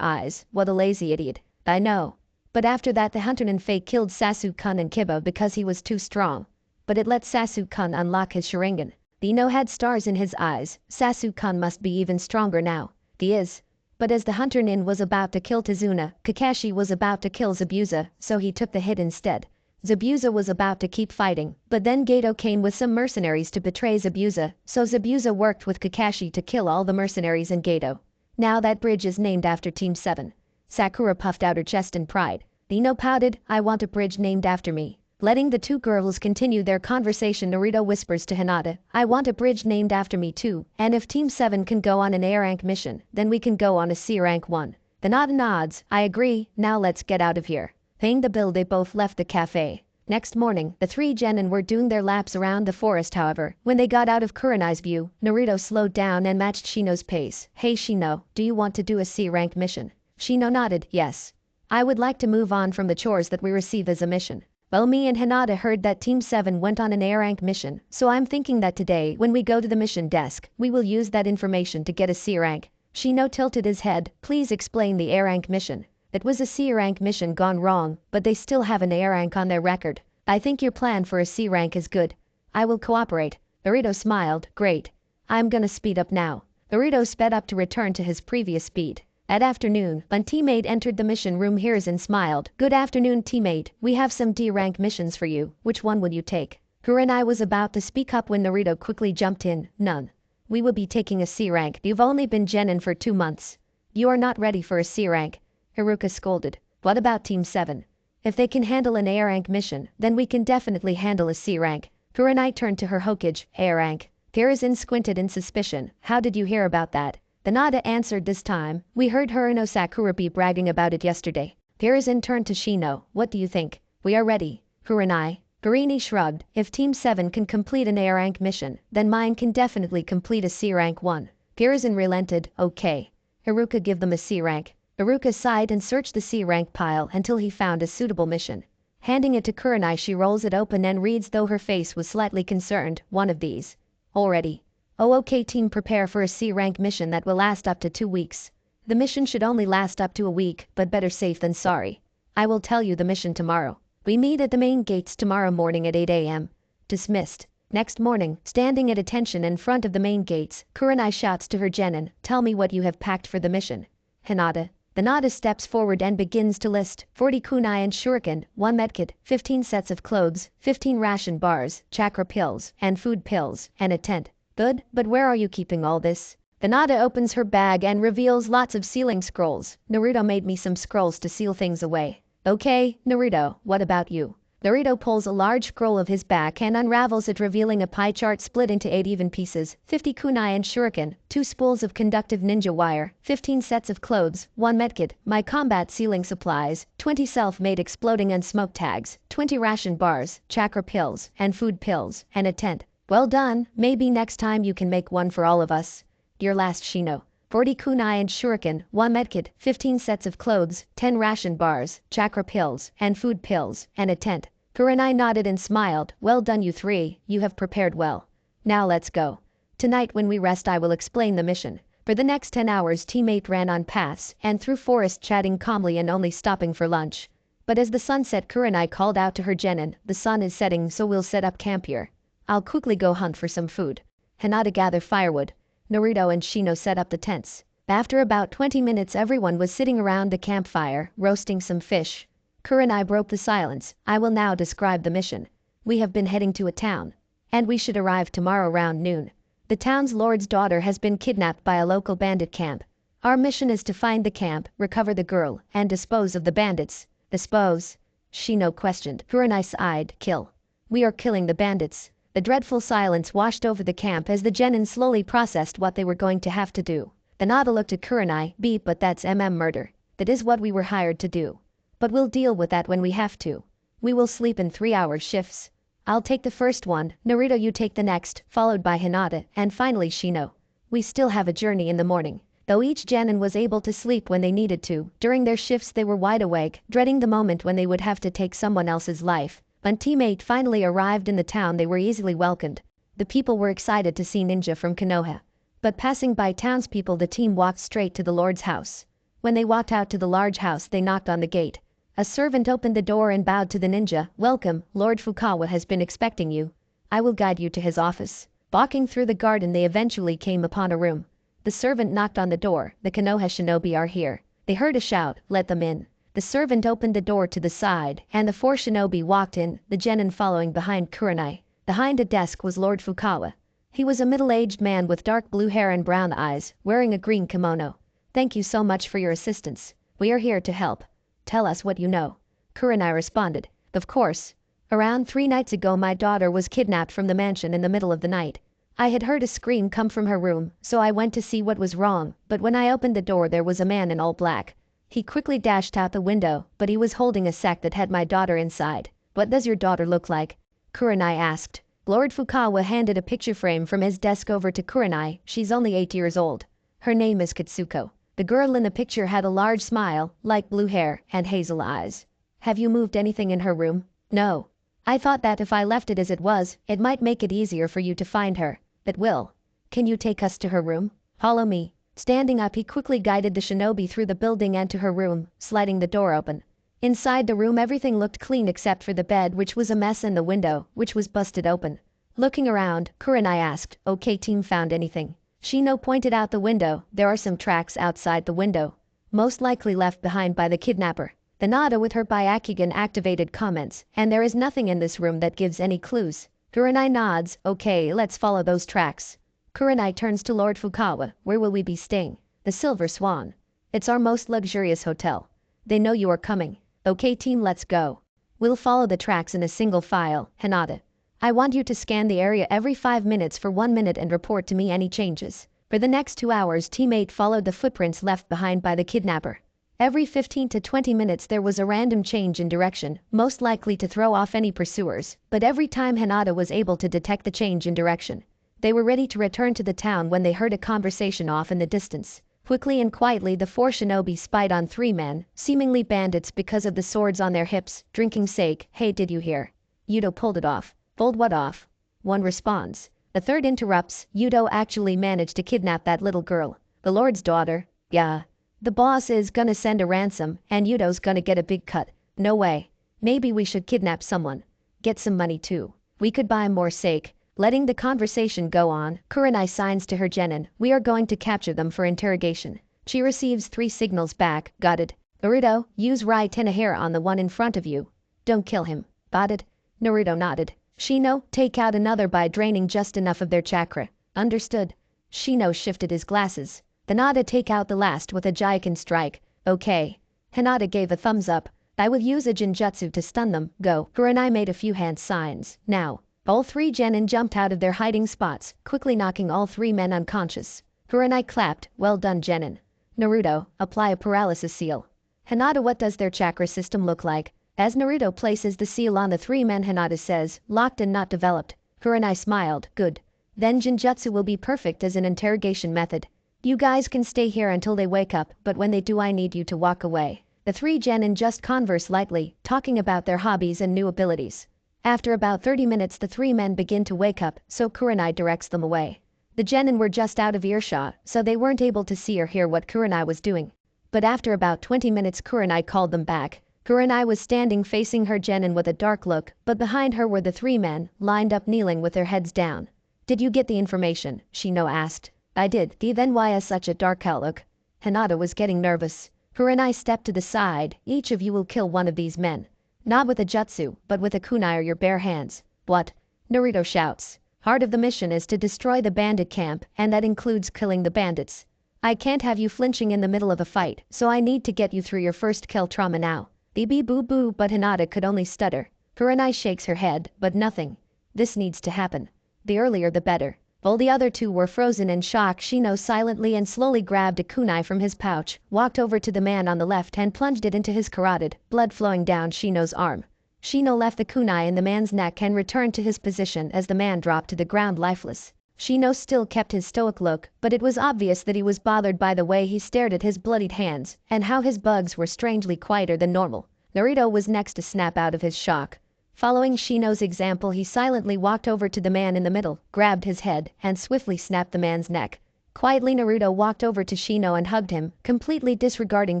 eyes. What a lazy idiot. I know. But after that the hunter nin fake killed Sasuke-kun and Kiba because he was too strong. But it let Sasuke-kun unlock his Sharingan. Dino had stars in his eyes. Sasuke-kun must be even stronger now. He is. But as the hunter nin was about to kill Tazuna, Kakashi was about to kill Zabuza, so he took the hit instead. Zabuza was about to keep fighting, but then Gato came with some mercenaries to betray Zabuza, so Zabuza worked with Kakashi to kill all the mercenaries and Gato. Now that bridge is named after Team 7. Sakura puffed out her chest in pride. Ino pouted, I want a bridge named after me. Letting the two girls continue their conversation, Naruto whispers to Hinata, I want a bridge named after me too, and if Team 7 can go on an A rank mission, then we can go on a C rank one. Hinata nods, I agree, now let's get out of here. Paying the bill, they both left the cafe. Next morning, the three genin were doing their laps around the forest. However, when they got out of Kurenai's view, Naruto slowed down and matched Shino's pace. Hey Shino, do you want to do a C rank mission? Shino nodded, yes. I would like to move on from the chores that we receive as a mission. Well, me and Hinata heard that Team 7 went on an A rank mission, so I'm thinking that today, when we go to the mission desk, we will use that information to get a C rank. Shino tilted his head, please explain the A rank mission. That was a C rank mission gone wrong, but they still have an A rank on their record. I think your plan for a C rank is good. I will cooperate. Naruto smiled, great. I'm gonna speed up now. Naruto sped up to return to his previous speed. That afternoon, when teammate entered the mission room, Hiruzen smiled. Good afternoon teammate, we have some D rank missions for you, which one would you take? Kurenai was about to speak up when Naruto quickly jumped in, none. We will be taking a C rank, you've only been genin for 2 months. You are not ready for a C rank. Haruka scolded, what about Team 7? If they can handle an A rank mission, then we can definitely handle a C rank. Kurenai turned to her Hokage, A rank. Hiruzen squinted in suspicion, how did you hear about that? Hinata answered this time, we heard Haruno Sakura be bragging about it yesterday. Hiruzen turned to Shino, what do you think? We are ready. Kurenai. Gurini shrugged, if Team 7 can complete an A rank mission, then mine can definitely complete a C rank one. Hiruzen relented, okay. Haruka, give them a C rank. Haruka sighed and searched the C rank pile until he found a suitable mission. Handing it to Kurenai, she rolls it open and reads, though her face was slightly concerned, one of these. Already. Oh okay team, prepare for a C rank mission that will last up to 2 weeks. The mission should only last up to a week, but better safe than sorry. I will tell you the mission tomorrow. We meet at the main gates tomorrow morning at 8 a.m. Dismissed. Next morning, standing at attention in front of the main gates, Kurenai shouts to her genin, tell me what you have packed for the mission. Hinata. Hinata steps forward and begins to list 40 kunai and shuriken, 1 medkit, 15 sets of clothes, 15 ration bars, chakra pills, and food pills, and a tent. Good, but where are you keeping all this? Hinata opens her bag and reveals lots of sealing scrolls. Naruto made me some scrolls to seal things away. Okay, Naruto, what about you? Naruto pulls a large scroll of his back and unravels it, revealing a pie chart split into 8 even pieces, 50 kunai and shuriken, 2 spools of conductive ninja wire, 15 sets of clothes, 1 medkit, my combat sealing supplies, 20 self-made exploding and smoke tags, 20 ration bars, chakra pills, and food pills, and a tent. Well done, maybe next time you can make one for all of us. Dear last Shino. 40 kunai and shuriken, 1 medkit, 15 sets of clothes, 10 ration bars, chakra pills, and food pills, and a tent. Kurenai nodded and smiled, well done you three, you have prepared well. Now let's go. Tonight when we rest I will explain the mission. For the next 10 hours teammate ran on paths and through forest, chatting calmly and only stopping for lunch. But as the sun set, Kurenai called out to her genin, the sun is setting, so we'll set up camp here. I'll quickly go hunt for some food. Hinata gather firewood. Naruto and Shino set up the tents. After about 20 minutes everyone was sitting around the campfire, roasting some fish. Kurenai broke the silence, I will now describe the mission. We have been heading to a town. And we should arrive tomorrow around noon. The town's lord's daughter has been kidnapped by a local bandit camp. Our mission is to find the camp, recover the girl, and dispose of the bandits. Dispose? Shino questioned. Kurenai sighed, kill. We are killing the bandits. The dreadful silence washed over the camp as the genin slowly processed what they were going to have to do. The Nada looked at Kurenai, beep, but that's murder. That is what we were hired to do. But we'll deal with that when we have to. We will sleep in 3-hour shifts. I'll take the first one, Naruto you take the next, followed by Hinata, and finally Shino. We still have a journey in the morning. Though each genin was able to sleep when they needed to, during their shifts they were wide awake, dreading the moment when they would have to take someone else's life. When teammate finally arrived in the town they were easily welcomed. The people were excited to see ninja from Konoha. But passing by townspeople the team walked straight to the lord's house. When they walked out to the large house they knocked on the gate. A servant opened the door and bowed to the ninja, welcome, Lord Fukawa has been expecting you. I will guide you to his office. Walking through the garden they eventually came upon a room. The servant knocked on the door, the Konoha shinobi are here. They heard a shout, let them in. The servant opened the door to the side, and the four shinobi walked in, the genin following behind Kurenai. Behind a desk was Lord Fukawa. He was a middle-aged man with dark blue hair and brown eyes, wearing a green kimono. "Thank you so much for your assistance. We are here to help. Tell us what you know." Kurenai responded. "Of course. Around 3 nights ago my daughter was kidnapped from the mansion in the middle of the night. I had heard a scream come from her room, so I went to see what was wrong, but when I opened the door there was a man in all black. He quickly dashed out the window, but he was holding a sack that had my daughter inside." "What does your daughter look like?" Kurenai asked. Lord Fukawa handed a picture frame from his desk over to Kurenai. "She's only 8 years old. Her name is Katsuko." The girl in the picture had a large smile, light blue hair, and hazel eyes. "Have you moved anything in her room?" "No. I thought that if I left it as it was, it might make it easier for you to find her. It will. Can you take us to her room? Follow me." Standing up, he quickly guided the shinobi through the building and to her room, sliding the door open. Inside the room everything looked clean except for the bed, which was a mess, and the window, which was busted open. Looking around, Kurenai asked, "Okay team, found anything?" Shino pointed out the window. "There are some tracks outside the window. Most likely left behind by the kidnapper." The Nada with her Byakugan activated comments, "And there is nothing in this room that gives any clues." Kurenai nods. "Okay, let's follow those tracks." Kurenai turns to Lord Fukawa. "Where will we be staying?" "The Silver Swan. It's our most luxurious hotel. They know you are coming." "Okay team, let's go." "We'll follow the tracks in a single file." Hinata. "I want you to scan the area every 5 minutes for 1 minute and report to me any changes." For the next 2 hours, teammate followed the footprints left behind by the kidnapper. Every 15 to 20 minutes there was a random change in direction, most likely to throw off any pursuers, but every time Hinata was able to detect the change in direction. They were ready to return to the town when they heard a conversation off in the distance. Quickly and quietly the four shinobi spied on 3 men, seemingly bandits because of the swords on their hips, drinking sake. "Hey, did you hear? Yudo pulled it off." "Pulled what off?" One responds. The third interrupts. "Yudo actually managed to kidnap that little girl. The Lord's daughter." "Yeah. The boss is gonna send a ransom, and Yudo's gonna get a big cut." "No way. Maybe we should kidnap someone. Get some money too. We could buy more sake." Letting the conversation go on, Kurenai signs to her genin. "We are going to capture them for interrogation." She receives 3 signals back. "Got it. Naruto, use Rai Tenahira on the one in front of you. Don't kill him." "Got it." Naruto nodded. "Shino, take out another by draining just enough of their chakra." "Understood." Shino shifted his glasses. The Nada take out the last with a Jaiken strike. "Okay." Hinata gave a thumbs up. "I will use a Jinjutsu to stun them. Go." Kurenai made a few hand signs. "Now." All 3 genin jumped out of their hiding spots, quickly knocking all 3 men unconscious. Kurenai clapped. "Well done, genin." "Naruto, apply a paralysis seal." "Hinata, what does their chakra system look like?" As Naruto places the seal on the 3 men, Hinata says, "Locked and not developed." Kurenai smiled. "Good. Then Jinjutsu will be perfect as an interrogation method. You guys can stay here until they wake up, but when they do I need you to walk away." The 3 genin just converse lightly, talking about their hobbies and new abilities. After about 30 minutes the 3 men begin to wake up, so Kurenai directs them away. The genin were just out of earshot, so they weren't able to see or hear what Kurenai was doing. But after about 20 minutes Kurenai called them back. Kurenai was standing facing her genin with a dark look, but behind her were the 3 men, lined up kneeling with their heads down. "Did you get the information?" Shino asked. "I did. Then why is such a dark outlook?" Hinata was getting nervous. Kurenai stepped to the side. "Each of you will kill one of these men. Not with a jutsu, but with a kunai or your bare hands." "What?" Naruto shouts. "Part of the mission is to destroy the bandit camp, and that includes killing the bandits. I can't have you flinching in the middle of a fight, so I need to get you through your first kill trauma now." "Bibi boo boo," but Hinata could only stutter. Kurenai shakes her head, but nothing. "This needs to happen. The earlier the better." While the other 2 were frozen in shock, Shino silently and slowly grabbed a kunai from his pouch, walked over to the man on the left and plunged it into his carotid, blood flowing down Shino's arm. Shino left the kunai in the man's neck and returned to his position as the man dropped to the ground lifeless. Shino still kept his stoic look, but it was obvious that he was bothered by the way he stared at his bloodied hands, and how his bugs were strangely quieter than normal. Naruto was next to snap out of his shock. Following Shino's example, he silently walked over to the man in the middle, grabbed his head, and swiftly snapped the man's neck. Quietly Naruto walked over to Shino and hugged him, completely disregarding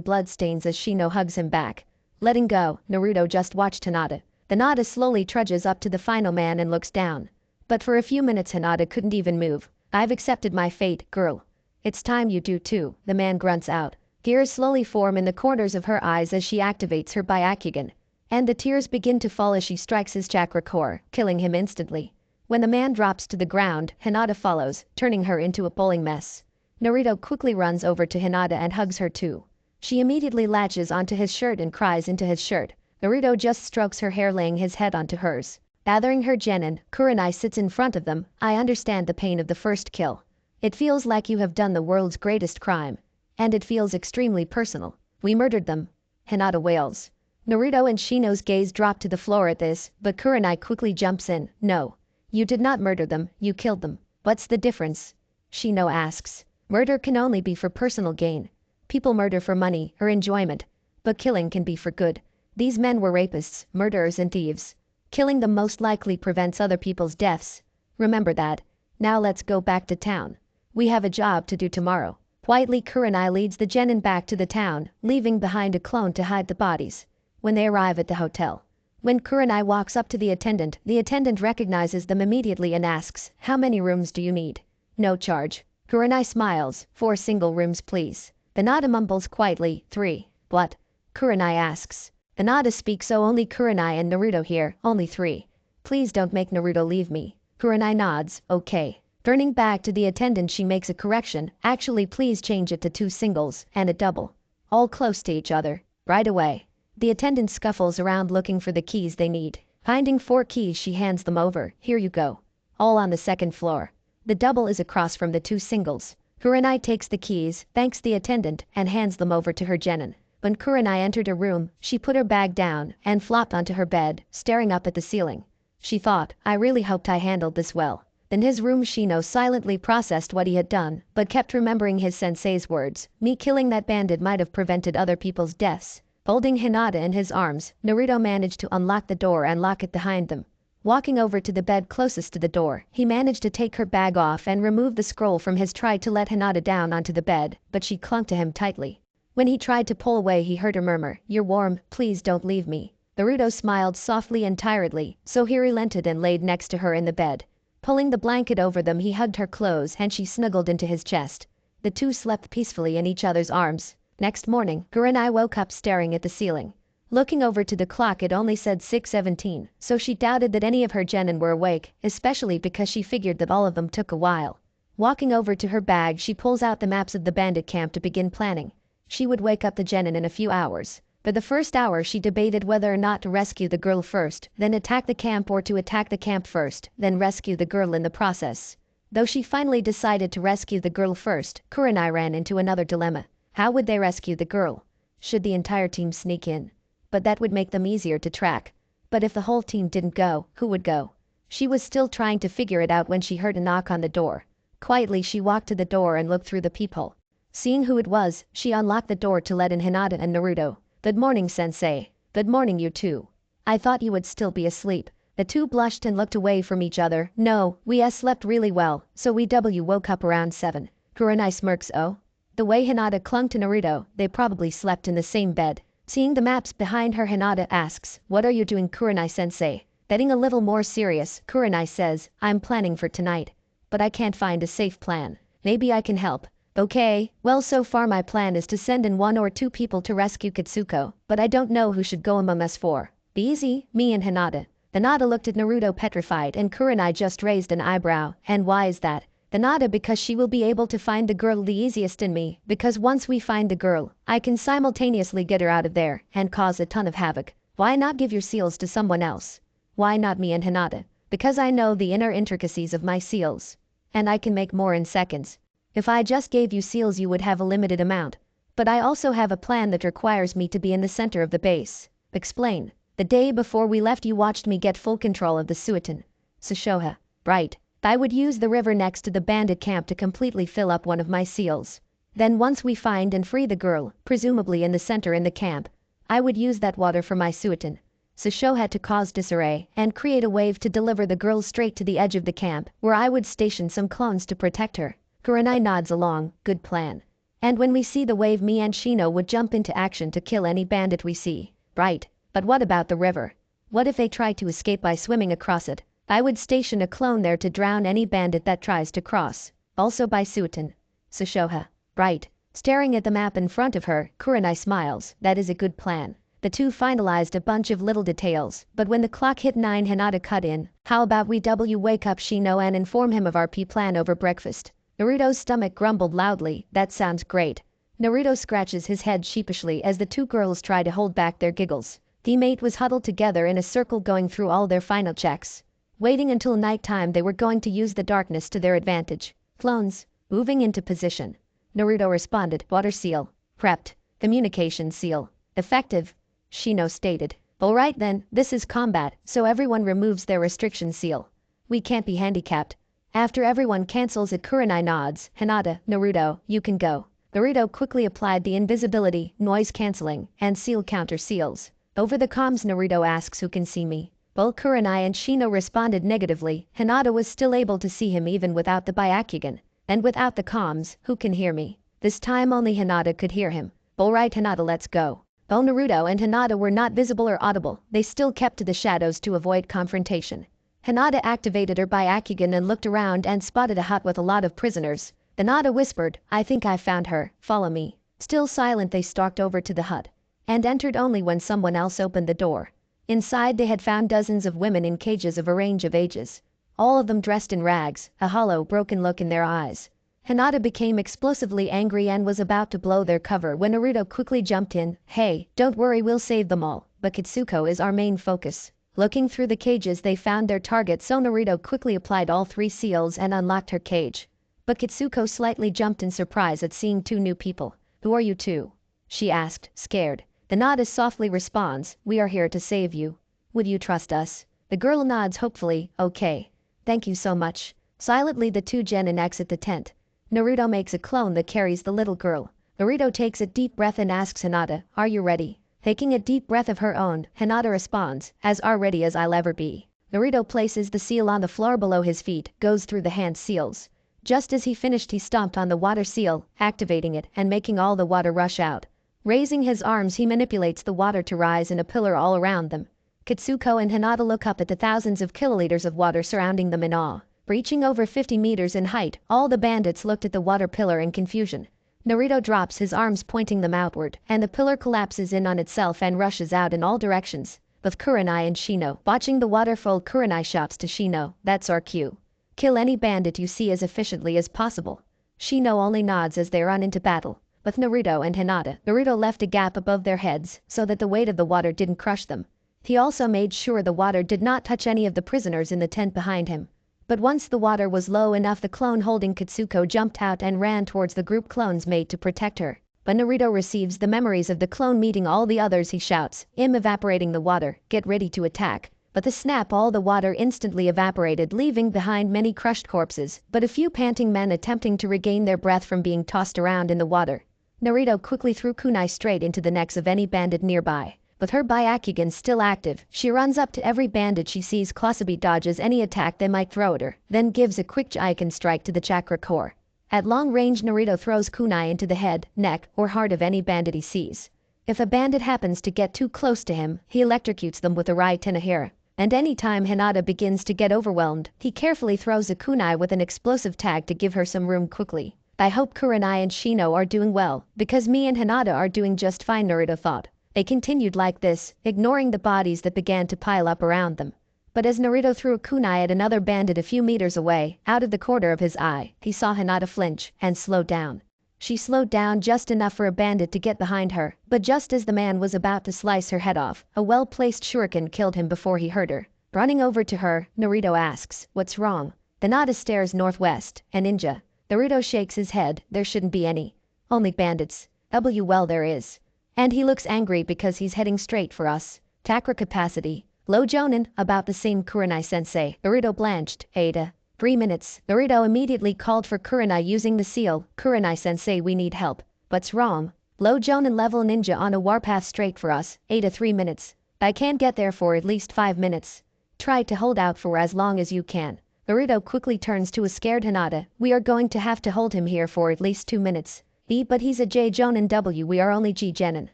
bloodstains as Shino hugs him back. Letting go, Naruto just watched Hinata. The Nada slowly trudges up to the final man and looks down. But for a few minutes Hinata couldn't even move. "I've accepted my fate, girl." "It's time you do too," the man grunts out. Tears slowly form in the corners of her eyes as she activates her Byakugan, and the tears begin to fall as she strikes his chakra core, killing him instantly. When the man drops to the ground, Hinata follows, turning her into a bowling mess. Naruto quickly runs over to Hinata and hugs her too. She immediately latches onto his shirt and cries into his shirt. Naruto just strokes her hair, laying his head onto hers. Gathering her genin, Kurenai sits in front of them. I understand the pain of the first kill. It feels like you have done the world's greatest crime. And it feels extremely personal. We murdered them. Hinata wails. Naruto and Shino's gaze drop to the floor at this, but Kurenai quickly jumps in. No. You did not murder them, you killed them. What's the difference? Shino asks. Murder can only be for personal gain. People murder for money or enjoyment. But killing can be for good. These men were rapists, murderers and thieves. Killing them most likely prevents other people's deaths. Remember that. Now let's go back to town. We have a job to do tomorrow. Quietly Kurenai leads the genin back to the town, leaving behind a clone to hide the bodies. When they arrive at the hotel. When Kurenai walks up to the attendant recognizes them immediately and asks, how many rooms do you need? No charge. Kurenai smiles, 4 single rooms please. Hinata mumbles quietly, 3. What? Kurenai asks. Hinata speaks, so only Kurenai and Naruto here, only 3. Please don't make Naruto leave me. Kurenai nods, okay. Turning back to the attendant she makes a correction, actually please change it to 2 singles and a double. All close to each other. Right away. The attendant scuffles around looking for the keys they need. Finding 4 keys she hands them over, here you go. All on the 2nd floor. The double is across from the 2 singles. Kurenai takes the keys, thanks the attendant, and hands them over to her genin. When Kurenai entered her room, she put her bag down and flopped onto her bed, staring up at the ceiling. She thought, I really hoped I handled this well. In his room Shino silently processed what he had done, but kept remembering his sensei's words. Me killing that bandit might have prevented other people's deaths. Holding Hinata in his arms, Naruto managed to unlock the door and lock it behind them. Walking over to the bed closest to the door, he managed to take her bag off and remove the scroll from his. Tried to let Hinata down onto the bed, but she clung to him tightly. When he tried to pull away he heard her murmur, you're warm, please don't leave me. Naruto smiled softly and tiredly, so he relented and laid next to her in the bed. Pulling the blanket over them he hugged her close and she snuggled into his chest. The two slept peacefully in each other's arms. Next morning, Kurenai woke up staring at the ceiling. Looking over to the clock it only said 6:17, so she doubted that any of her genin were awake, especially because she figured that all of them took a while. Walking over to her bag she pulls out the maps of the bandit camp to begin planning. She would wake up the genin in a few hours. For the first hour she debated whether or not to rescue the girl first, then attack the camp, or to attack the camp first, then rescue the girl in the process. Though she finally decided to rescue the girl first, Kurenai ran into another dilemma. How would they rescue the girl? Should the entire team sneak in? But that would make them easier to track. But if the whole team didn't go, who would go? She was still trying to figure it out when she heard a knock on the door. Quietly she walked to the door and looked through the peephole. Seeing who it was, she unlocked the door to let in Hinata and Naruto. Good morning, sensei. Good morning, you two. I thought you would still be asleep. The two blushed and looked away from each other. No, we slept really well, so we woke up around 7. Kurenai smirks. Oh? The way Hinata clung to Naruto, they probably slept in the same bed. Seeing the maps behind her Hinata asks, what are you doing, Kurenai-sensei? Getting a little more serious, Kurenai says, I'm planning for tonight. But I can't find a safe plan. Maybe I can help. Okay, well so far my plan is to send in 1 or 2 people to rescue Kitsuko, but I don't know who should go among us 4. Be easy, me and Hinata. Hinata looked at Naruto petrified and Kurenai just raised an eyebrow. And why is that? Hinata, because she will be able to find the girl the easiest, in me, because once we find the girl, I can simultaneously get her out of there and cause a ton of havoc. Why not give your seals to someone else? Why not me and Hinata? Because I know the inner intricacies of my seals. And I can make more in seconds. If I just gave you seals you would have a limited amount. But I also have a plan that requires me to be in the center of the base. Explain. The day before we left you watched me get full control of the Suiton. Sushoha. Right. I would use the river next to the bandit camp to completely fill up one of my seals. Then once we find and free the girl, presumably in the center in the camp, I would use that water for my Suiton. Sushoha to cause disarray and create a wave to deliver the girl straight to the edge of the camp, where I would station some clones to protect her. Kurenai nods along, good plan. And when we see the wave me and Shino would jump into action to kill any bandit we see. Right, but what about the river? What if they try to escape by swimming across it? I would station a clone there to drown any bandit that tries to cross. Also by Suiton. Sushoha. Right. Staring at the map in front of her, Kurenai smiles. That is a good plan. The two finalized a bunch of little details, but when the clock hit 9, Hinata cut in. How about we wake up Shino and inform him of our plan over breakfast? Naruto's stomach grumbled loudly. That sounds great. Naruto scratches his head sheepishly as the two girls try to hold back their giggles. The mate was huddled together in a circle going through all their final checks. Waiting until nighttime, they were going to use the darkness to their advantage. Clones, moving into position. Naruto responded. Water seal. Prepped. Communication seal. Effective. Shino stated. Alright then, this is combat, so everyone removes their restriction seal. We can't be handicapped. After everyone cancels it, Kurenai nods. Hinata, Naruto, you can go. Naruto quickly applied the invisibility, noise cancelling, and seal counter seals. Over the comms, Naruto asks who can see me. Both Kurenai and Shino responded negatively. Hinata was still able to see him even without the Byakugan. And without the comms, who can hear me? This time only Hinata could hear him. Alright Hinata, let's go. Though Naruto and Hinata were not visible or audible, they still kept to the shadows to avoid confrontation. Hinata activated her Byakugan and looked around and spotted a hut with a lot of prisoners. Hinata whispered, I think I found her, follow me. Still silent, they stalked over to the hut and entered only when someone else opened the door. Inside they had found dozens of women in cages of a range of ages. All of them dressed in rags, a hollow, broken look in their eyes. Hinata became explosively angry and was about to blow their cover when Naruto quickly jumped in. Hey, don't worry, we'll save them all, but Kitsuko is our main focus. Looking through the cages, they found their target, so Naruto quickly applied all 3 seals and unlocked her cage. But Kitsuko slightly jumped in surprise at seeing 2 new people. Who are you two? She asked, scared. The Nada softly responds, we are here to save you. Would you trust us? The girl nods hopefully. Okay. Thank you so much. Silently the 2 genin exit the tent. Naruto makes a clone that carries the little girl. Naruto takes a deep breath and asks Hinata, are you ready? Taking a deep breath of her own, Hinata responds, as ready as I'll ever be. Naruto places the seal on the floor below his feet, goes through the hand seals. Just as he finished, he stomped on the water seal, activating it and making all the water rush out. Raising his arms, he manipulates the water to rise in a pillar all around them. Kitsuko and Hinata look up at the thousands of kiloliters of water surrounding them in awe. Reaching over 50 meters in height, all the bandits looked at the water pillar in confusion. Naruto drops his arms, pointing them outward, and the pillar collapses in on itself and rushes out in all directions. With Kurenai and Shino watching the waterfall, Kurenai shouts to Shino, that's our cue. Kill any bandit you see as efficiently as possible. Shino only nods as they run into battle. With Naruto and Hinata, Naruto left a gap above their heads so that the weight of the water didn't crush them. He also made sure the water did not touch any of the prisoners in the tent behind him. But once the water was low enough, the clone holding Kitsuko jumped out and ran towards the group clones made to protect her. But Naruto receives the memories of the clone meeting all the others. He shouts, evaporating the water, get ready to attack. But the snap, all the water instantly evaporated, leaving behind many crushed corpses, but a few panting men attempting to regain their breath from being tossed around in the water. Naruto quickly threw kunai straight into the necks of any bandit nearby. With her Byakugan still active, she runs up to every bandit she sees. Kosabi dodges any attack they might throw at her, then gives a quick Jiken strike to the chakra core. At long range, Naruto throws kunai into the head, neck, or heart of any bandit he sees. If a bandit happens to get too close to him, he electrocutes them with a Rai Tenahira. And anytime Hinata begins to get overwhelmed, he carefully throws a kunai with an explosive tag to give her some room quickly. I hope Kurenai and Shino are doing well, because me and Hinata are doing just fine, Naruto thought. They continued like this, ignoring the bodies that began to pile up around them. But as Naruto threw a kunai at another bandit a few meters away, out of the corner of his eye, he saw Hinata flinch and slow down. She slowed down just enough for a bandit to get behind her, but just as the man was about to slice her head off, a well-placed shuriken killed him before he hurt her. Running over to her, Naruto asks, what's wrong? The Hinata stares northwest, a ninja. Naruto shakes his head, there shouldn't be any. Only bandits. Well, there is. And he looks angry because he's heading straight for us. Chakra capacity. Low Jonin, about the same Kurenai-sensei. Naruto blanched. Ada. 3 minutes. Naruto immediately called for Kurenai using the seal. Kurenai-sensei, we need help. What's wrong? Low Jonin level ninja on a warpath straight for us. Ada 3 minutes. I can't get there for at least 5 minutes. Try to hold out for as long as you can. Naruto quickly turns to a scared Hinata. We are going to have to hold him here for at least 2 minutes. But he's a J Jonin W, we are only G Genin.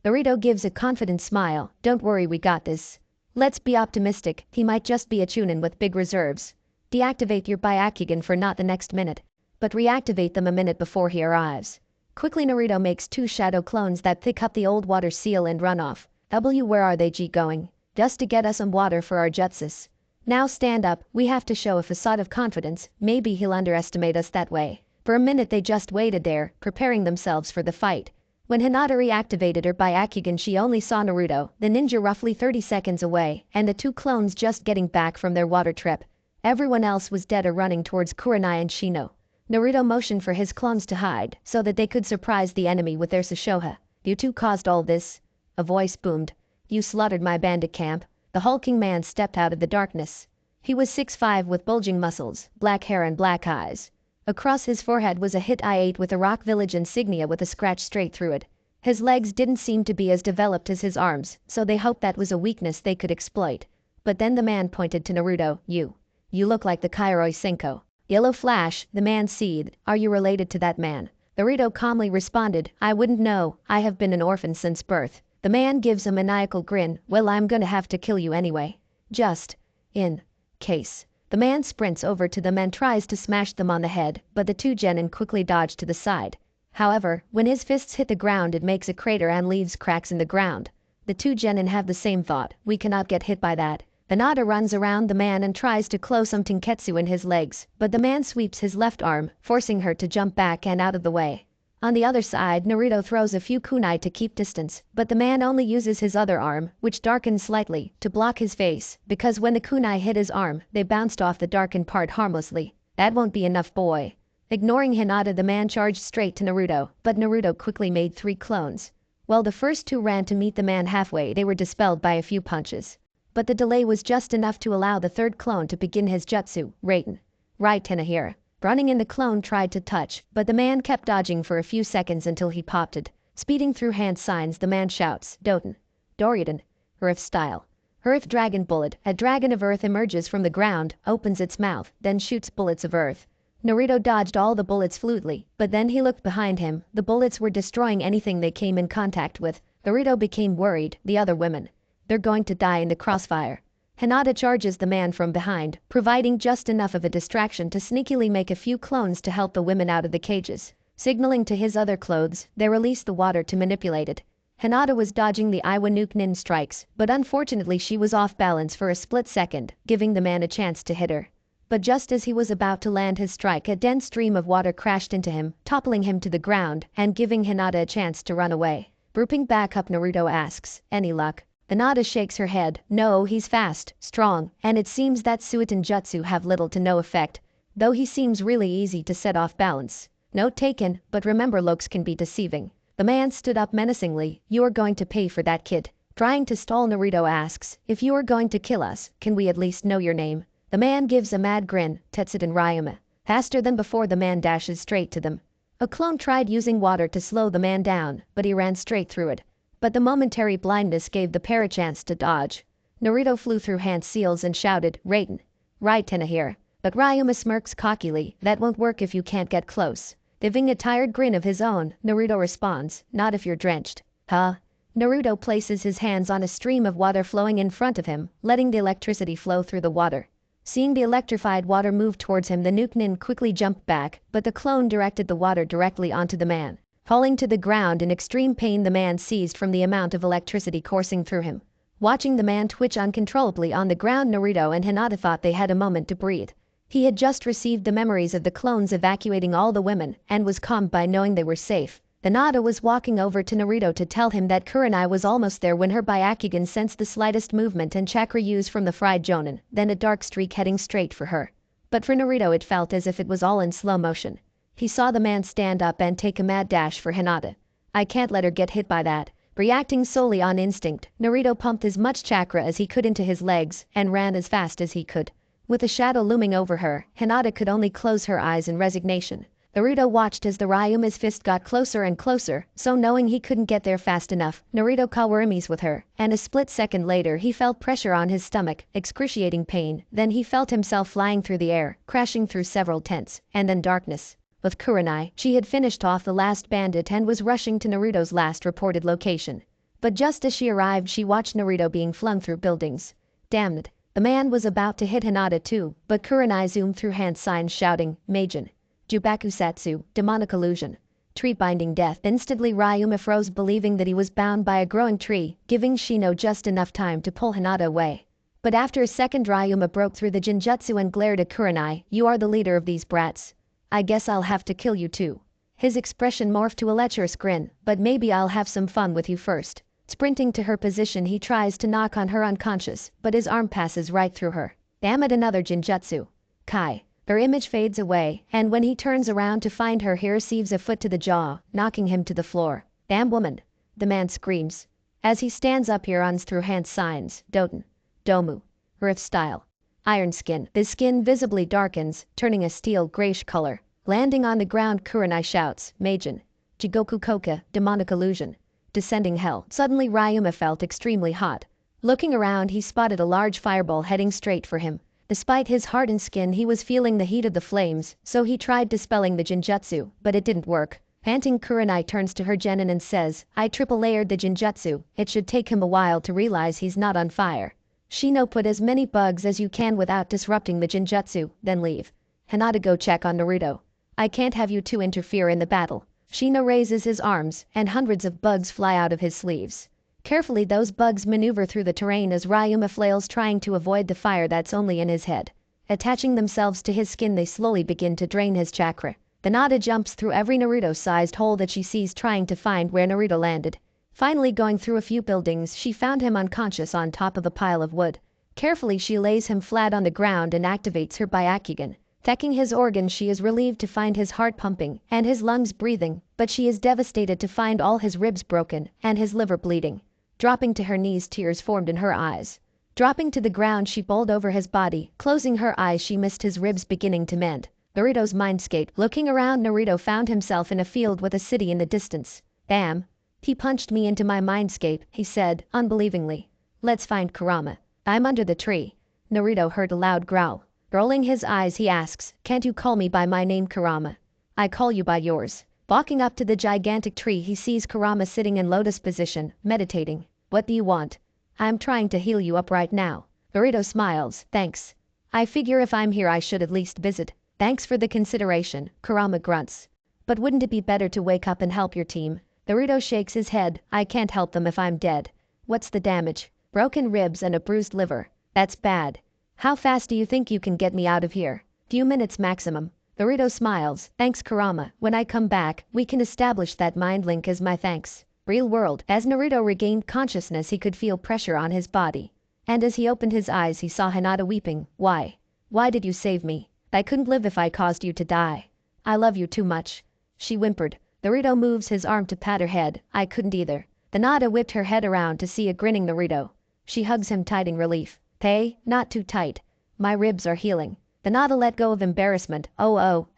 Naruto gives a confident smile. Don't worry, we got this. Let's be optimistic, he might just be a Chunin with big reserves. Deactivate your Byakugan for not the next minute, but reactivate them a minute before he arrives. Quickly Naruto makes 2 shadow clones that pick up the old water seal and run off. Where are they going? Just to get us some water for our jutsus. Now stand up, we have to show a facade of confidence, maybe he'll underestimate us that way. For a minute they just waited there, preparing themselves for the fight. When Hinata reactivated her Byakugan she only saw Naruto, the ninja roughly 30 seconds away, and the 2 clones just getting back from their water trip. Everyone else was dead or running towards Kurenai and Shino. Naruto motioned for his clones to hide, so that they could surprise the enemy with their Sashoha. You 2 caused all this? A voice boomed. You slaughtered my bandit camp. The hulking man stepped out of the darkness. He was 6'5" with bulging muscles, black hair and black eyes. Across his forehead was a hit I-8 with a Rock Village insignia with a scratch straight through it. His legs didn't seem to be as developed as his arms, so they hoped that was a weakness they could exploit. But then the man pointed to Naruto. You look like the Kairoi Senko. Yellow flash, the man seethed. Are you related to that man? Naruto calmly responded, I wouldn't know, I have been an orphan since birth. The man gives a maniacal grin, well I'm gonna have to kill you anyway. Just in case. The man sprints over to them and tries to smash them on the head, but the 2 genin quickly dodge to the side. However, when his fists hit the ground it makes a crater and leaves cracks in the ground. The 2 genin have the same thought, we cannot get hit by that. Hinata runs around the man and tries to close some tenketsu in his legs, but the man sweeps his left arm, forcing her to jump back and out of the way. On the other side, Naruto throws a few kunai to keep distance, but the man only uses his other arm, which darkens slightly, to block his face, because when the kunai hit his arm, they bounced off the darkened part harmlessly. That won't be enough, boy. Ignoring Hinata, the man charged straight to Naruto, but Naruto quickly made 3 clones. While the first 2 ran to meet the man halfway, they were dispelled by a few punches. But the delay was just enough to allow the 3rd clone to begin his jutsu, Raiten. Right Tenahira. Running in the clone tried to touch, but the man kept dodging for a few seconds until he popped it. Speeding through hand signs the man shouts, Doten. Doriden. Earth style. Earth dragon bullet. A dragon of earth emerges from the ground, opens its mouth, then shoots bullets of earth. Naruto dodged all the bullets fluidly, but then he looked behind him. The bullets were destroying anything they came in contact with. Naruto became worried, the other women. They're going to die in the crossfire. Hinata charges the man from behind, providing just enough of a distraction to sneakily make a few clones to help the women out of the cages. Signaling to his other clothes, they release the water to manipulate it. Hinata was dodging the Iwa Nin strikes, but unfortunately she was off balance for a split second, giving the man a chance to hit her. But just as he was about to land his strike, a dense stream of water crashed into him, toppling him to the ground and giving Hinata a chance to run away. Brooping back up, Naruto asks, any luck? Hinata shakes her head. No, he's fast, strong, and it seems that Suiton Jutsu have little to no effect, though he seems really easy to set off balance. Note taken, but remember looks can be deceiving. The man stood up menacingly. You are going to pay for that, kid. Trying to stall, Naruto asks, if you are going to kill us, can we at least know your name? The man gives a mad grin, Tetsuden Ryuma. Faster than before the man dashes straight to them. A clone tried using water to slow the man down, but he ran straight through it. But the momentary blindness gave the pair a chance to dodge. Naruto flew through hand seals and shouted, Raiten. Right Tenahira. But Ryuma smirks cockily, that won't work if you can't get close. Giving a tired grin of his own, Naruto responds, not if you're drenched. Huh? Naruto places his hands on a stream of water flowing in front of him, letting the electricity flow through the water. Seeing the electrified water move towards him, the Nin quickly jumped back, but the clone directed the water directly onto the man. Falling to the ground in extreme pain, the man seized from the amount of electricity coursing through him. Watching the man twitch uncontrollably on the ground, Naruto and Hinata thought they had a moment to breathe. He had just received the memories of the clones evacuating all the women, and was calmed by knowing they were safe. Hinata was walking over to Naruto to tell him that Kurenai was almost there when her Byakugan sensed the slightest movement and chakra used from the fried jonin, then a dark streak heading straight for her. But for Naruto it felt as if it was all in slow motion. He saw the man stand up and take a mad dash for Hinata. I can't let her get hit by that. Reacting solely on instinct, Naruto pumped as much chakra as he could into his legs and ran as fast as he could. With a shadow looming over her, Hinata could only close her eyes in resignation. Naruto watched as the Ryuma's fist got closer and closer, so knowing he couldn't get there fast enough, Naruto Kawarimis with her, and a split second later he felt pressure on his stomach, excruciating pain, then he felt himself flying through the air, crashing through several tents, and then darkness. With Kurenai, she had finished off the last bandit and was rushing to Naruto's last reported location. But just as she arrived, she watched Naruto being flung through buildings. Damn it. The man was about to hit Hinata too, but Kurenai zoomed through hand signs shouting, Majin. Jubakusatsu, demonic illusion. Tree binding death. Instantly Ryuma froze, believing that he was bound by a growing tree, giving Shino just enough time to pull Hinata away. But after a second, Ryuma broke through the Jinjutsu and glared at Kurenai. You are the leader of these brats. I guess I'll have to kill you too. His expression morphed to a lecherous grin, but maybe I'll have some fun with you first. Sprinting to her position, he tries to knock on her unconscious, but his arm passes right through her. Damn it, another Jinjutsu. Kai. Her image fades away, and when he turns around to find her, he receives a foot to the jaw, knocking him to the floor. Damn woman. The man screams. As he stands up, he runs through hand signs. Doten. Domu. Rift style. Iron skin. The skin visibly darkens, turning a steel grayish color. Landing on the ground, Kurenai shouts, Majin. Jigoku Koka, demonic illusion. Descending hell. Suddenly Ryuma felt extremely hot. Looking around, he spotted a large fireball heading straight for him. Despite his hardened skin, he was feeling the heat of the flames, so he tried dispelling the Jinjutsu, but it didn't work. Panting, Kurenai turns to her genin and says, I triple layered the Jinjutsu. It should take him a while to realize he's not on fire. Shino, put as many bugs as you can without disrupting the Jinjutsu, then leave. Hinata, go check on Naruto. I can't have you two interfere in the battle. Shino raises his arms, and hundreds of bugs fly out of his sleeves. Carefully, those bugs maneuver through the terrain as Ryuma flails, trying to avoid the fire that's only in his head. Attaching themselves to his skin, they slowly begin to drain his chakra. Hinata jumps through every Naruto-sized hole that she sees, trying to find where Naruto landed. Finally, going through a few buildings, she found him unconscious on top of a pile of wood. Carefully, she lays him flat on the ground and activates her Byakugan. Checking his organs, she is relieved to find his heart pumping and his lungs breathing, but she is devastated to find all his ribs broken and his liver bleeding. Dropping to her knees, tears formed in her eyes. Dropping to the ground, she bowled over his body. Closing her eyes, she missed his ribs beginning to mend. Naruto's mindscape. Looking around, Naruto found himself in a field with a city in the distance. Damn. He punched me into my mindscape, he said, unbelievingly. Let's find Kurama. I'm under the tree. Naruto heard a loud growl. Rolling his eyes, he asks, can't you call me by my name, Kurama? I call you by yours. Walking up to the gigantic tree, he sees Kurama sitting in lotus position, meditating. What do you want? I'm trying to heal you up right now. Naruto smiles. Thanks. I figure if I'm here I should at least visit. Thanks for the consideration, Kurama grunts. But wouldn't it be better to wake up and help your team? Naruto shakes his head. I can't help them if I'm dead. What's the damage? Broken ribs and a bruised liver. That's bad. How fast do you think you can get me out of here? Few minutes maximum. Naruto smiles. Thanks, Kurama. When I come back, we can establish that mind link as my thanks. Real world. As Naruto regained consciousness, he could feel pressure on his body. And as he opened his eyes, he saw Hinata weeping. Why? Why did you save me? I couldn't live if I caused you to die. I love you too much. She whimpered. Naruto moves his arm to pat her head. I couldn't either. Hinata whipped her head around to see a grinning Naruto. She hugs him tight in relief. Hey, not too tight. My ribs are healing. Hinata let go of embarrassment.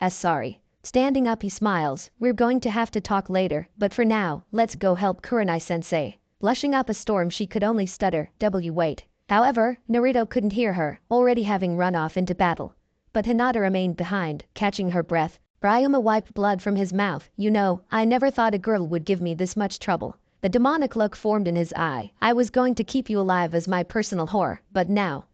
Sorry. Standing up, he smiles. We're going to have to talk later, but for now, let's go help Kurenai-sensei. Blushing up a storm, she could only stutter, wait. However, Naruto couldn't hear her, already having run off into battle. But Hinata remained behind, catching her breath. Ryuma wiped blood from his mouth. You know, I never thought a girl would give me this much trouble. The demonic look formed in his eye. I was going to keep you alive as my personal whore, but now,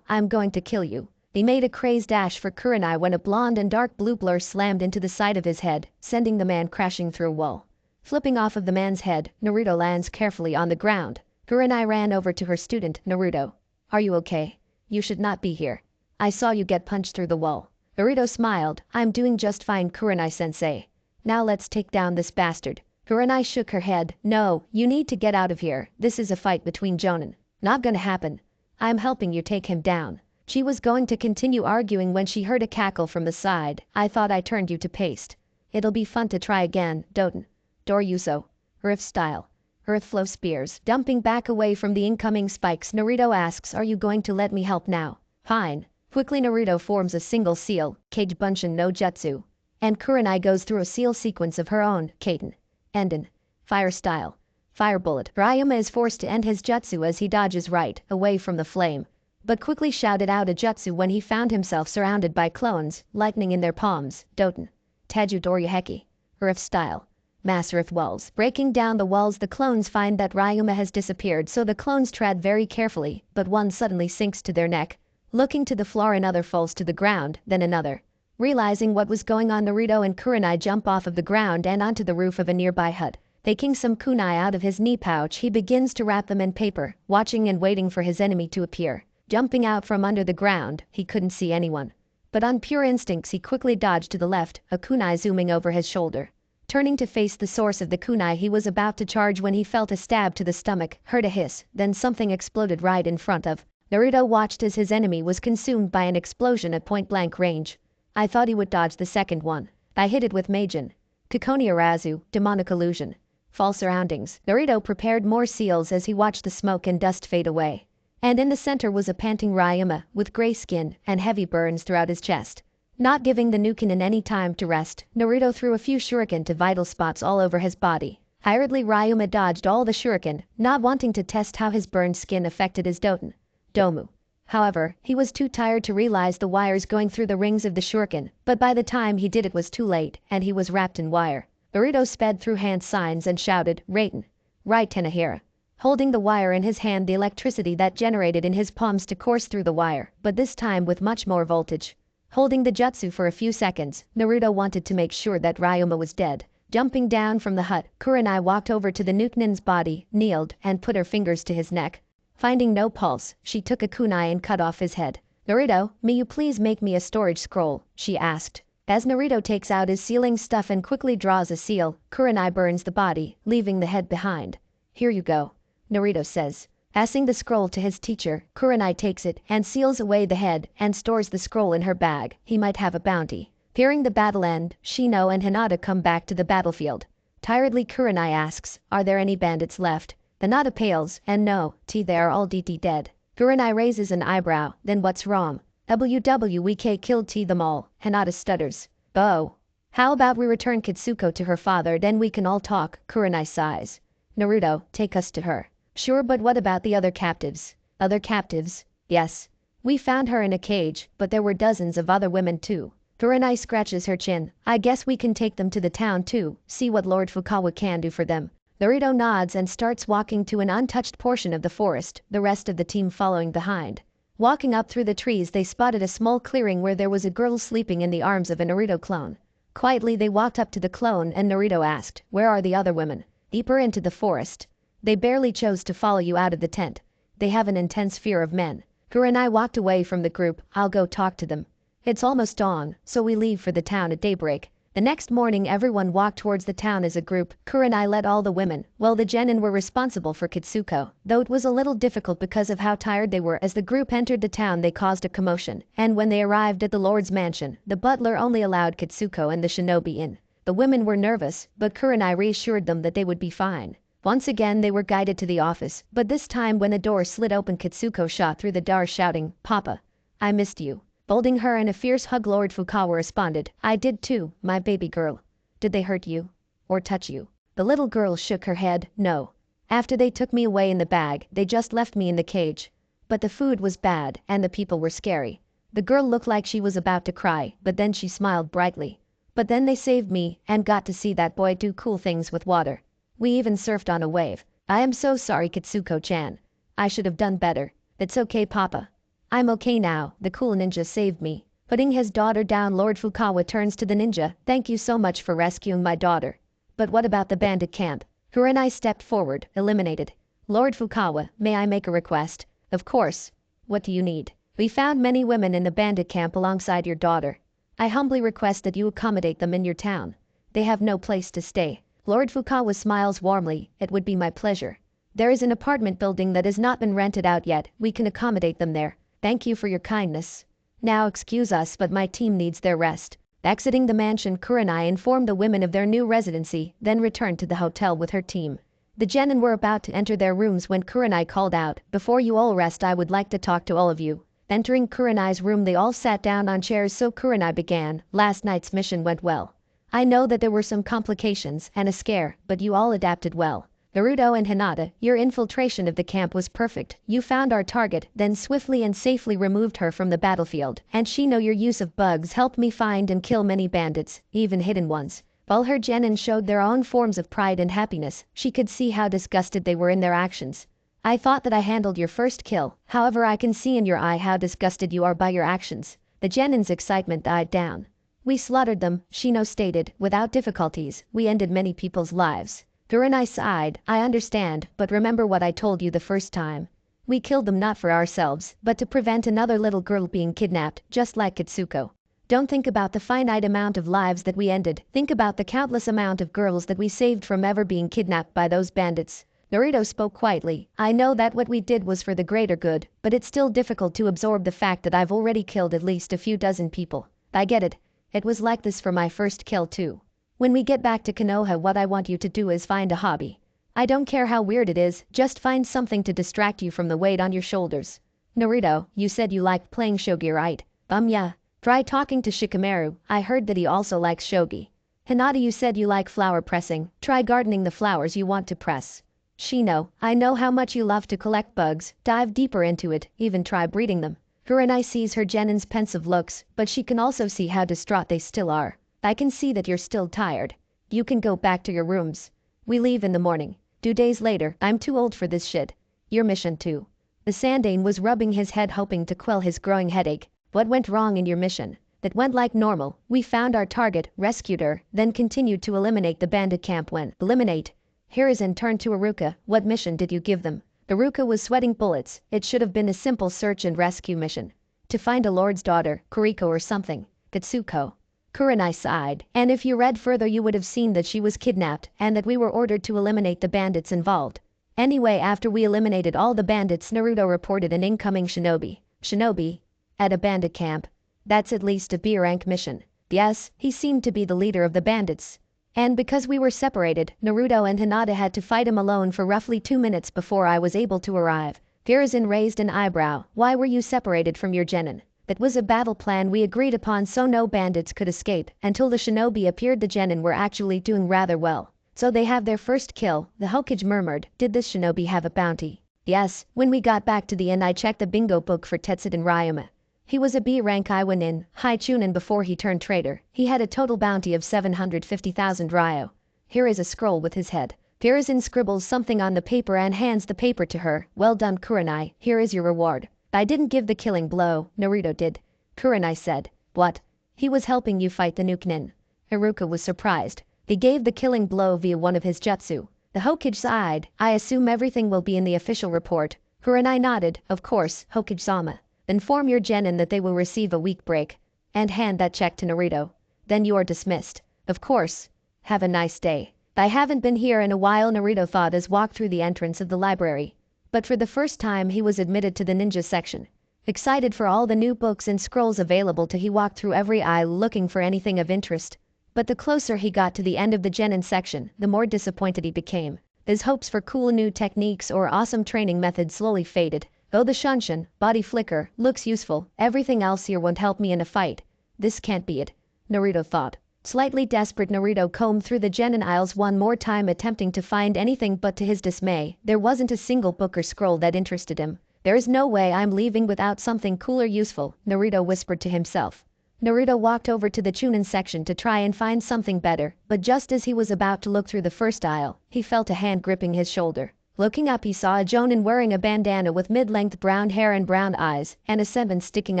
I'm going to kill you. He made a crazed dash for Kurenai when a blonde and dark blue blur slammed into the side of his head, sending the man crashing through a wall. Flipping off of the man's head, Naruto lands carefully on the ground. Kurenai ran over to her student, Naruto. Are you okay? You should not be here. I saw you get punched through the wall. Naruto smiled. I'm doing just fine, Kurenai-sensei. Now let's take down this bastard. Kurenai shook her head. No, you need to get out of here. This is a fight between jonin. Not gonna happen. I'm helping you take him down. She was going to continue arguing when she heard a cackle from the side. I thought I turned you to paste. It'll be fun to try again, Doten. Doryuso. Earth style. Earth flow spears. Dumping back away from the incoming spikes, Naruto asks, are you going to let me help now? Fine. Quickly, Naruto forms a single seal, Kage Bunshin no Jutsu. And Kurenai goes through a seal sequence of her own, Katen. Enden. Fire style. Fire bullet. Ryuma is forced to end his jutsu as he dodges right, away from the flame, but quickly shouted out a jutsu when he found himself surrounded by clones, lightning in their palms. Doten. Taju Doryuheki. Earth style. Mass earth walls. Breaking down the walls, the clones find that Ryuma has disappeared, so the clones tread very carefully, but one suddenly sinks to their neck. Looking to the floor, another falls to the ground, then another. Realizing what was going on, Naruto and Kurenai jump off of the ground and onto the roof of a nearby hut. Taking some kunai out of his knee pouch, he begins to wrap them in paper, watching and waiting for his enemy to appear. Jumping out from under the ground, he couldn't see anyone. But on pure instincts he quickly dodged to the left, a kunai zooming over his shoulder. Turning to face the source of the kunai, he was about to charge when he felt a stab to the stomach, heard a hiss, then something exploded right in front of. Naruto watched as his enemy was consumed by an explosion at point-blank range. I thought he would dodge the second one. I hit it with Majin. Kikoni Arazu, demonic illusion. False surroundings. Naruto prepared more seals as he watched the smoke and dust fade away. And in the center was a panting Ryuma, with gray skin and heavy burns throughout his chest. Not giving the Nukenin any time to rest, Naruto threw a few shuriken to vital spots all over his body. Hurriedly Ryuma dodged all the shuriken, not wanting to test how his burned skin affected his Domu. However, he was too tired to realize the wires going through the rings of the shuriken, but by the time he did it was too late, and he was wrapped in wire. Naruto sped through hand signs and shouted, Raiden. Right, Tenahira. Holding the wire in his hand, the electricity that generated in his palms to course through the wire, but this time with much more voltage. Holding the jutsu for a few seconds, Naruto wanted to make sure that Ryuma was dead. Jumping down from the hut, Kurenai walked over to the Nukenin's body, kneeled, and put her fingers to his neck. Finding no pulse, she took a kunai and cut off his head. Naruto, may you please make me a storage scroll, she asked. As Naruto takes out his sealing stuff and quickly draws a seal, Kurenai burns the body, leaving the head behind. Here you go, Naruto says. Passing the scroll to his teacher, Kurenai takes it and seals away the head and stores the scroll in her bag. He might have a bounty. Fearing the battle end, Shino and Hinata come back to the battlefield. Tiredly Kurenai asks, are there any bandits left? Hinata pales, and no, they are all dead. Kurenai raises an eyebrow, then what's wrong? We killed them all, Hinata stutters. Oh. How about we return Kitsuko to her father, then we can all talk, Kurenai sighs. Naruto, take us to her. Sure, but what about the other captives? Other captives? Yes. We found her in a cage, but there were dozens of other women too. Kurenai scratches her chin. I guess we can take them to the town too, see what Lord Fukawa can do for them. Naruto nods and starts walking to an untouched portion of the forest, the rest of the team following behind. Walking up through the trees, they spotted a small clearing where there was a girl sleeping in the arms of a Naruto clone. Quietly they walked up to the clone and Naruto asked, where are the other women? Deeper into the forest. They barely chose to follow you out of the tent. They have an intense fear of men. Kurenai walked away from the group. I'll go talk to them. It's almost dawn, so we leave for the town at daybreak. The next morning everyone walked towards the town as a group. Kurenai led all the women, while the genin were responsible for Kitsuko, though it was a little difficult because of how tired they were. As the group entered the town they caused a commotion, and when they arrived at the lord's mansion, the butler only allowed Kitsuko and the shinobi in. The women were nervous, but Kurenai reassured them that they would be fine. Once again they were guided to the office, but this time when the door slid open Kitsuko shot through the door shouting, Papa, I missed you. Folding her in a fierce hug, Lord Fukawa responded, I did too, my baby girl. Did they hurt you? Or touch you? The little girl shook her head, no. After they took me away in the bag, they just left me in the cage. But the food was bad, and the people were scary. The girl looked like she was about to cry, but then she smiled brightly. But then they saved me, and got to see that boy do cool things with water. We even surfed on a wave. I am so sorry, Kitsuko-chan. I should have done better. It's okay, Papa. I'm okay now, the cool ninja saved me. Putting his daughter down, Lord Fukawa turns to the ninja. Thank you so much for rescuing my daughter. But what about the bandit camp? Kurenai stepped forward, eliminated. Lord Fukawa, may I make a request? Of course. What do you need? We found many women in the bandit camp alongside your daughter. I humbly request that you accommodate them in your town. They have no place to stay. Lord Fukawa smiles warmly. It would be my pleasure. There is an apartment building that has not been rented out yet. We can accommodate them there. Thank you for your kindness. Now excuse us, but my team needs their rest. Exiting the mansion, Kurenai informed the women of their new residency, then returned to the hotel with her team. The genin were about to enter their rooms when Kurenai called out, before you all rest, I would like to talk to all of you. Entering Kurenai's room, they all sat down on chairs, so Kurenai began, last night's mission went well. I know that there were some complications and a scare, but you all adapted well. Naruto and Hinata, your infiltration of the camp was perfect. You found our target, then swiftly and safely removed her from the battlefield. And Shino, your use of bugs helped me find and kill many bandits, even hidden ones. While her genin showed their own forms of pride and happiness, she could see how disgusted they were in their actions. I thought that I handled your first kill, however I can see in your eye how disgusted you are by your actions. The genin's excitement died down. We slaughtered them, Shino stated. Without difficulties, we ended many people's lives. Kurenai sighed. I understand, but remember what I told you the first time. We killed them not for ourselves, but to prevent another little girl being kidnapped, just like Kitsuko. Don't think about the finite amount of lives that we ended, think about the countless amount of girls that we saved from ever being kidnapped by those bandits. Naruto spoke quietly. I know that what we did was for the greater good, but it's still difficult to absorb the fact that I've already killed at least a few dozen people. I get it. It was like this for my first kill too. When we get back to Konoha, what I want you to do is find a hobby. I don't care how weird it is, just find something to distract you from the weight on your shoulders. Naruto, you said you liked playing shogi, right? Yeah. Try talking to Shikamaru, I heard that he also likes shogi. Hinata, you said you like flower pressing, try gardening the flowers you want to press. Shino, I know how much you love to collect bugs, dive deeper into it, even try breeding them. Kurenai sees her Genin's pensive looks, but she can also see how distraught they still are. I can see that you're still tired. You can go back to your rooms. We leave in the morning. 2 days later, I'm too old for this shit. Your mission too. The Sandane was rubbing his head hoping to quell his growing headache. What went wrong in your mission? That went like normal. We found our target, rescued her, then continued to eliminate the bandit camp when eliminate. Hiruzen turned to Iruka. What mission did you give them? Iruka was sweating bullets. It should have been a simple search and rescue mission. To find a lord's daughter, Kuriko or something. Katsuko. Kurenai sighed. And if you read further you would have seen that she was kidnapped and that we were ordered to eliminate the bandits involved. Anyway, after we eliminated all the bandits, Naruto reported an incoming shinobi. Shinobi? At a bandit camp. That's at least a B rank mission. Yes, he seemed to be the leader of the bandits. And because we were separated, Naruto and Hinata had to fight him alone for roughly 2 minutes before I was able to arrive. Hiruzen raised an eyebrow. Why were you separated from your genin? That was a battle plan we agreed upon so no bandits could escape. Until the shinobi appeared, the genin were actually doing rather well. So they have their first kill, the Hokage murmured. Did this shinobi have a bounty? Yes, when we got back to the inn I checked the bingo book for Tetsuden Ryuma. He was a B rank Iwanin, high chunin before he turned traitor. He had a total bounty of 750,000 ryo. Here is a scroll with his head. Hiruzen scribbles something on the paper and hands the paper to her. Well done, Kurenai, here is your reward. I didn't give the killing blow, Naruto did. Kurenai said. What? He was helping you fight the Nukenin. Iruka was surprised. He gave the killing blow via one of his jutsu. The Hokage sighed. I assume everything will be in the official report. Kurenai nodded. Of course, Hokage-sama. Inform your genin that they will receive a week break. And hand that check to Naruto. Then you are dismissed. Of course. Have a nice day. I haven't been here in a while, Naruto thought as walked through the entrance of the library. But for the first time he was admitted to the ninja section. Excited for all the new books and scrolls available he walked through every aisle looking for anything of interest. But the closer he got to the end of the genin section, the more disappointed he became. His hopes for cool new techniques or awesome training methods slowly faded. Oh, the Shunshin, body flicker, looks useful, everything else here won't help me in a fight. This can't be it, Naruto thought. Slightly desperate, Naruto combed through the genin aisles one more time attempting to find anything, but to his dismay, there wasn't a single book or scroll that interested him. There's no way I'm leaving without something cool or useful, Naruto whispered to himself. Naruto walked over to the chunin section to try and find something better, but just as he was about to look through the first aisle, he felt a hand gripping his shoulder. Looking up he saw a jonin wearing a bandana with mid-length brown hair and brown eyes, and a senbon sticking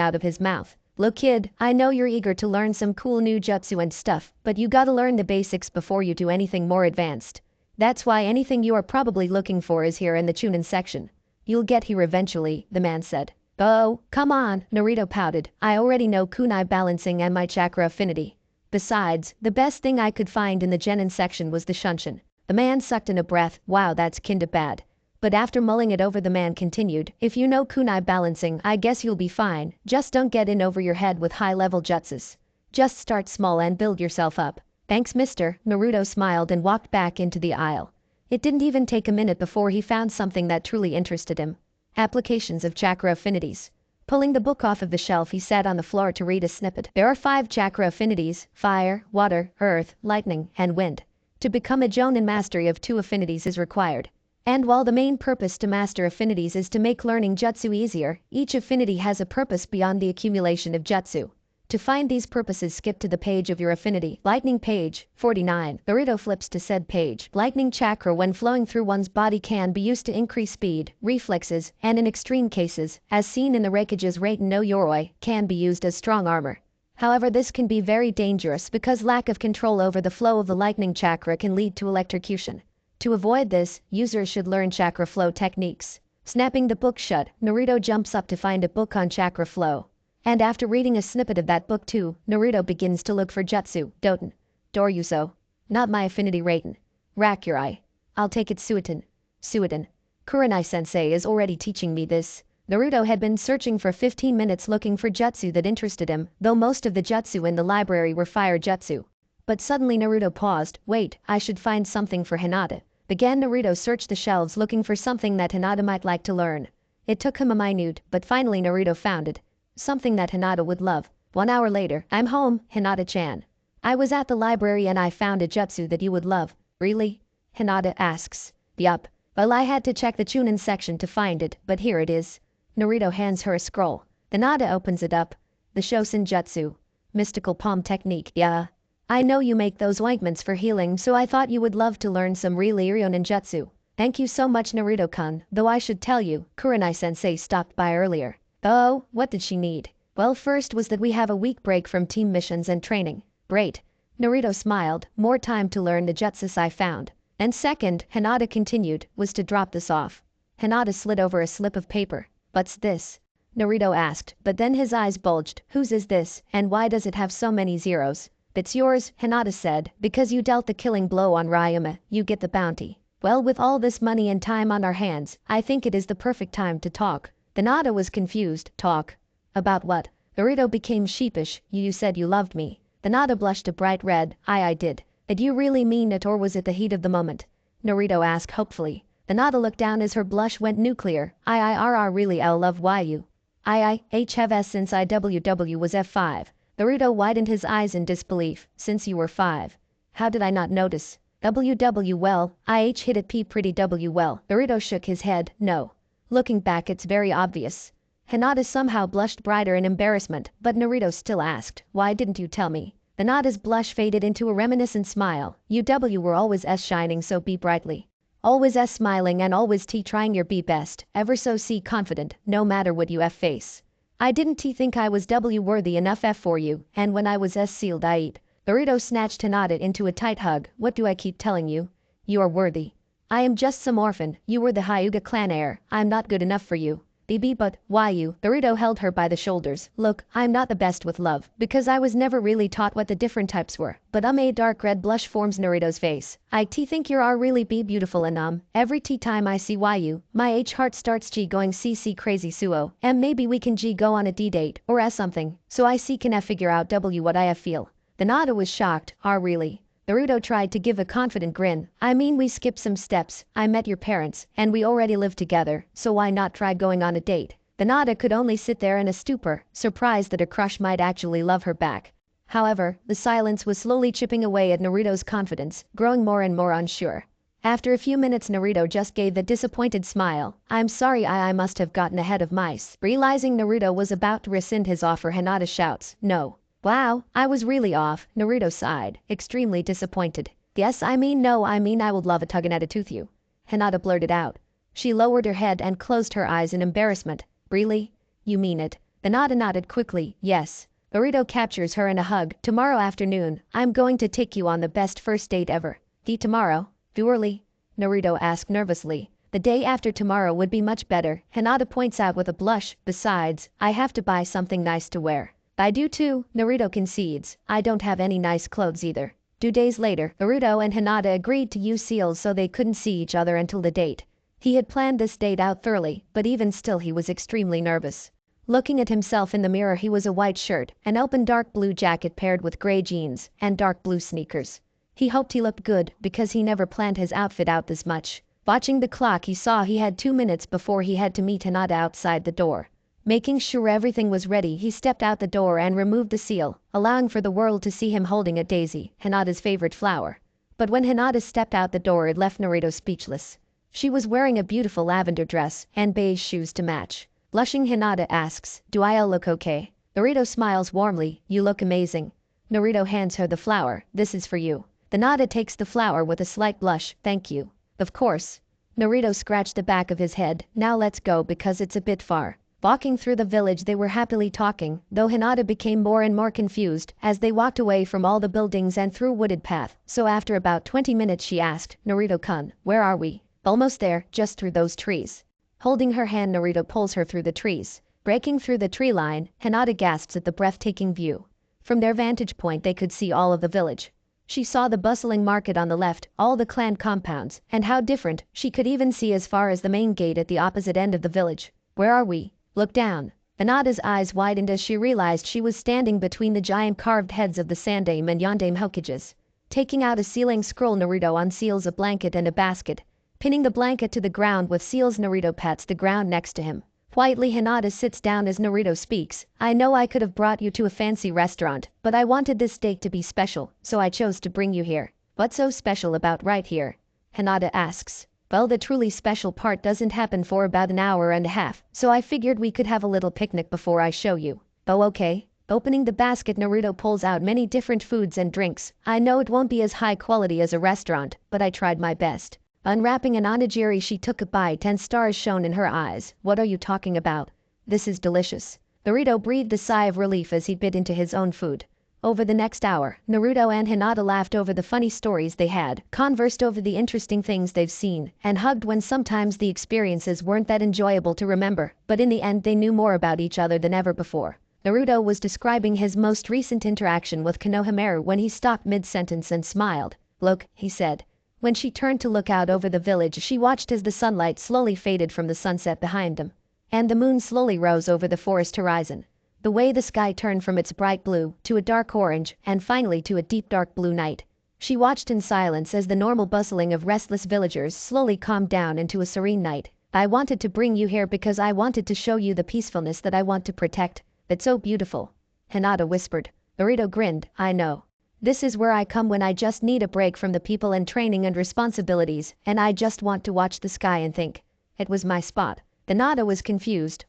out of his mouth. Look kid, I know you're eager to learn some cool new jutsu and stuff, but you gotta learn the basics before you do anything more advanced. That's why anything you are probably looking for is here in the chunin section. You'll get here eventually, the man said. Oh, come on, Naruto pouted. I already know kunai balancing and my chakra affinity. Besides, the best thing I could find in the genin section was the Shunshin. The man sucked in a breath. Wow, that's kinda bad. But after mulling it over, the man continued. If you know kunai balancing, I guess you'll be fine. Just don't get in over your head with high-level jutsus. Just start small and build yourself up. Thanks, mister. Naruto smiled and walked back into the aisle. It didn't even take a minute before he found something that truly interested him. Applications of chakra affinities. Pulling the book off of the shelf, he sat on the floor to read a snippet. There are 5 chakra affinities: fire, water, earth, lightning, and wind. To become a jonin, mastery of 2 affinities is required. And while the main purpose to master affinities is to make learning jutsu easier, each affinity has a purpose beyond the accumulation of jutsu. To find these purposes, skip to the page of your affinity. Lightning page, 49. Naruto flips to said page. Lightning chakra when flowing through one's body can be used to increase speed, reflexes, and in extreme cases, as seen in the Raikage's Raiten no Yoroi, can be used as strong armor. However, this can be very dangerous because lack of control over the flow of the lightning chakra can lead to electrocution. To avoid this, users should learn chakra flow techniques. Snapping the book shut, Naruto jumps up to find a book on chakra flow. And after reading a snippet of that book too, Naruto begins to look for jutsu, Doten. Doryuso. Not my affinity raten. Rakurai. I'll take it Suiton. Suiton. Kurenai-sensei is already teaching me this. Naruto had been searching for 15 minutes looking for jutsu that interested him, though most of the jutsu in the library were fire jutsu. But suddenly Naruto paused. Wait, I should find something for Hinata. Began Naruto searched the shelves looking for something that Hinata might like to learn. It took him a minute, but finally Naruto found it. Something that Hinata would love. 1 hour later, I'm home, Hinata-chan. I was at the library and I found a jutsu that you would love. Really? Hinata asks. Yup. Well, I had to check the Chunin section to find it, but here it is. Naruto hands her a scroll. Hinata opens it up. The Shosen Jutsu. Mystical palm technique. Yeah. I know you make those ointments for healing, so I thought you would love to learn some real Iryo ninjutsu. Thank you so much, Naruto-kun, though I should tell you, Kurenai-sensei stopped by earlier. Oh, what did she need? Well, first was that we have a week break from team missions and training. Great. Naruto smiled. More time to learn the jutsus I found. And second, Hinata continued, was to drop this off. Hinata slid over a slip of paper. What's this? Naruto asked, but then his eyes bulged. Whose is this, and why does it have so many zeros? It's yours, Hinata said, because you dealt the killing blow on Ryuma, you get the bounty. Well, with all this money and time on our hands, I think it is the perfect time to talk. Hinata was confused. Talk? About what? Naruto became sheepish. You said you loved me. Hinata blushed a bright red. I did. Did you really mean it or was it the heat of the moment? Naruto asked hopefully. Hinata looked down as her blush went nuclear. Really I'll love you. Have since IWW was F5. Naruto widened his eyes in disbelief. Since you were 5. How did I not notice? WW well, hit it P pretty W well. Naruto shook his head. No. Looking back it's very obvious. Hinata somehow blushed brighter in embarrassment, but Naruto still asked, why didn't you tell me? Hinata's blush faded into a reminiscent smile. UW were always S shining so B brightly. Always S smiling and always T trying your B best, ever so C confident, no matter what you F face. I didn't T think I was W worthy enough F for you, and when I was S sealed I eat. Naruto snatched Hinata into a tight hug. What do I keep telling you? You are worthy. I am just some orphan, you were the Hyuga clan heir, I'm not good enough for you. BB but, why you? Naruto held her by the shoulders. Look, I'm not the best with love, because I was never really taught what the different types were. But a dark red blush forms Naruto's face. I think you are really be beautiful and every time I see you, my H heart starts G going CC crazy suo, and maybe we can G go on a D date, or S something, so I C can F figure out W what I feel. Hinata was shocked. Really? Naruto tried to give a confident grin. I mean we skipped some steps, I met your parents, and we already live together, so why not try going on a date? Hinata could only sit there in a stupor, surprised that her crush might actually love her back. However, the silence was slowly chipping away at Naruto's confidence, growing more and more unsure. After a few minutes Naruto just gave a disappointed smile. I'm sorry I must have gotten ahead of mice. Realizing Naruto was about to rescind his offer, Hinata shouts, no. Wow, I was really off, Naruto sighed, extremely disappointed. Yes, I mean I would love a tuggin at a tooth you. Hinata blurted out. She lowered her head and closed her eyes in embarrassment. Really? You mean it? Hinata nodded quickly, yes. Naruto captures her in a hug. Tomorrow afternoon, I'm going to take you on the best first date ever. Tomorrow? Too early? Naruto asked nervously. The day after tomorrow would be much better, Hinata points out with a blush. Besides, I have to buy something nice to wear. I do too, Naruto concedes. I don't have any nice clothes either. 2 days later, Naruto and Hinata agreed to use seals so they couldn't see each other until the date. He had planned this date out thoroughly, but even still he was extremely nervous. Looking at himself in the mirror, he was a white shirt, an open dark blue jacket paired with gray jeans, and dark blue sneakers. He hoped he looked good because he never planned his outfit out this much. Watching the clock, he saw he had 2 minutes before he had to meet Hinata outside the door. Making sure everything was ready, he stepped out the door and removed the seal, allowing for the world to see him holding a daisy, Hinata's favorite flower. But when Hinata stepped out the door, it left Naruto speechless. She was wearing a beautiful lavender dress and beige shoes to match. Blushing, Hinata asks, do I look okay? Naruto smiles warmly, you look amazing. Naruto hands her the flower, this is for you. Hinata takes the flower with a slight blush, thank you. Of course. Naruto scratched the back of his head, now let's go because it's a bit far. Walking through the village they were happily talking, though Hinata became more and more confused as they walked away from all the buildings and through wooded path. So after about 20 minutes she asked, Naruto-kun, where are we? Almost there, just through those trees. Holding her hand, Naruto pulls her through the trees. Breaking through the tree line, Hinata gasps at the breathtaking view. From their vantage point they could see all of the village. She saw the bustling market on the left, all the clan compounds, and how different, she could even see as far as the main gate at the opposite end of the village. Where are we? Look down. Hinata's eyes widened as she realized she was standing between the giant carved heads of the Sandame and Yandame Hokages. Taking out a sealing scroll, Naruto unseals a blanket and a basket. Pinning the blanket to the ground with seals, Naruto pats the ground next to him. Quietly Hinata sits down as Naruto speaks. I know I could have brought you to a fancy restaurant, but I wanted this date to be special, so I chose to bring you here. What's so special about right here? Hinata asks. Well, the truly special part doesn't happen for about an hour and a half, so I figured we could have a little picnic before I show you. Oh, okay. Opening the basket, Naruto pulls out many different foods and drinks. I know it won't be as high quality as a restaurant, but I tried my best. Unwrapping an onigiri, she took a bite and stars shone in her eyes. What are you talking about? This is delicious. Naruto breathed a sigh of relief as he bit into his own food. Over the next hour, Naruto and Hinata laughed over the funny stories they had, conversed over the interesting things they've seen, and hugged when sometimes the experiences weren't that enjoyable to remember, but in the end they knew more about each other than ever before. Naruto was describing his most recent interaction with Konohamaru when he stopped mid-sentence and smiled. Look, he said. When she turned to look out over the village, she watched as the sunlight slowly faded from the sunset behind them, and the moon slowly rose over the forest horizon. The way the sky turned from its bright blue to a dark orange and finally to a deep dark blue night. She watched in silence as the normal bustling of restless villagers slowly calmed down into a serene night. I wanted to bring you here because I wanted to show you the peacefulness that I want to protect. It's so beautiful. Hinata whispered. Naruto grinned. I know. This is where I come when I just need a break from the people and training and responsibilities, and I just want to watch the sky and think. It was my spot. Hinata was confused.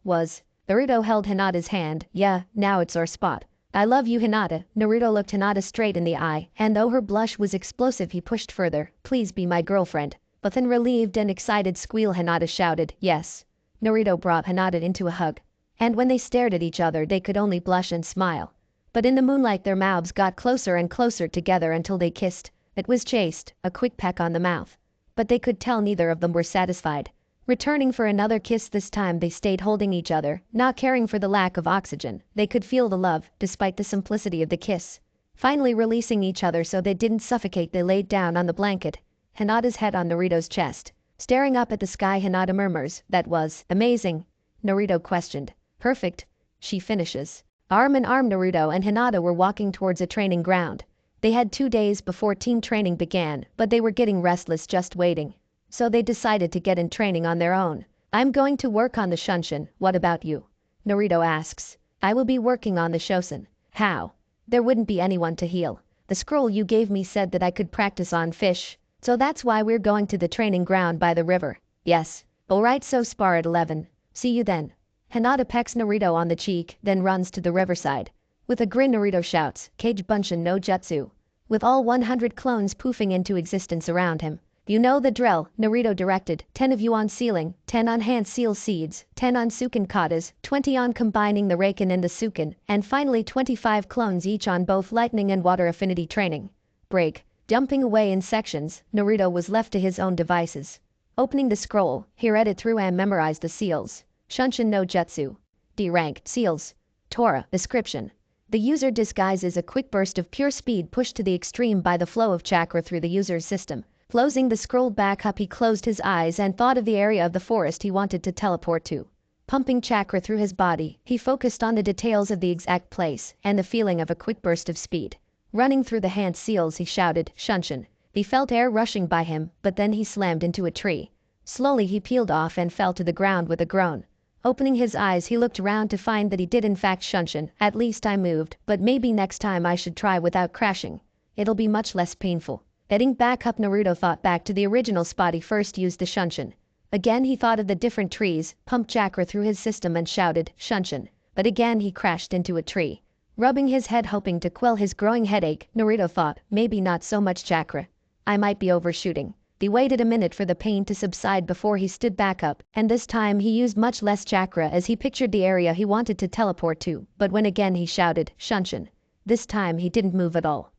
Naruto held Hinata's hand. Yeah, now it's our spot. I love you, Hinata. Naruto looked Hinata straight in the eye, and though her blush was explosive he pushed further. Please be my girlfriend. With an relieved and excited squeal, Hinata shouted, yes. Naruto brought Hinata into a hug. And when they stared at each other they could only blush and smile. But in the moonlight their mouths got closer and closer together until they kissed. It was chaste, a quick peck on the mouth. But they could tell neither of them were satisfied. Returning for another kiss, this time they stayed holding each other, not caring for the lack of oxygen. They could feel the love, despite the simplicity of the kiss. Finally releasing each other so they didn't suffocate, they laid down on the blanket. Hinata's head on Naruto's chest. Staring up at the sky, Hinata murmurs, that was amazing. Naruto questioned. Perfect. She finishes. Arm in arm, Naruto and Hinata were walking towards a training ground. They had 2 days before team training began, but they were getting restless just waiting. So they decided to get in training on their own. I'm going to work on the Shunshin. What about you? Naruto asks. I will be working on the Shosen. How? There wouldn't be anyone to heal. The scroll you gave me said that I could practice on fish. So that's why we're going to the training ground by the river. Yes. Alright, so spar at 11. See you then. Hinata pecks Naruto on the cheek, then runs to the riverside. With a grin, Naruto shouts, Kage Bunshin no Jutsu. With all 100 clones poofing into existence around him. You know the drill, Naruto directed. 10 of you on sealing, 10 on hand seal seeds, 10 on Sukin katas, 20 on combining the Raken and the Sukin, and finally 25 clones each on both lightning and water affinity training. Break. Dumping away in sections, Naruto was left to his own devices. Opening the scroll, he read it through and memorized the seals. Shunshin no Jutsu. D rank, seals. Torah, description. The user disguises a quick burst of pure speed pushed to the extreme by the flow of chakra through the user's system. Closing the scroll back up, he closed his eyes and thought of the area of the forest he wanted to teleport to. Pumping chakra through his body, he focused on the details of the exact place and the feeling of a quick burst of speed. Running through the hand seals, he shouted, Shunshin. He felt air rushing by him, but then he slammed into a tree. Slowly he peeled off and fell to the ground with a groan. Opening his eyes, he looked around to find that he did in fact Shunshin. At least I moved, but maybe next time I should try without crashing. It'll be much less painful. Getting back up, Naruto thought back to the original spot he first used the Shunshin. Again he thought of the different trees, pumped chakra through his system and shouted, Shunshin. But again he crashed into a tree. Rubbing his head hoping to quell his growing headache, Naruto thought, maybe not so much chakra. I might be overshooting. He waited a minute for the pain to subside before he stood back up, and this time he used much less chakra as he pictured the area he wanted to teleport to, but when again he shouted, "Shunshin." This time he didn't move at all.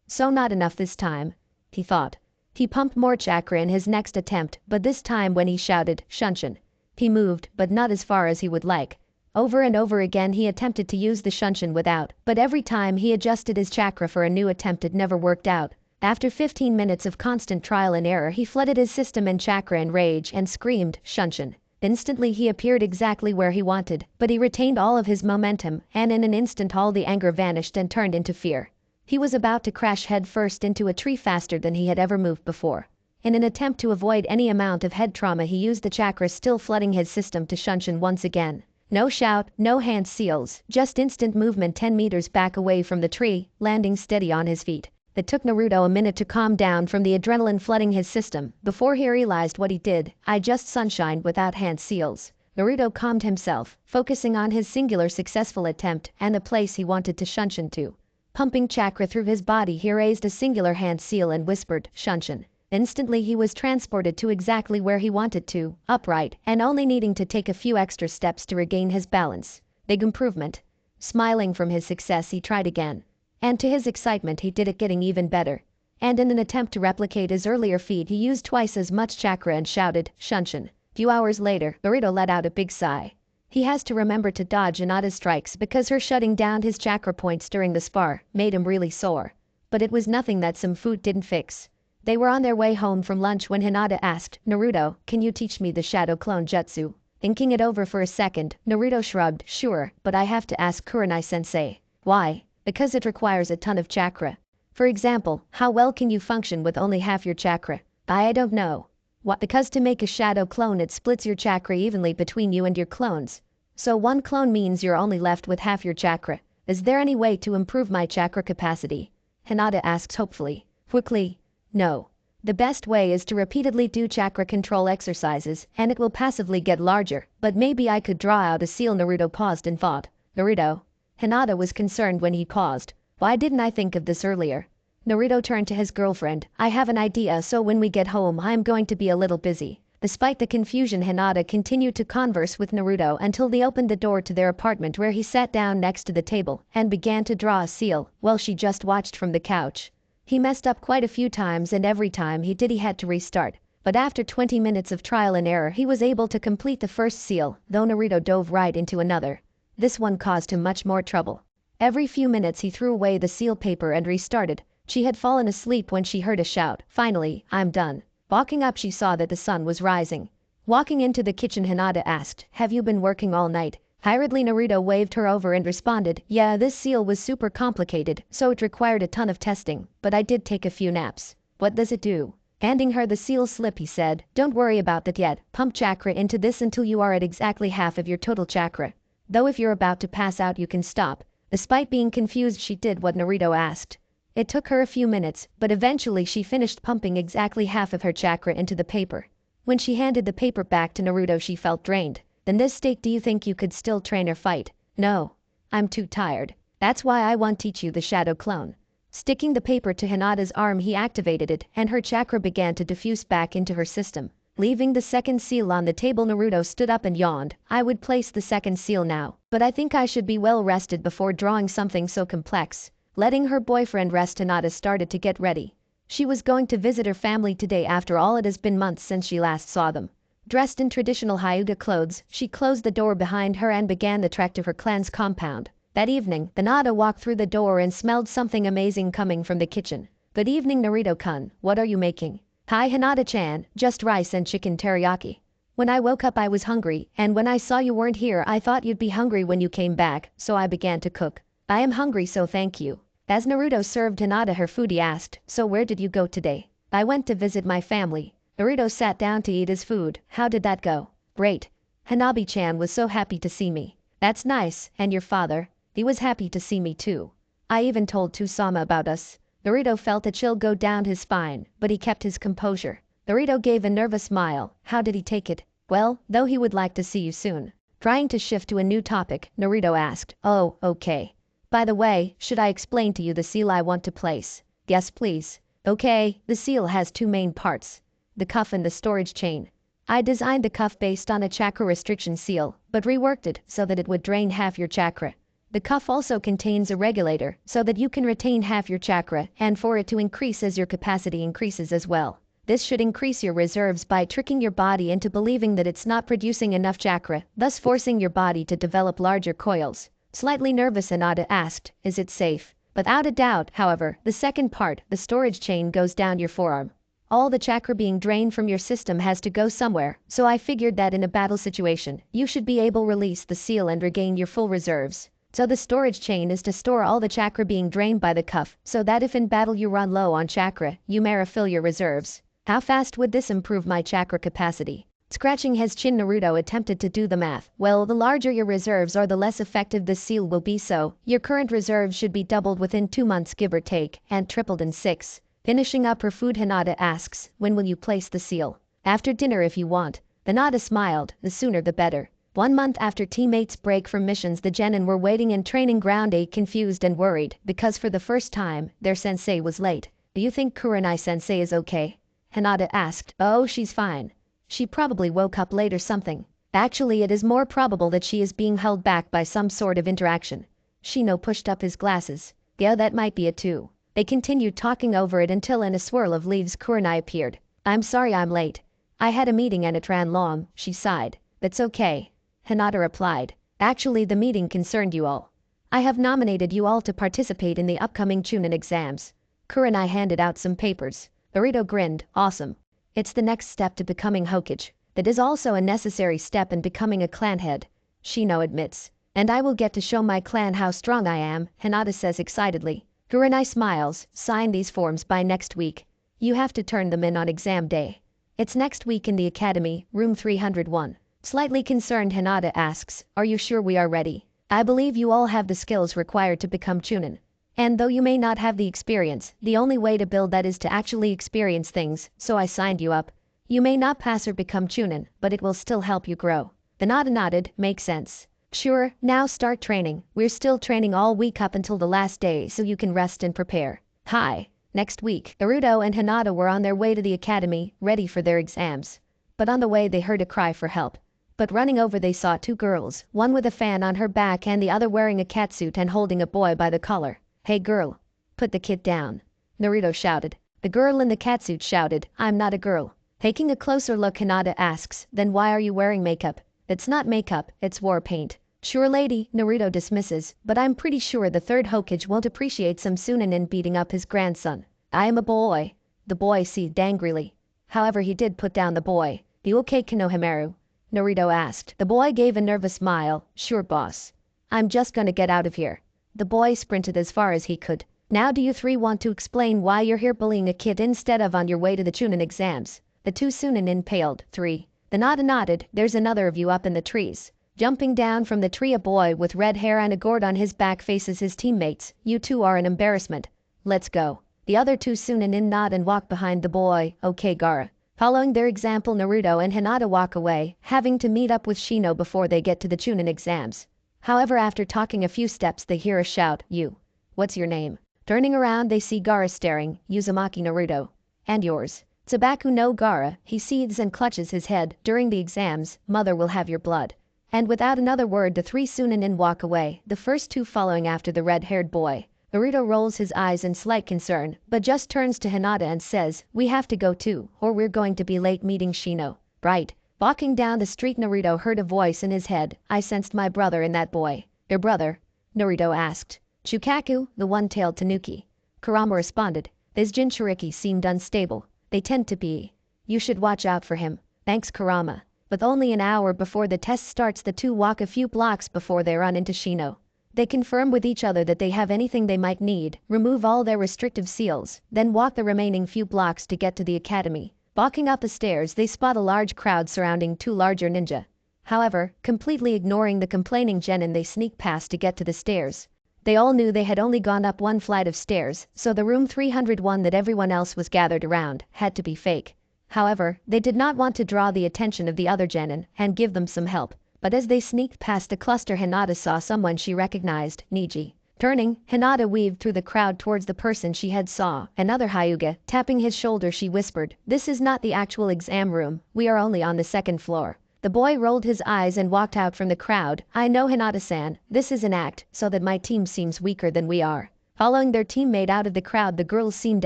So not enough this time, he thought. He pumped more chakra in his next attempt, but this time when he shouted, "Shunshin," he moved, but not as far as he would like. Over and over again he attempted to use the Shunshin without, but every time he adjusted his chakra for a new attempt it never worked out. After 15 minutes of constant trial and error he flooded his system in chakra in rage and screamed, "Shunshin." Instantly he appeared exactly where he wanted, but he retained all of his momentum, and in an instant all the anger vanished and turned into fear. He was about to crash headfirst into a tree faster than he had ever moved before. In an attempt to avoid any amount of head trauma he used the chakra still flooding his system to Shunshin once again. No shout, no hand seals, just instant movement 10 meters back away from the tree, landing steady on his feet. It took Naruto a minute to calm down from the adrenaline flooding his system before he realized what he did. I just sunshined without hand seals. Naruto calmed himself, focusing on his singular successful attempt and the place he wanted to Shunshin to. Pumping chakra through his body he raised a singular hand seal and whispered, "Shunshin." Instantly he was transported to exactly where he wanted to, upright, and only needing to take a few extra steps to regain his balance. Big improvement. Smiling from his success he tried again. And to his excitement he did it getting even better. And in an attempt to replicate his earlier feat he used twice as much chakra and shouted, "Shunshin." Few hours later, Naruto let out a big sigh. He has to remember to dodge Hinata's strikes because her shutting down his chakra points during the spar made him really sore. But it was nothing that some food didn't fix. They were on their way home from lunch when Hinata asked, "Naruto, can you teach me the shadow clone jutsu?" Thinking it over for a second, Naruto shrugged, "Sure, but I have to ask Kurenai-sensei." "Why?" "Because it requires a ton of chakra." "For example, how well can you function with only half your chakra?" "I don't know." "What?" "Because to make a shadow clone it splits your chakra evenly between you and your clones. So one clone means you're only left with half your chakra. Is there any way to improve my chakra capacity?" Hinata asked hopefully. Quickly, "No. The best way is to repeatedly do chakra control exercises, and it will passively get larger, but maybe I could draw out a seal." Naruto paused and thought. "Naruto?" Hinata was concerned when he paused. "Why didn't I think of this earlier?" Naruto turned to his girlfriend. "I have an idea, so when we get home I'm going to be a little busy." Despite the confusion Hinata continued to converse with Naruto until they opened the door to their apartment where he sat down next to the table and began to draw a seal while she just watched from the couch. He messed up quite a few times and every time he did he had to restart. But after 20 minutes of trial and error he was able to complete the first seal, though Naruto dove right into another. This one caused him much more trouble. Every few minutes he threw away the seal paper and restarted. She had fallen asleep when she heard a shout. Finally, "I'm done." Walking up she saw that the sun was rising. Walking into the kitchen Hinata asked, "Have you been working all night?" Hurriedly Naruto waved her over and responded, "Yeah, this seal was super complicated, so it required a ton of testing, but I did take a few naps." "What does it do?" Handing her the seal slip he said, "Don't worry about that yet. Pump chakra into this until you are at exactly half of your total chakra. Though if you're about to pass out you can stop." Despite being confused she did what Naruto asked. It took her a few minutes, but eventually she finished pumping exactly half of her chakra into the paper. When she handed the paper back to Naruto she felt drained. "In this state do you think you could still train or fight?" "No. I'm too tired. That's why I want to teach you the shadow clone." Sticking the paper to Hinata's arm he activated it and her chakra began to diffuse back into her system. Leaving the second seal on the table Naruto stood up and yawned. "I would place the second seal now, but I think I should be well rested before drawing something so complex." Letting her boyfriend rest Hinata started to get ready. She was going to visit her family today. After all, it has been months since she last saw them. Dressed in traditional Hyuga clothes, she closed the door behind her and began the trek to her clan's compound. That evening, Hinata walked through the door and smelled something amazing coming from the kitchen. "Good evening Naruto-kun, what are you making?" "Hi Hinata-chan, just rice and chicken teriyaki." "When I woke up I was hungry, and when I saw you weren't here I thought you'd be hungry when you came back, so I began to cook." "I am hungry so thank you." As Naruto served Hinata her food he asked, "So where did you go today?" "I went to visit my family." Naruto sat down to eat his food. "How did that go?" "Great. Hanabi-chan was so happy to see me." "That's nice, and your father?" "He was happy to see me too. I even told Tusama about us." Naruto felt a chill go down his spine, but he kept his composure. Naruto gave a nervous smile. "How did he take it?" "Well, though he would like to see you soon." Trying to shift to a new topic, Naruto asked, "Oh, okay. By the way, should I explain to you the seal I want to place?" "Yes please." Okay, the seal has two main parts. The cuff and the storage chain. I designed the cuff based on a chakra restriction seal, but reworked it so that it would drain half your chakra. The cuff also contains a regulator so that you can retain half your chakra and for it to increase as your capacity increases as well. This should increase your reserves by tricking your body into believing that it's not producing enough chakra, thus forcing your body to develop larger coils. Slightly nervous, Hinata asked, "Is it safe?" Without a doubt, however, the second part, the storage chain, goes down your forearm. All the chakra being drained from your system has to go somewhere, so I figured that in a battle situation, you should be able to release the seal and regain your full reserves. So the storage chain is to store all the chakra being drained by the cuff, so that if in battle you run low on chakra, you may refill your reserves. How fast would this improve my chakra capacity? Scratching his chin, Naruto attempted to do the math. Well, the larger your reserves are, the less effective the seal will be, so your current reserves should be doubled within 2 months give or take, and tripled in 6. Finishing up her food, Hinata asks, "When will you place the seal?" "After dinner if you want." Hinata smiled, "The sooner the better." 1 month after teammates break from missions, the genin were waiting in training ground, confused and worried, because for the first time, their sensei was late. "Do you think Kurenai-sensei is okay?" Hinata asked. "Oh, she's fine. She probably woke up late or something. Actually, it is more probable that she is being held back by some sort of interaction." Shino pushed up his glasses. "Yeah, that might be it too." They continued talking over it until in a swirl of leaves Kurenai appeared. "I'm sorry I'm late. I had a meeting and it ran long," she sighed. "That's okay," Hinata replied. "Actually, the meeting concerned you all. I have nominated you all to participate in the upcoming Chunin exams." Kurenai handed out some papers. Naruto grinned. "Awesome. It's the next step to becoming Hokage. That is also a necessary step in becoming a clan head," Shino admits. "And I will get to show my clan how strong I am," Hinata says excitedly. Kurenai smiles. "Sign these forms by next week. You have to turn them in on exam day. It's next week in the academy, room 301. Slightly concerned, Hinata asks, "Are you sure we are ready? I believe you all have the skills required to become Chunin. And though you may not have the experience, the only way to build that is to actually experience things, so I signed you up. You may not pass or become Chunin, but it will still help you grow." Hinata nodded. "Makes sense." "Sure, now start training. We're still training all week up until the last day so you can rest and prepare." Hi. Next week, Naruto and Hinata were on their way to the academy, ready for their exams. But on the way they heard a cry for help. But running over they saw 2 girls, one with a fan on her back and the other wearing a catsuit and holding a boy by the collar. "Hey girl, put the kid down," Naruto shouted. The girl in the catsuit shouted, "I'm not a girl." Taking a closer look, Hinata asks, "Then why are you wearing makeup?" "It's not makeup, it's war paint." "Sure lady," Naruto dismisses, "but I'm pretty sure the third Hokage won't appreciate some Sunanin beating up his grandson." "I am a boy," the boy seethed angrily. However, he did put down the boy. "You okay, Konohamaru?" Naruto asked. The boy gave a nervous smile. "Sure boss. I'm just gonna get out of here." The boy sprinted as far as he could. "Now do you 3 want to explain why you're here bullying a kid instead of on your way to the Chunin exams?" The 2 Sunanin paled. 3. The Nada nodded. "There's another of you up in the trees." Jumping down from the tree, a boy with red hair and a gourd on his back faces his teammates. "You 2 are an embarrassment. Let's go." The other 2 Sunanin nod and walk behind the boy. "Okay, Gaara." Following their example, Naruto and Hinata walk away, having to meet up with Shino before they get to the Chunin exams. However, after talking a few steps they hear a shout, "You. What's your name?" Turning around they see Gaara staring. "Uzumaki Naruto." "And yours?" "Tsubaku no Gaara." He seethes and clutches his head. "During the exams, mother will have your blood." And without another word the 3 Sunanin walk away, the first 2 following after the red-haired boy. Naruto rolls his eyes in slight concern, but just turns to Hinata and says, "We have to go too, or we're going to be late meeting Shino." "Right." Walking down the street, Naruto heard a voice in his head. "I sensed my brother in that boy." "Your brother?" Naruto asked. "Shukaku, the one-tailed tanuki." Kurama responded. "This Jinchuriki seemed unstable. They tend to be. You should watch out for him." "Thanks, Kurama." With only an hour before the test starts, the 2 walk a few blocks before they run into Shino. They confirm with each other that they have anything they might need, remove all their restrictive seals, then walk the remaining few blocks to get to the academy. Walking up the stairs, they spot a large crowd surrounding 2 larger ninja. However, completely ignoring the complaining genin, they sneak past to get to the stairs. They all knew they had only gone up 1 flight of stairs, so the room 301 that everyone else was gathered around had to be fake. However, they did not want to draw the attention of the other genin and give them some help. But as they sneaked past the cluster, Hinata saw someone she recognized, Niji. Turning, Hinata weaved through the crowd towards the person she had saw. Another Hyuga, tapping his shoulder, she whispered, "This is not the actual exam room, we are only on the second floor." The boy rolled his eyes and walked out from the crowd. "I know, Hinata-san, this is an act, so that my team seems weaker than we are." Following their teammate out of the crowd, the girls seemed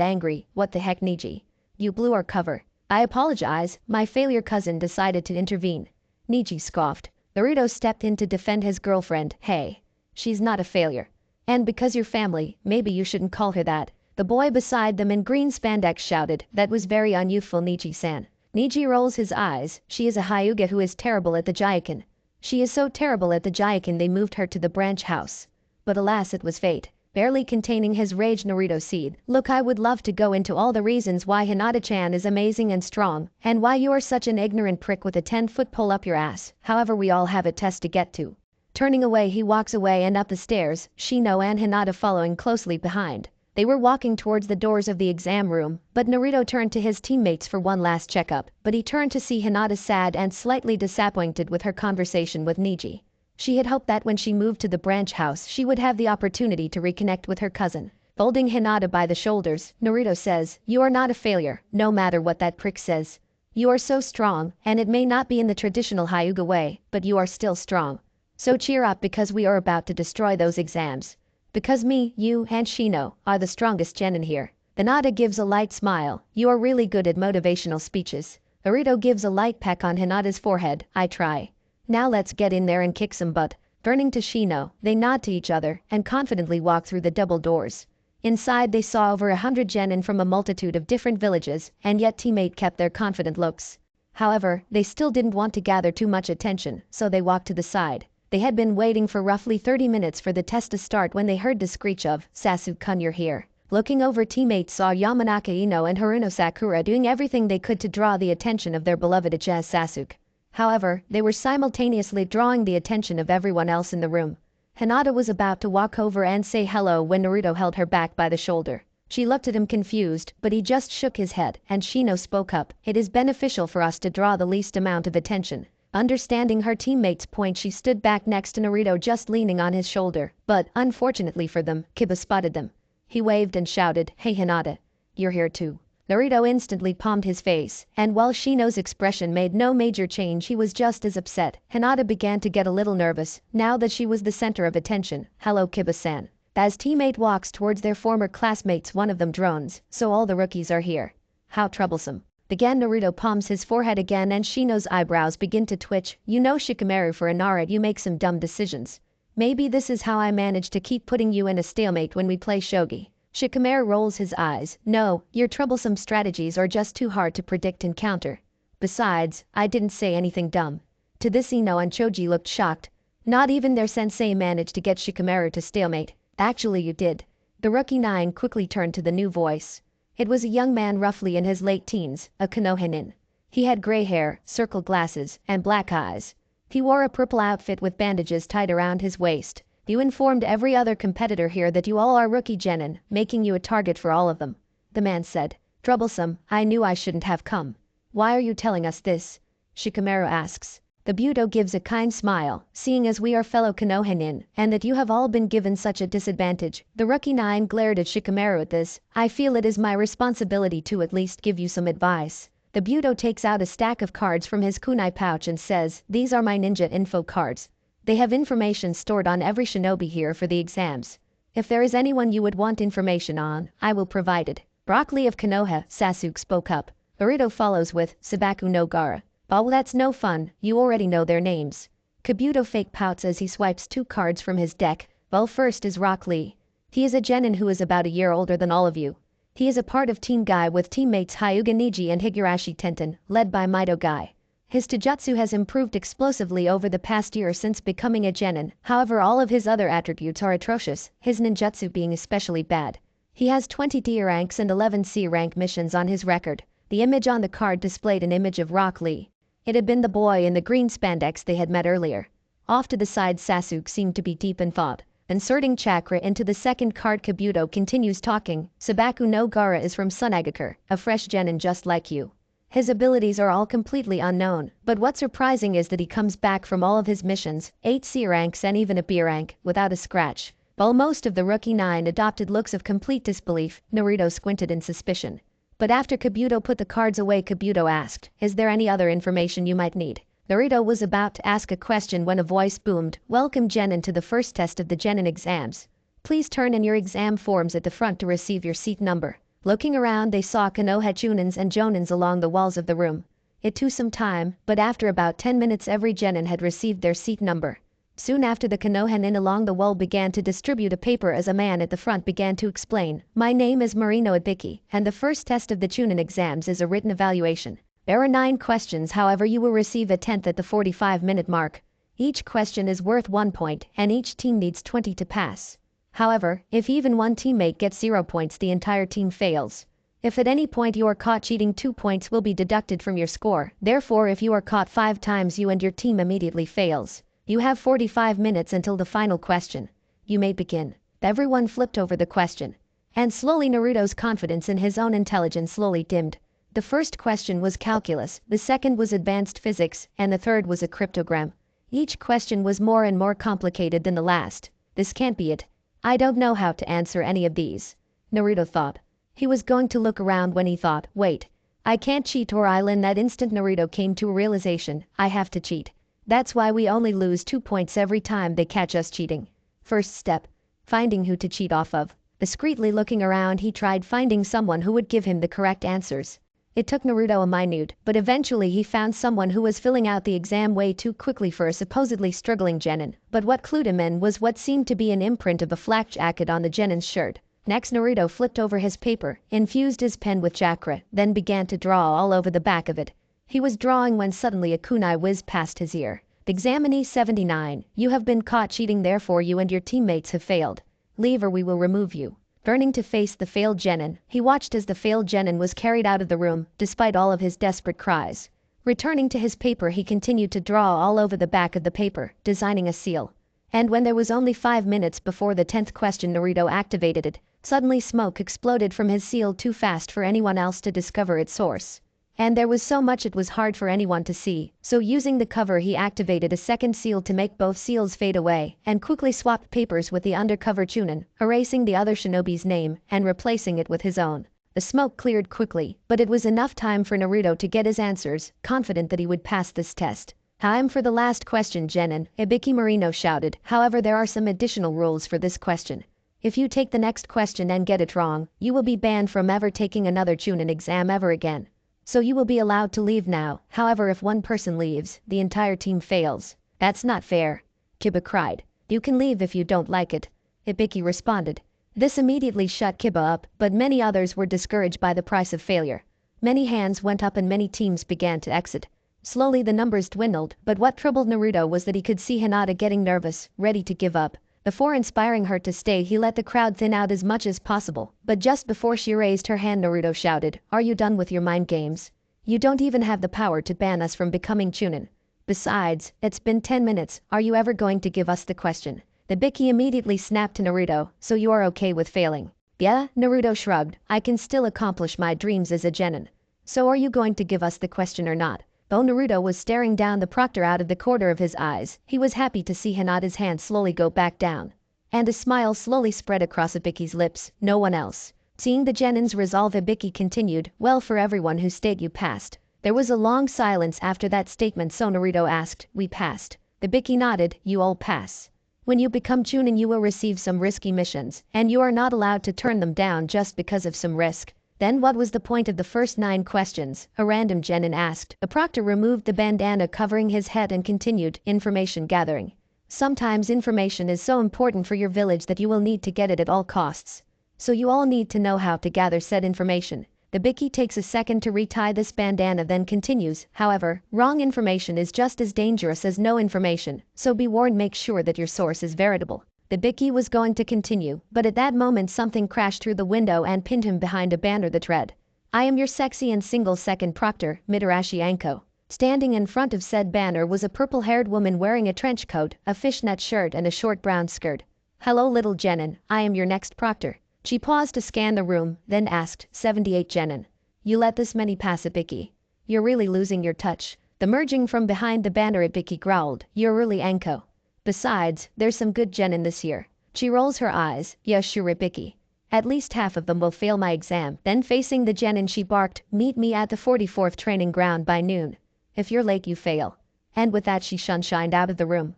angry. "What the heck, Niji? You blew our cover." "I apologize, my failure." Cousin decided to intervene. Niji scoffed. Naruto stepped in to defend his girlfriend. "Hey, she's not a failure. And because you're family, maybe you shouldn't call her that." The boy beside them in green spandex shouted, "That was very unyouthful, Niji-san." Niji rolls his eyes. "She is a Hyuga who is terrible at the Jaiken. She is so terrible at the Jaiken they moved her to the branch house." But alas, it was fate. Barely containing his rage, Naruto said, "Look, I would love to go into all the reasons why Hinata-chan is amazing and strong, and why you are such an ignorant prick with a 10-foot pole up your ass. However, we all have a test to get to." Turning away, he walks away and up the stairs, Shino and Hinata following closely behind. They were walking towards the doors of the exam room, but Naruto turned to his teammates for one last checkup, but he turned to see Hinata sad and slightly disappointed with her conversation with Niji. She had hoped that when she moved to the branch house she would have the opportunity to reconnect with her cousin. Folding Hinata by the shoulders, Naruto says, "You are not a failure, no matter what that prick says. You are so strong, and it may not be in the traditional Hyuga way, but you are still strong. So cheer up, because we are about to destroy those exams. Because me, you, and Shino are the strongest genin here." Hinata gives a light smile. "You are really good at motivational speeches." Naruto gives a light peck on Hinata's forehead. "I try. Now let's get in there and kick some butt." Turning to Shino, they nod to each other and confidently walk through the double doors. Inside they saw over 100 genin from a multitude of different villages, and yet teammate kept their confident looks. However, they still didn't want to gather too much attention, so they walked to the side. They had been waiting for roughly 30 minutes for the test to start when they heard the screech of, "Sasuke-kun, you're here." Looking over, teammates saw Yamanaka Ino and Haruno Sakura doing everything they could to draw the attention of their beloved Ichez Sasuke. However, they were simultaneously drawing the attention of everyone else in the room. Hinata was about to walk over and say hello when Naruto held her back by the shoulder. She looked at him confused, but he just shook his head, and Shino spoke up, "It is beneficial for us to draw the least amount of attention." Understanding her teammate's point, she stood back next to Naruto, just leaning on his shoulder, but, unfortunately for them, Kiba spotted them. He waved and shouted, "Hey Hinata, you're here too." Naruto instantly palmed his face, and while Shino's expression made no major change, he was just as upset. Hinata began to get a little nervous, now that she was the center of attention. "Hello, Kiba-san." As teammate walks towards their former classmates, one of them drones, "So all the rookies are here. How troublesome." Again Naruto palms his forehead again, and Shino's eyebrows begin to twitch. "You know, Shikamaru, for a Naruto you make some dumb decisions. Maybe this is how I manage to keep putting you in a stalemate when we play shogi." Shikamaru rolls his eyes. "No, your troublesome strategies are just too hard to predict and counter. Besides, I didn't say anything dumb." To this, Ino and Choji looked shocked. Not even their sensei managed to get Shikamaru to stalemate. "Actually you did." The rookie 9 quickly turned to the new voice. It was a young man roughly in his late teens, a Konohanin. He had gray hair, circle glasses, and black eyes. He wore a purple outfit with bandages tied around his waist. "You informed every other competitor here that you all are rookie genin, making you a target for all of them," the man said. "Troublesome, I knew I shouldn't have come." "Why are you telling us this?" Shikamaru asks. The Budo gives a kind smile. "Seeing as we are fellow Konohanin, and that you have all been given such a disadvantage." The rookie 9 glared at Shikamaru at this. "I feel it is my responsibility to at least give you some advice." The Budo takes out a stack of cards from his kunai pouch and says, "These are my ninja info cards. They have information stored on every shinobi here for the exams. If there is anyone you would want information on, I will provide it." "Broccoli of Konoha," Sasuke spoke up. Naruto follows with, "Sabaku no Gara." "Oh, that's no fun, you already know their names." Kabuto fake pouts as he swipes 2 cards from his deck. "Well, first is Rock Lee. He is a genin who is about a year older than all of you. He is a part of Team Guy with teammates Hyuga Niji and Higurashi Tenten, led by Mito Guy. His Taijutsu has improved explosively over the past year since becoming a genin, however all of his other attributes are atrocious, his ninjutsu being especially bad. He has 20 D ranks and 11 C rank missions on his record." The image on the card displayed an image of Rock Lee. It had been the boy in the green spandex they had met earlier. Off to the side, Sasuke seemed to be deep in thought. Inserting chakra into the second card, Kabuto continues talking. "Sabaku no Gara is from Sunagakur, a fresh genin just like you. His abilities are all completely unknown, but what's surprising is that he comes back from all of his missions, 8 C ranks and even a B rank, without a scratch. While most of the rookie 9 adopted looks of complete disbelief, Naruto squinted in suspicion. But after Kabuto put the cards away, Kabuto asked, "Is there any other information you might need?" Naruto was about to ask a question when a voice boomed, "Welcome Genin to the first test of the Genin exams. Please turn in your exam forms at the front to receive your seat number." Looking around, they saw Konoha Chunins and Jonins along the walls of the room. It took some time, but after about 10 minutes every Genin had received their seat number. Soon after, the Konohanin along the wall began to distribute a paper as a man at the front began to explain, "My name is Marino Ibiki, and the first test of the Chunin exams is a written evaluation. There are 9 questions, however you will receive a 10th at the 45-minute mark. Each question is worth 1 point, and each team needs 20 to pass. However, if even one teammate gets 0 points, the entire team fails. If at any point you are caught cheating, 2 points will be deducted from your score. Therefore, if you are caught 5 times, you and your team immediately fails. You have 45 minutes until the final question. You may begin." Everyone flipped over the question. And slowly Naruto's confidence in his own intelligence slowly dimmed. The first question was calculus, the second was advanced physics, and the third was a cryptogram. Each question was more and more complicated than the last. This can't be it. I don't know how to answer any of these, Naruto thought. He was going to look around when he thought, wait, I can't cheat or I'll. In that instant Naruto came to a realization, I have to cheat. That's why we only lose 2 points every time they catch us cheating. First step, finding who to cheat off of. Discreetly looking around, he tried finding someone who would give him the correct answers. It took Naruto a minute, but eventually he found someone who was filling out the exam way too quickly for a supposedly struggling Genin. But what clued him in was what seemed to be an imprint of a flak jacket on the Genin's shirt. Next, Naruto flipped over his paper, infused his pen with chakra, then began to draw all over the back of it. He was drawing when suddenly a kunai whizzed past his ear. "Examinee 79, you have been caught cheating, therefore you and your teammates have failed. Leave or we will remove you." Turning to face the failed Genin, he watched as the failed Genin was carried out of the room, despite all of his desperate cries. Returning to his paper, he continued to draw all over the back of the paper, designing a seal. And when there was only 5 minutes before the 10th question, Naruto activated it. Suddenly smoke exploded from his seal too fast for anyone else to discover its source. And there was so much it was hard for anyone to see, so using the cover he activated a second seal to make both seals fade away, and quickly swapped papers with the undercover Chunin, erasing the other shinobi's name and replacing it with his own. The smoke cleared quickly, but it was enough time for Naruto to get his answers, confident that he would pass this test. "Time for the last question, Genin," Ibiki Marino shouted. "However, there are some additional rules for this question. If you take the next question and get it wrong, you will be banned from ever taking another Chunin exam ever again. So you will be allowed to leave now. However, if one person leaves, the entire team fails." "That's not fair," Kiba cried. "You can leave if you don't like it," Ibiki responded. This immediately shut Kiba up, but many others were discouraged by the price of failure. Many hands went up and many teams began to exit. Slowly the numbers dwindled, but what troubled Naruto was that he could see Hinata getting nervous, ready to give up. Before inspiring her to stay, he let the crowd thin out as much as possible. But just before she raised her hand, Naruto shouted, "Are you done with your mind games? You don't even have the power to ban us from becoming Chunin. Besides, it's been 10 minutes, are you ever going to give us the question?" The Ibiki immediately snapped to Naruto, "So you are okay with failing?" "Yeah," Naruto shrugged, "I can still accomplish my dreams as a Genin. So are you going to give us the question or not?" Though Naruto was staring down the proctor out of the corner of his eyes, he was happy to see Hinata's hand slowly go back down. And a smile slowly spread across Ibiki's lips, no one else. Seeing the Genin's resolve, Ibiki continued, "Well, for everyone who stayed, you passed." There was a long silence after that statement, so Naruto asked, "We passed?" Ibiki nodded, "You all pass. When you become Chunin you will receive some risky missions, and you are not allowed to turn them down just because of some risk." "Then what was the point of the first 9 questions?" a random Genin asked. The proctor removed the bandana covering his head and continued, "Information gathering. Sometimes information is so important for your village that you will need to get it at all costs. So you all need to know how to gather said information." The Ibiki takes a second to retie this bandana, then continues, "However, wrong information is just as dangerous as no information, so be warned, make sure that your source is veritable." The Ibiki was going to continue, but at that moment something crashed through the window and pinned him behind a banner that read, "I am your sexy and single-second proctor, Mitarashi Anko." Standing in front of said banner was a purple-haired woman wearing a trench coat, a fishnet shirt and a short brown skirt. "Hello little Genin, I am your next proctor." She paused to scan the room, then asked, 78 Genin. "You let this many pass, Ibiki? You're really losing your touch." The merging from behind the banner, Ibiki growled, "You're really Anko. Besides, there's some good Genin this year." She rolls her eyes. Yes, Shuripiki. At least half of them will fail my exam. Then facing the genin she barked, meet me at the 44th training ground by noon. If you're late you fail. And with that she shined out of the room.